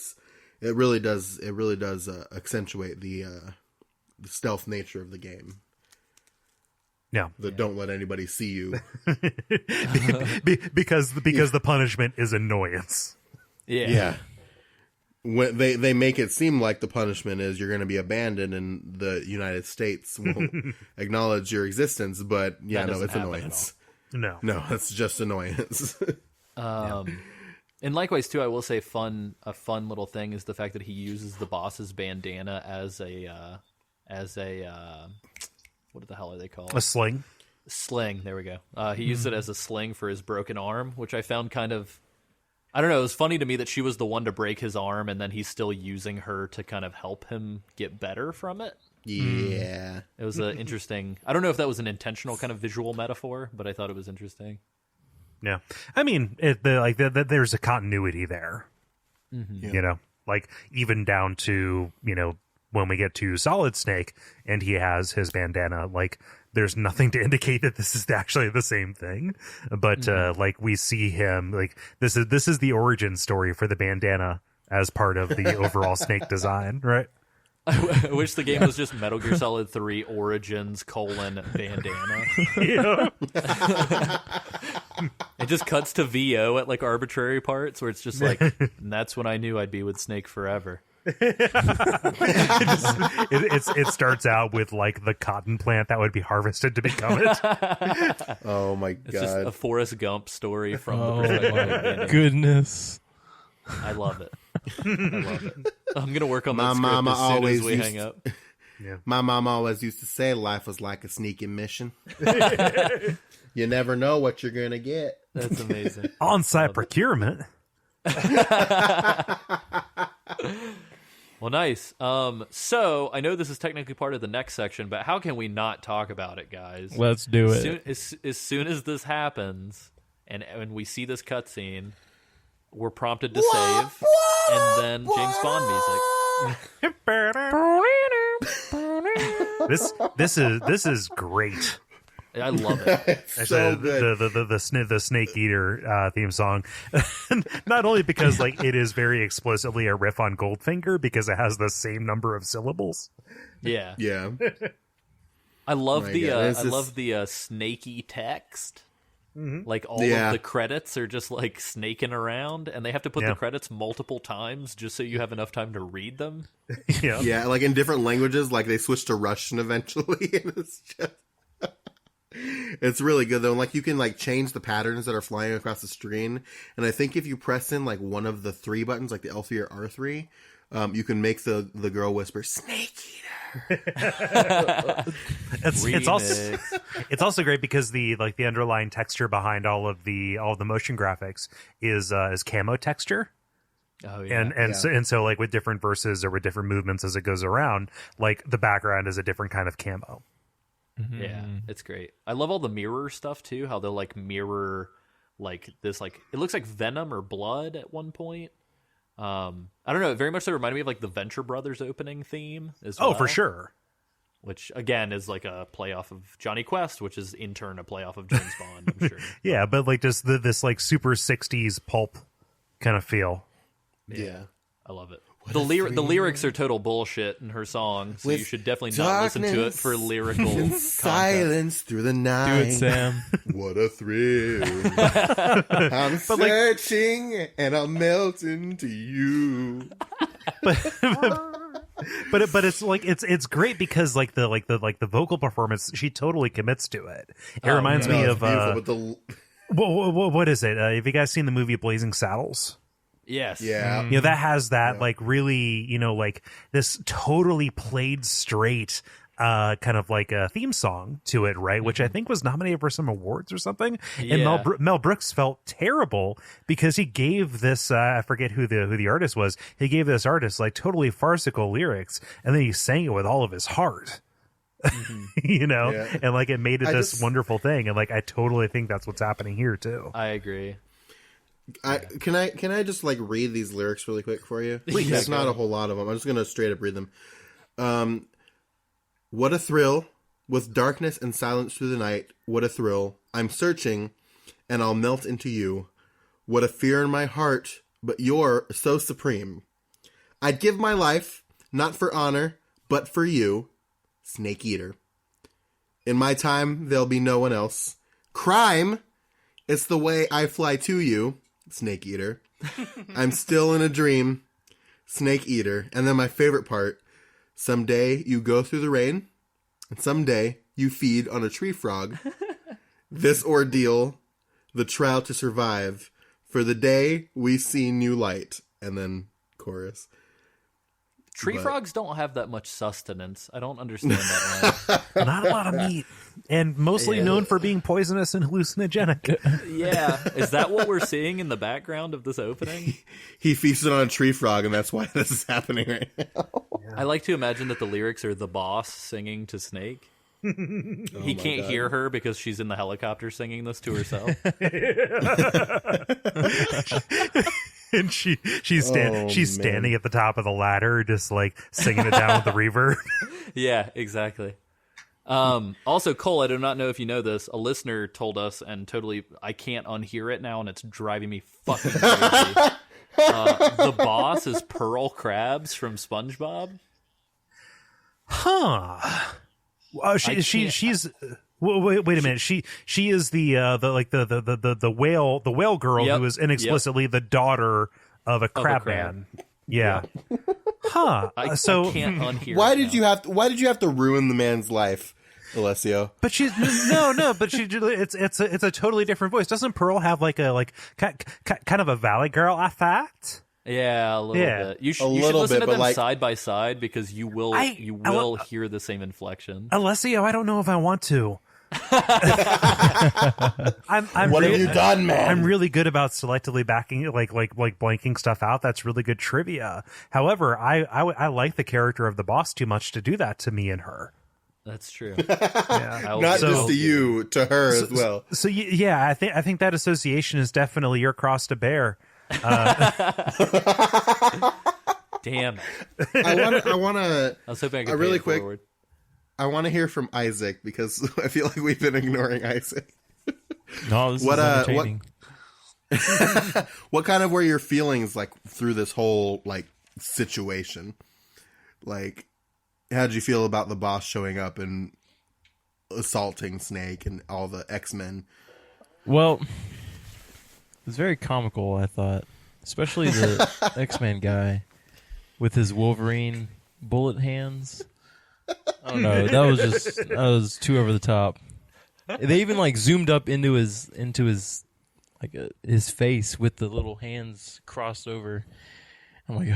really does accentuate the stealth nature of the game. Yeah. Don't let anybody see you. because the punishment is annoyance. Yeah. When they make it seem like the punishment is you're going to be abandoned and the United States won't acknowledge your existence, but it's annoyance. No, it's just annoyance. And likewise too, I will say a fun little thing is the fact that he uses the boss's bandana as a what the hell are they called? A sling. Sling. There we go. He used it as a sling for his broken arm, which I found kind of, I don't know. It was funny to me that she was the one to break his arm, and then he's still using her to kind of help him get better from it. Yeah. It was an interesting. I don't know if that was an intentional kind of visual metaphor, but I thought it was interesting. Yeah, I mean, there's a continuity there. Mm-hmm. You know, like even down to, you know, when we get to Solid Snake and he has his bandana, like there's nothing to indicate that this is actually the same thing. But like we see him, like this is the origin story for the bandana as part of the overall Snake design, right? I wish the game was just Metal Gear Solid 3 Origins : bandana. Yeah. It just cuts to VO at like arbitrary parts where it's just like, and that's when I knew I'd be with Snake forever. It starts out with like the cotton plant that would be harvested to become it. Oh my It's just god. a Forrest Gump story from the Oh perspective of my bandana. goodness. I love it. I love it. I'm gonna work on My that script mama as soon always as we used hang up. My mom always used to say life was like a sneaking mission. You never know what you're gonna get. That's amazing. On-site procurement. Well, nice. So I know this is technically part of the next section, but how can we not talk about it, guys? Let's do As it. as soon as this happens, and when we see this cutscene, we're prompted to save, and then James Bond music. This is great. I love it. It's so good. The Snake Eater theme song, not only because like it is very explicitly a riff on Goldfinger because it has the same number of syllables. Yeah, Yeah. I love My the God, I this is- love the snaky text. Like all Yeah. of the credits are just like snaking around, and they have to put Yeah. the credits multiple times just so you have enough time to read them. Yeah. Yeah, like in different languages, like they switched to Russian eventually. And it's just it's really good though. And like you can like change the patterns that are flying across the screen. And I think if you press in like one of the three buttons, like the L3 or R3, you can make the girl whisper "Snake Eater." It's also great because the underlying texture behind all the motion graphics is camo texture. Oh yeah, And so like with different verses or with different movements as it goes around, like the background is a different kind of camo. yeah, it's great. I love all the mirror stuff too. How they'll like mirror like this, like it looks like venom or blood at one point. I don't know. Very much they reminded me of like the Venture Brothers opening theme as well. Oh, for sure. Which again is like a playoff of Johnny Quest, which is in turn a playoff of James Bond. I'm sure. Yeah, but like just this like super 60s pulp kind of feel. Yeah. I love it. The lyrics are total bullshit in her song, so you With should definitely not listen to it darkness for lyrical And content. silence through the Do night. it, Sam. What a thrill. I'm searching and I'm melting to you. But it's like it's great because like the vocal performance, she totally commits to it. It reminds me No, of it's beautiful, but what is it? Have you guys seen the movie Blazing Saddles? Yes. yeah. You know, that has that like really, you know, like this totally played straight kind of like a theme song to it, right? Which I think was nominated for some awards or something. And Yeah. Mel Brooks felt terrible because he gave this I forget who the artist was. He gave this artist like totally farcical lyrics, and then he sang it with all of his heart. You know, Yeah. and like it made it I this just- wonderful thing, and like I totally think that's what's happening here too. I agree. Can I just like read these lyrics really quick for you? Please. There's Yeah, not go a whole lot of them. I'm just gonna straight up read them. What a thrill, with darkness and silence through the night. What a thrill. I'm searching, and I'll melt into you. What a fear in my heart, but you're so supreme. I'd give my life, not for honor, but for you, Snake Eater. In my time, there'll be no one else. Crime, it's the way I fly to you, Snake Eater. I'm still in a dream, Snake Eater. And then my favorite part, someday you go through the rain, and someday you feed on a tree frog. This ordeal, the trial to survive, for the day we see new light. And then chorus. Tree But- frogs don't have that much sustenance. I don't understand that one. Not a lot of meat, and mostly known for being poisonous and hallucinogenic. Yeah. Is that what we're seeing in the background of this opening? He feasted on a tree frog, and that's why this is happening right now. I like to imagine that the lyrics are the boss singing to Snake. He can't God. hear her because she's in the helicopter singing this to herself. and she's Oh, standing at the top of the ladder, just like singing it down with the reverb. Yeah, exactly. Also, Cole, I do not know if you know this. A listener told us, and totally, I can't unhear it now, and it's driving me fucking crazy. The boss is Pearl Krabs from SpongeBob. Huh. She's. Wait a minute. She is the whale girl Yep, who is inexplicitly the daughter of a crab man. Yeah. Huh. I can't unhear. Why it did now. you have to ruin the man's life, Alessio? But she's no. But it's a totally different voice. Doesn't Pearl have like kind of a Valley Girl effect? Yeah, a little bit. You should little listen bit, to them but side by side because you will hear the same inflection. Alessio, I don't know if I want to. I'm What really, have you done, man? I'm really good about selectively backing, like blanking stuff out. That's really good trivia. However, I like the character of the boss too much to do that to me and her. That's true. Yeah. Not just to you, to her as well. So yeah, I think that association is definitely your cross to bear. Damn. I want to. I was hoping I could really pay it quick. forward. I want to hear from Isaac because I feel like we've been ignoring Isaac. No, this What, is what- entertaining. What kind of were your feelings like through this whole like situation? Like, how did you feel about the boss showing up and assaulting Snake and all the X-Men? Well, it was very comical, I thought. Especially the X-Men guy with his Wolverine bullet hands. I don't know. That was too over the top. They even like zoomed up into his his face with the little hands crossed over. I'm like,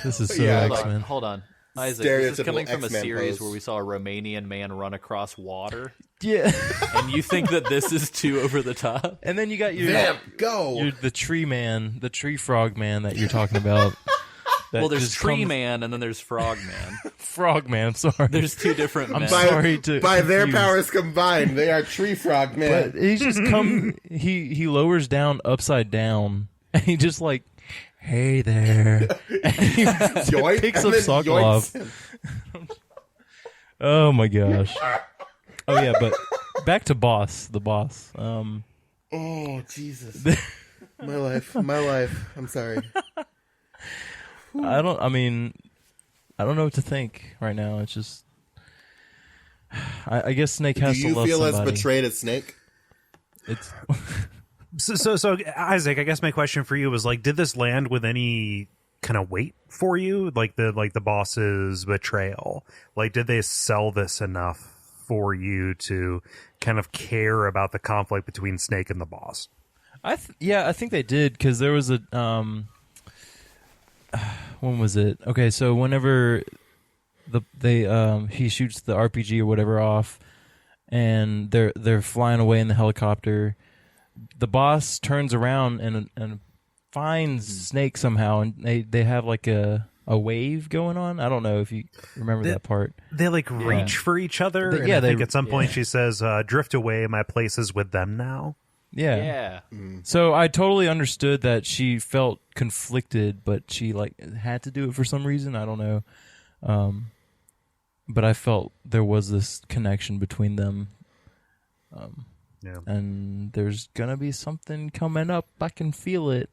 this is so Yeah. X-Men. Hold on. Isaac, this is Stereotypical coming from a X-Men series pose. where we saw a Romanian man run across water, Yeah. and you think that this is too over the top? And then you got your Vamp, go! the tree man, the tree frog man that you're talking about. That Well, there's just Tree comes- Man, and then there's Frog Man. Frog man. I'm sorry. There's two different men. I'm sorry to By their confuse. powers combined, they are Tree Frog Man. But he's just come. He lowers down upside down, and he just like, hey there, and he Yoink, picks and up then Sokolov. yoinks him. Oh my gosh. Oh yeah, but back to the boss. Oh Jesus! my life. I'm sorry. I don't know what to think right now. It's just, I guess Snake Do has to you love feel somebody. as betrayed as Snake? It's So Isaac, I guess my question for you was like, did this land with any kind of weight for you? Like the boss's betrayal? Like, did they sell this enough for you to kind of care about the conflict between Snake and the boss? I think they did because there was a when was it? Okay, so whenever he shoots the RPG or whatever off, and they're flying away in the helicopter, the boss turns around and finds Snake somehow, and they have like a wave going on. I don't know if you remember that part. They like reach for each other. They- And yeah, I think they- at some point she says, "Drift away, my place is with them now." Yeah. Yeah. So I totally understood that she felt conflicted, but she like had to do it for some reason. I don't know. But I felt there was this connection between them. Yeah. And there's gonna be something coming up. I can feel it.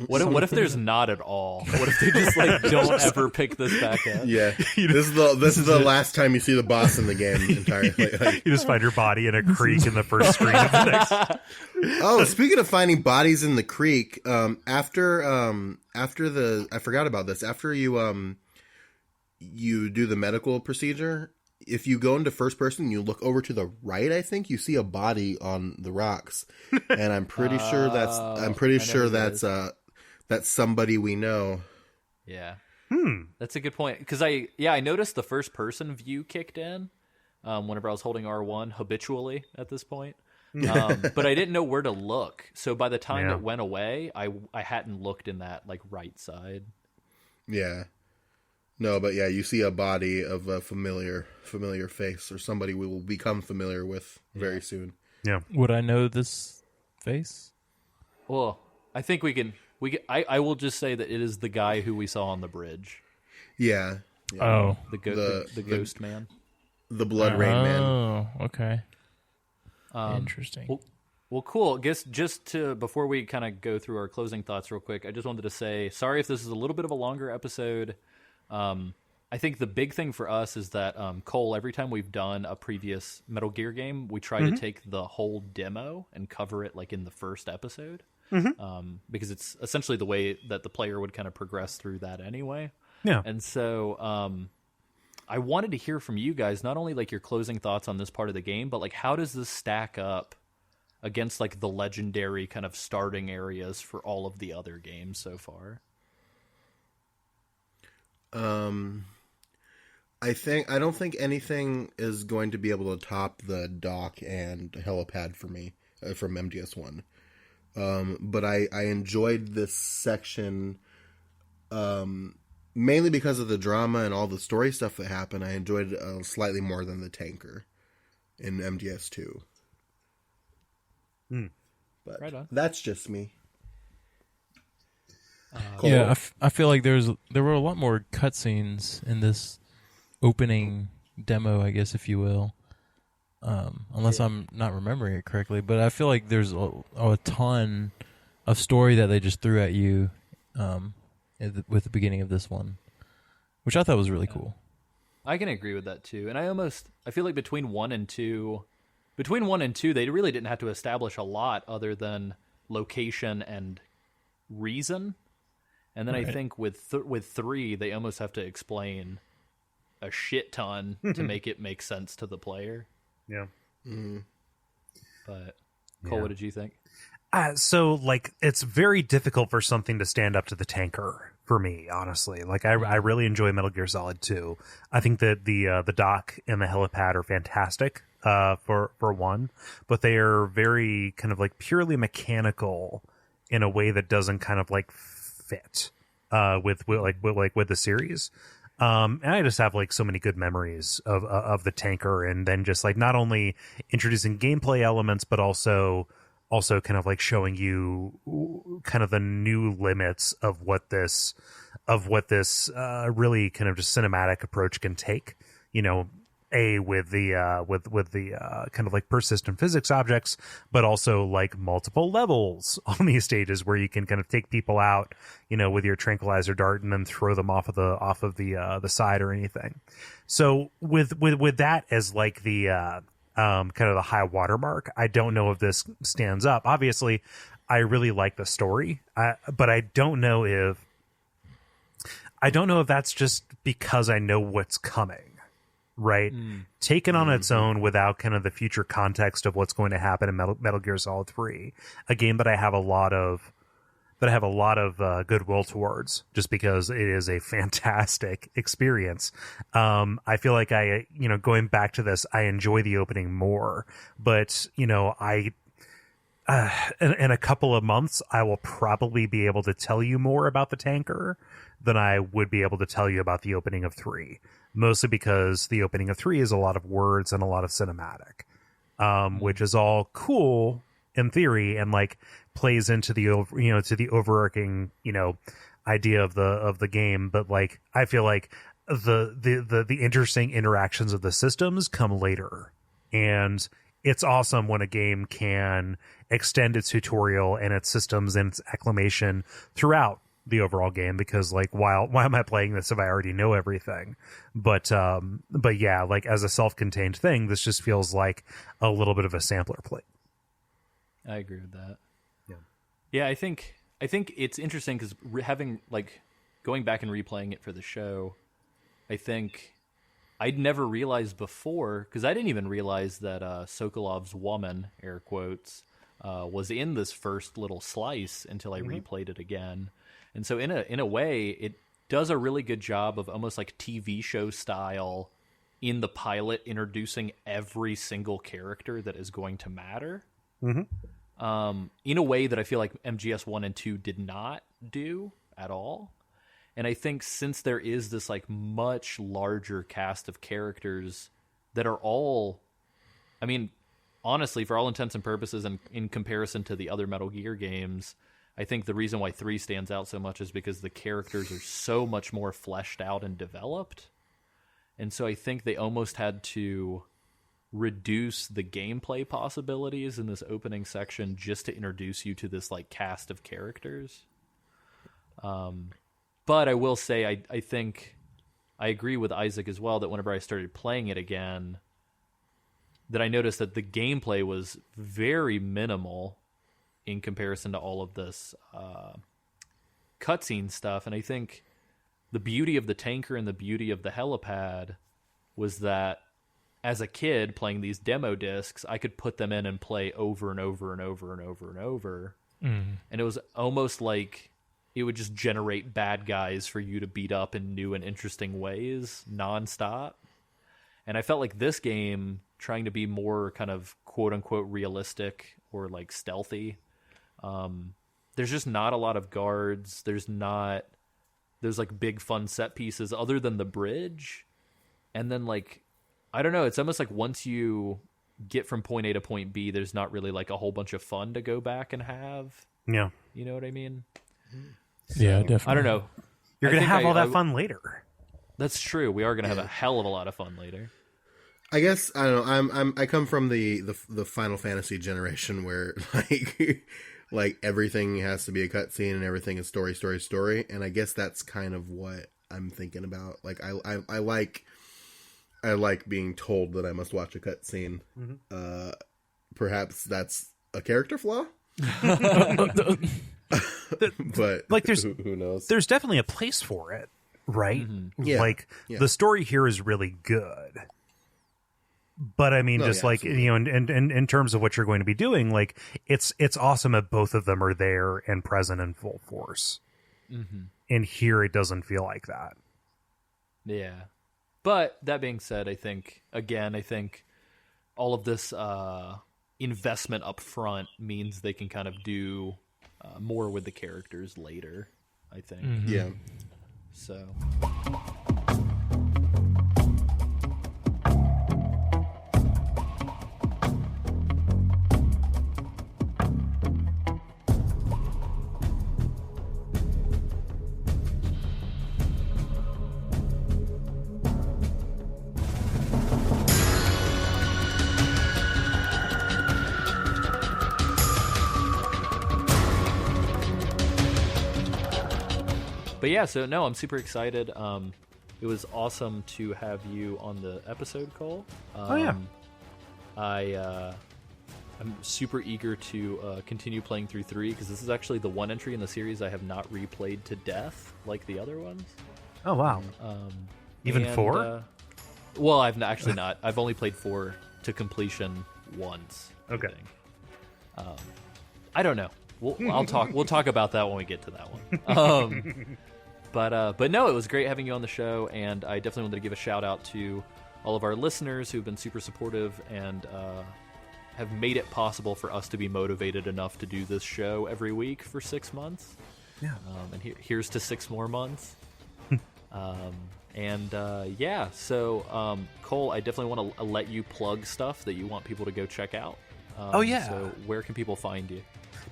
What if there's not at all? What if they just like don't ever pick this back up? Yeah, this is the last time you see the boss in the game entirely. Like, You just find your body in a creek in the first screen of the next. oh, speaking of finding bodies in the creek, after I forgot about this. After you do the medical procedure, if you go into first person and you look over to the right, I think you see a body on the rocks, and I'm pretty sure that's somebody we know. Yeah. That's a good point. Because I noticed the first person view kicked in whenever I was holding R1 habitually at this point. But I didn't know where to look. So by the time Yeah. it went away, I hadn't looked in that like right side. Yeah. No, but yeah, you see a body of a familiar face or somebody we will become familiar with very soon. Yeah. Would I know this face? Well, I think we can I will just say that it is the guy who we saw on the bridge. Yeah. Oh. The ghost man. The Blood Rain Man. Oh, okay. Interesting. Well, cool. I guess before we kind of go through our closing thoughts real quick, I just wanted to say, sorry if this is a little bit of a longer episode. I think the big thing for us is that, Kole, every time we've done a previous Metal Gear game, we try to take the whole demo and cover it like in the first episode. Because it's essentially the way that the player would kind of progress through that anyway. Yeah. And so I wanted to hear from you guys, not only like your closing thoughts on this part of the game, but like how does this stack up against like the legendary kind of starting areas for all of the other games so far? I don't think anything is going to be able to top the dock and helipad for me from MGS1. But I enjoyed this section mainly because of the drama and all the story stuff that happened. I enjoyed it slightly more than the tanker in MGS2. But Right on. that's just me. Yeah, I feel like there were a lot more cutscenes in this opening demo, I guess, if you will. Unless I'm not remembering it correctly, but I feel like there's a ton of story that they just threw at you with the beginning of this one, which I thought was really cool. I can agree with that too. And I feel like between 1 and 2, they really didn't have to establish a lot other than location and reason. And then Right. I think with 3, they almost have to explain a shit ton to make it make sense to the player. Yeah. But Cole, what did you think? So, like, it's very difficult for something to stand up to the tanker for me, honestly. Like, I really enjoy Metal Gear Solid 2. I think that the dock and the helipad are fantastic for one, but they are very kind of like purely mechanical in a way that doesn't kind of like fit with the series. And I just have like so many good memories of the tanker, and then just like not only introducing gameplay elements, but also kind of like showing you kind of the new limits of what this really kind of just cinematic approach can take. You know, with the kind of like persistent physics objects, but also like multiple levels on these stages where you can kind of take people out, you know, with your tranquilizer dart and then throw them off of the side or anything. So with that as like the kind of the high watermark, I don't know if this stands up. Obviously, I really like the story, but I don't know if that's just because I know what's coming. Right, taken on its own without kind of the future context of what's going to happen in Metal Gear Solid 3, a game that I have a lot of goodwill towards, just because it is a fantastic experience. I feel like going back to this, I enjoy the opening more, but in a couple of months, I will probably be able to tell you more about the tanker than I would be able to tell you about the opening of 3. Mostly because the opening of 3 is a lot of words and a lot of cinematic, which is all cool in theory and like plays into the overarching idea of the game. But like I feel like the interesting interactions of the systems come later, and it's awesome when a game can extend its tutorial and its systems and its acclimation throughout the overall game, because like why am I playing this if I already know everything? But yeah, like as a self-contained thing, this just feels like a little bit of a sampler plate. I agree with that. Yeah, I think it's interesting because having like going back and replaying it for the show, I think I'd never realized before, because I didn't even realize that Sokolov's woman, air quotes, was in this first little slice until I replayed it again. And so in a way, it does a really good job of almost like TV show style in the pilot, introducing every single character that is going to matter. In a way that I feel like MGS 1 and 2 did not do at all. And I think since there is this like much larger cast of characters that are all, I mean, honestly, for all intents and purposes and in comparison to the other Metal Gear games, I think the reason why 3 stands out so much is because the characters are so much more fleshed out and developed. And so I think they almost had to reduce the gameplay possibilities in this opening section just to introduce you to this like cast of characters. But I will say, I think I agree with Isaac as well that whenever I started playing it again, that I noticed that the gameplay was very minimal in comparison to all of this cutscene stuff. And I think the beauty of the tanker and the beauty of the helipad was that as a kid playing these demo discs, I could put them in and play over and over and over and over and over. And it was almost like it would just generate bad guys for you to beat up in new and interesting ways nonstop. And I felt like this game, trying to be more kind of quote unquote realistic or like stealthy, there's just not a lot of guards. There's like big fun set pieces other than the bridge. And then like, I don't know, it's almost like once you get from point A to point B, there's not really like a whole bunch of fun to go back and have. Yeah. You know what I mean? So, yeah, definitely. I don't know. You're going to have all that fun later. That's true. We are going to have a hell of a lot of fun later. I guess I don't know. I come from the Final Fantasy generation where like everything has to be a cutscene and everything is story, and I guess that's kind of what I'm thinking about. Like I like being told that I must watch a cutscene. Mm-hmm. Perhaps that's a character flaw. But like who knows? There's definitely a place for it, right? Mm-hmm. Yeah. Like the story here is really good. But I mean, like, absolutely. You know, in terms of what you're going to be doing, like it's awesome that both of them are there and present in full force. Mm-hmm. And here it doesn't feel like that. Yeah. But that being said, I think all of this investment up front means they can kind of do more with the characters later, I think. Mm-hmm. Yeah. So... But yeah, so no, I'm super excited. It was awesome to have you on the episode, Cole. I'm super eager to continue playing through 3 because this is actually the one entry in the series I have not replayed to death like the other ones. Oh wow! Even 4? Well, I've actually not. I've only played 4 to completion once. Okay. I don't know. We'll talk about that when we get to that one. But no, it was great having you on the show, and I definitely wanted to give a shout out to all of our listeners who've been super supportive and have made it possible for us to be motivated enough to do this show every week for 6 months. Yeah. And here's to 6 more months. So Cole, I definitely want to let you plug stuff that you want people to go check out. So where can people find you?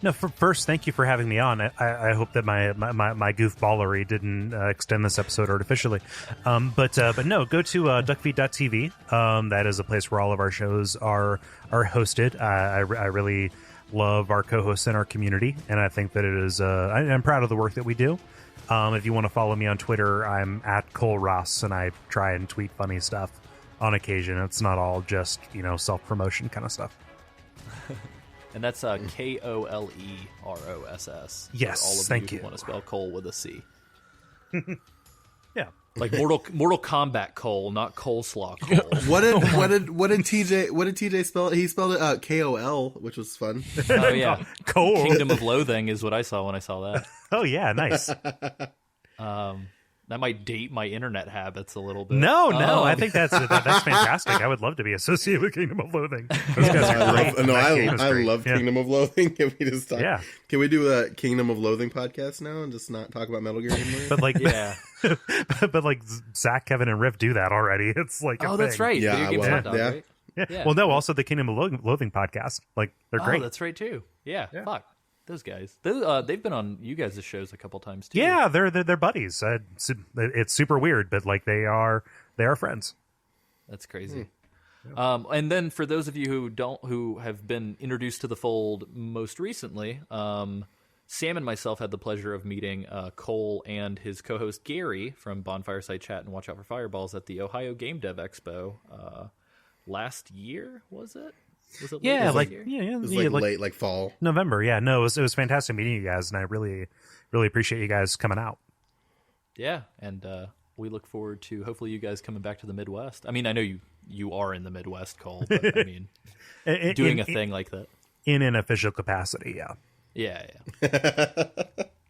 No, first, thank you for having me on. I hope that my goofballery didn't extend this episode artificially. But no, go to duckfeed.tv. That is a place where all of our shows are hosted. I really love our co-hosts in our community, and I think that it is. I'm proud of the work that we do. If you want to follow me on Twitter, I'm at Kole Ross, and I try and tweet funny stuff on occasion. It's not all just self-promotion kind of stuff. And that's Koleross. Yes, for all of thank you you. Who want to spell Cole with a C. Yeah, like Mortal Kombat Cole, not coleslaw Cole. What did TJ spell? He spelled it KOL, which was fun. Oh yeah, Cole. Kingdom of Loathing is what I saw when I saw that. Oh yeah, nice. That might date my internet habits a little bit. No, I think that's fantastic. I would love to be associated with Kingdom of Loathing. Those guys are great. I love Kingdom of Loathing. Can we just talk? Yeah. Can we do a Kingdom of Loathing podcast now and just not talk about Metal Gear anymore? But like, yeah. but like Zach, Kevin, and Riff do that already. It's like a that's thing. right. Yeah, Video Games Hot Dog, yeah. right? Yeah. Well, no, also the Kingdom of Loathing podcast. Like they're great. Oh, that's right too. Yeah. Fuck. Those guys. They've been on you guys' shows a couple times too. Yeah, they're buddies. It's super weird, but like they are friends. That's crazy. And then for those of you who have been introduced to the fold most recently, Sam and myself had the pleasure of meeting Kole and his co-host Gary from Bonfireside Chat and Watch Out for Fireballs at the Ohio Game Dev Expo last year. Was it? Was it Yeah, late like year? yeah, It was yeah, late, like fall. November. Yeah, no, it was fantastic meeting you guys, and I really appreciate you guys coming out. Yeah, and we look forward to hopefully you guys coming back to the Midwest. I mean, I know you are in the Midwest, Cole, but I mean, doing a thing like that in an official capacity. Yeah. Yeah.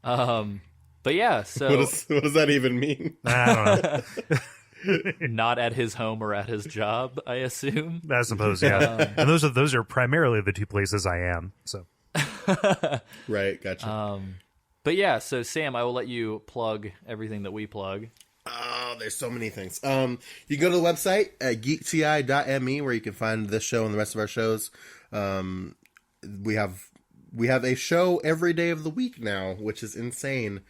But yeah, so What does that even mean? I don't know. not at his home or at his job, I assume. I suppose, yeah. And those are primarily the two places I am. So, Right, gotcha. But yeah, so Sam, I will let you plug everything that we plug. Oh, there's so many things. You can go to the website at geekti.me where you can find this show and the rest of our shows. We have a show every day of the week now, which is insane.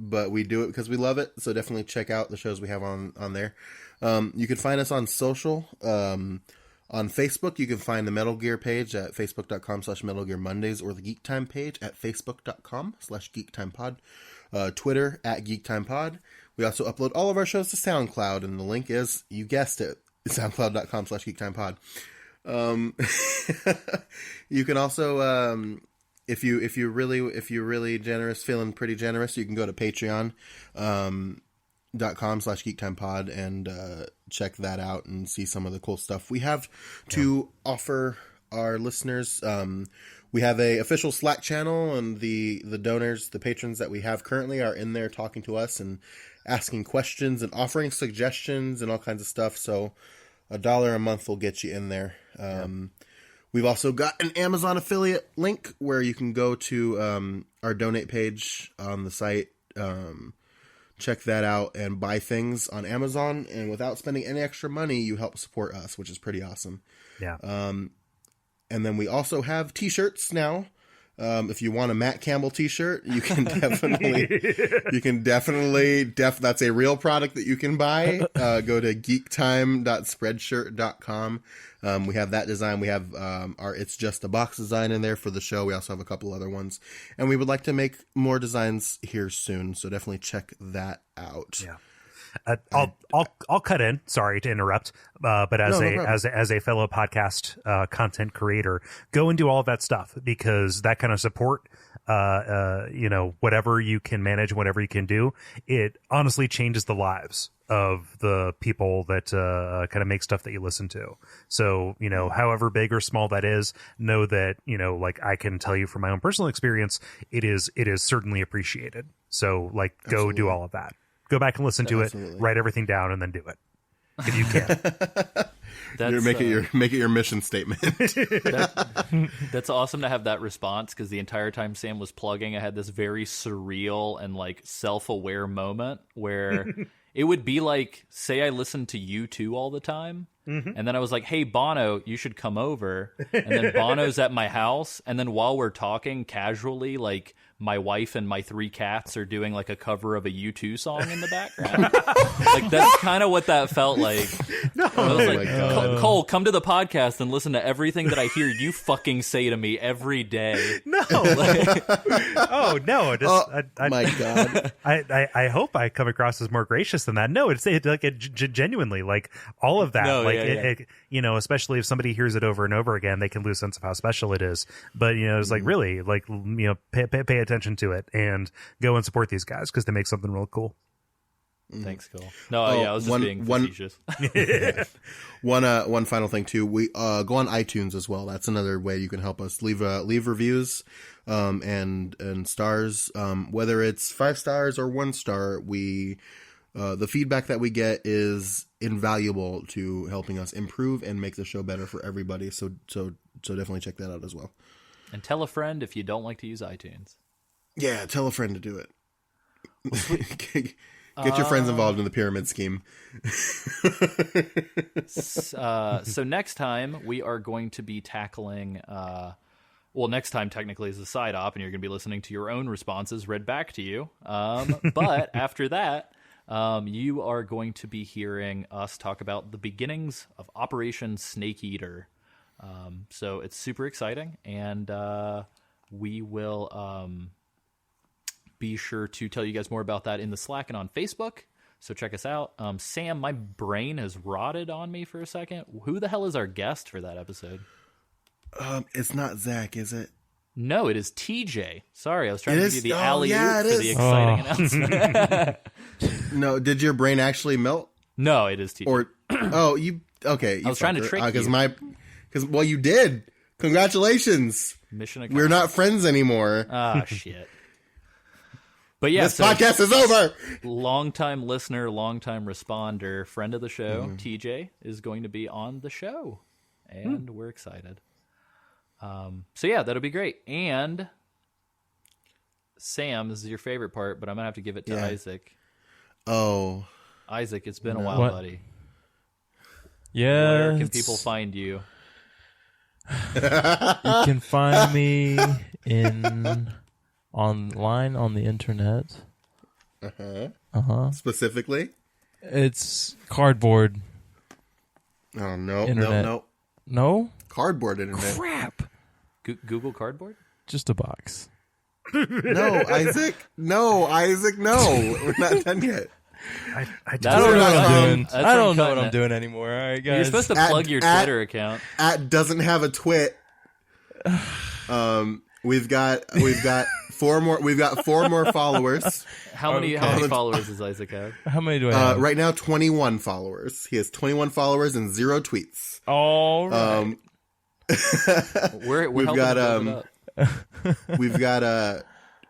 But we do it because we love it. So definitely check out the shows we have on there. You can find us on social. On Facebook, you can find the Metal Gear page at facebook.com/Metal Gear Mondays or the Geek Time page at facebook.com/GeekTimePod. Twitter at GeekTimePod. We also upload all of our shows to SoundCloud, and the link is, you guessed it, soundcloud.com/GeekTimePod. You can also, if you're really generous, feeling pretty generous, you can go to patreon.com/GeekTimePod and check that out and see some of the cool stuff we have to offer our listeners. We have a official Slack channel, and the donors, the patrons that we have currently are in there talking to us and asking questions and offering suggestions and all kinds of stuff. So $1 a month will get you in there. We've also got an Amazon affiliate link where you can go to our donate page on the site, check that out, and buy things on Amazon. And without spending any extra money, you help support us, which is pretty awesome. yeah. And then we also have t-shirts now. If you want a Matt Campbell t-shirt, you can definitely, that's a real product that you can buy. Go to geektime.spreadshirt.com. We have that design. We have, our It's Just a Box design in there for the show. We also have a couple other ones, and we would like to make more designs here soon. So definitely check that out. Yeah. I'll cut in. Sorry to interrupt, but as a fellow podcast content creator, go and do all of that stuff, because that kind of support, whatever you can manage, whatever you can do, it honestly changes the lives of the people that kind of make stuff that you listen to. So, however big or small that is, know that, like I can tell you from my own personal experience, it is certainly appreciated. So go Absolutely. do all of that. Go back and listen to Absolutely. it, write everything down, and then do it if you can. Make it your mission statement. That's awesome to have that response, because the entire time Sam was plugging, I had this very surreal and self-aware moment where it would be like, say I listened to U2 all the time, and then I was like, hey, Bono, you should come over. And then Bono's at my house, and then while we're talking casually, my wife and my 3 cats are doing a cover of a U2 song in the background. That's kind of what that felt like. No. I was my God. Cole, come to the podcast and listen to everything that I hear you fucking say to me every day. No. Oh, no. My God. I hope I come across as more gracious than that. No, it's genuinely all of that. No, especially if somebody hears it over and over again, they can lose sense of how special it is. But, it's really, pay attention to it and go and support these guys, because they make something real cool. Thanks, Cole. No, I was just being facetious. One final thing too. We go on iTunes as well. That's another way you can help us. Leave reviews and stars. Whether it's 5 stars or 1 star, the feedback that we get is invaluable to helping us improve and make the show better for everybody. So definitely check that out as well. And tell a friend if you don't like to use iTunes. Yeah, tell a friend to do it. Get your friends involved in the pyramid scheme. So next time we are going to be tackling, Well, next time technically is a side op, and you're going to be listening to your own responses read back to you. But after that, you are going to be hearing us talk about the beginnings of Operation Snake Eater. So it's super exciting, and we will be sure to tell you guys more about that in the Slack and on Facebook. So check us out. Sam, my brain has rotted on me for a second. Who the hell is our guest for that episode? It's not Zach, is it? No, it is TJ. Sorry, I was trying It to is? give you the Oh, alley-oop yeah, it for is. the exciting announcement. No, did your brain actually melt? No, it is TJ. Or you okay? I was trying to trick you. Because you did. Congratulations. Mission We're accomplished. not friends anymore. Ah, shit. But yeah, This podcast is over. Longtime listener, longtime responder, friend of the show, TJ, is going to be on the show. And we're excited. So yeah, that'll be great. And Sam, this is your favorite part, but I'm going to have to give it to Isaac. Oh. Isaac, it's been a while, What? buddy. Yeah. Where can people find you? You can find me online on the internet. Specifically? It's cardboard. Oh, no. Internet. No. No? Cardboard internet. Crap. Google Cardboard? Just a box. No, Isaac. No, Isaac, no. We're not done yet. I I just don't know what I'm Um, doing. that's I don't know from what I'm Covenant. doing anymore. All right, guys. You're supposed to plug your Twitter account. Doesn't have a twit. We've got four more followers. How many followers does Isaac have? How many do I have? Right now, 21 followers. He has 21 followers and 0 tweets. All right. We're We've helping got, to build it up.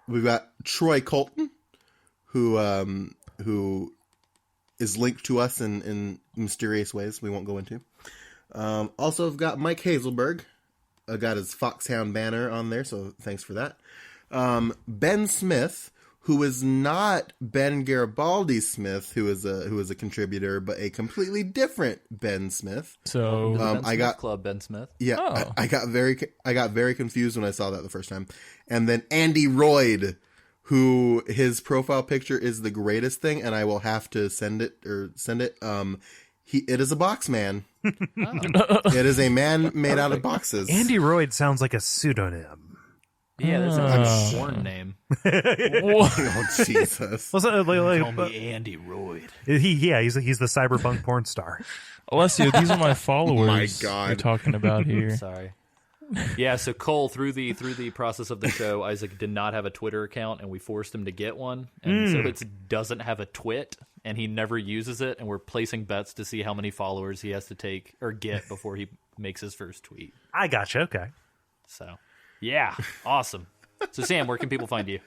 We've got Troy Colton, who is linked to us in mysterious ways we won't go into. Also, I've got Mike Hazelberg. I got his Foxhound banner on there, so thanks for that. Ben Smith, who is not Ben Garibaldi Smith, who is a contributor, but a completely different Ben Smith. So Ben I Smith got Club Ben Smith. Yeah, Oh. I got very confused when I saw that the first time. And then Andy Royd, who his profile picture is the greatest thing, and I will have to send it. It is a box man. It is a man made out of boxes. Andy Royd sounds like a pseudonym. Yeah, that's a porn name. Oh Jesus! Call me Andy Royd. He's the cyberpunk porn star. Alessio, these are my followers. My God. You're talking about here. Sorry. Yeah, so Cole, through the process of the show, Isaac did not have a Twitter account, and we forced him to get one. And so it doesn't have a twit, and he never uses it. And we're placing bets to see how many followers he has to take or get before he makes his first tweet. I gotcha. Okay. So, yeah, awesome. So, Sam, where can people find you?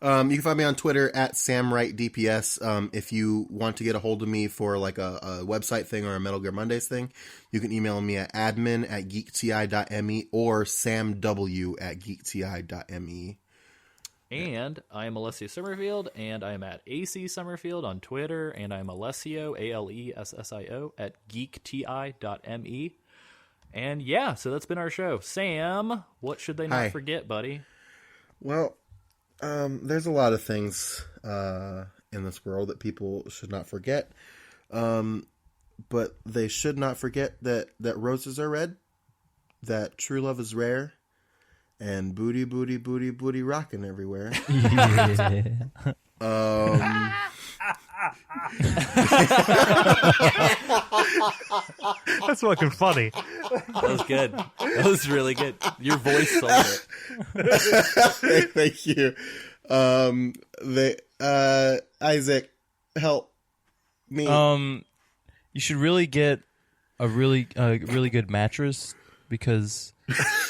You can find me on Twitter at SamWrightDPS. If you want to get a hold of me for like a website thing or a Metal Gear Mondays thing, you can email me at admin@geekti.me or samw@geekti.me. And I am Alessio Summerfield, and I am at AC Summerfield on Twitter, and I'm Alessio, ALESSIO, at geekti.me. And yeah, so that's been our show. Sam, what should they not Hi. forget, buddy? Well, there's a lot of things in this world that people should not forget. But they should not forget that roses are red, that true love is rare, and booty, booty, booty, booty rocking everywhere. That's fucking funny. That was good. That was really good. Your voice sold it. Thank you. Isaac, help me. You should really get a really good mattress, because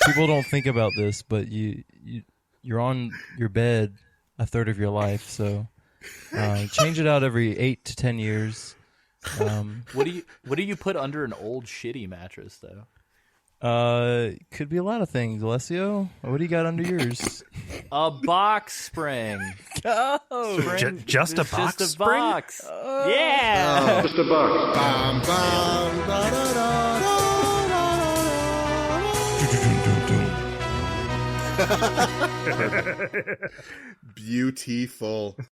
people don't think about this, but you're on your bed a third of your life, so change it out every 8 to 10 years. What do you put under an old shitty mattress though? Could be a lot of things. Alessio, what do you got under yours? A box spring. Spring, Just a it's box just a spring? box. Yeah. Just a box. Bum, bum, da, da, da, da, da, da, da. Beautiful.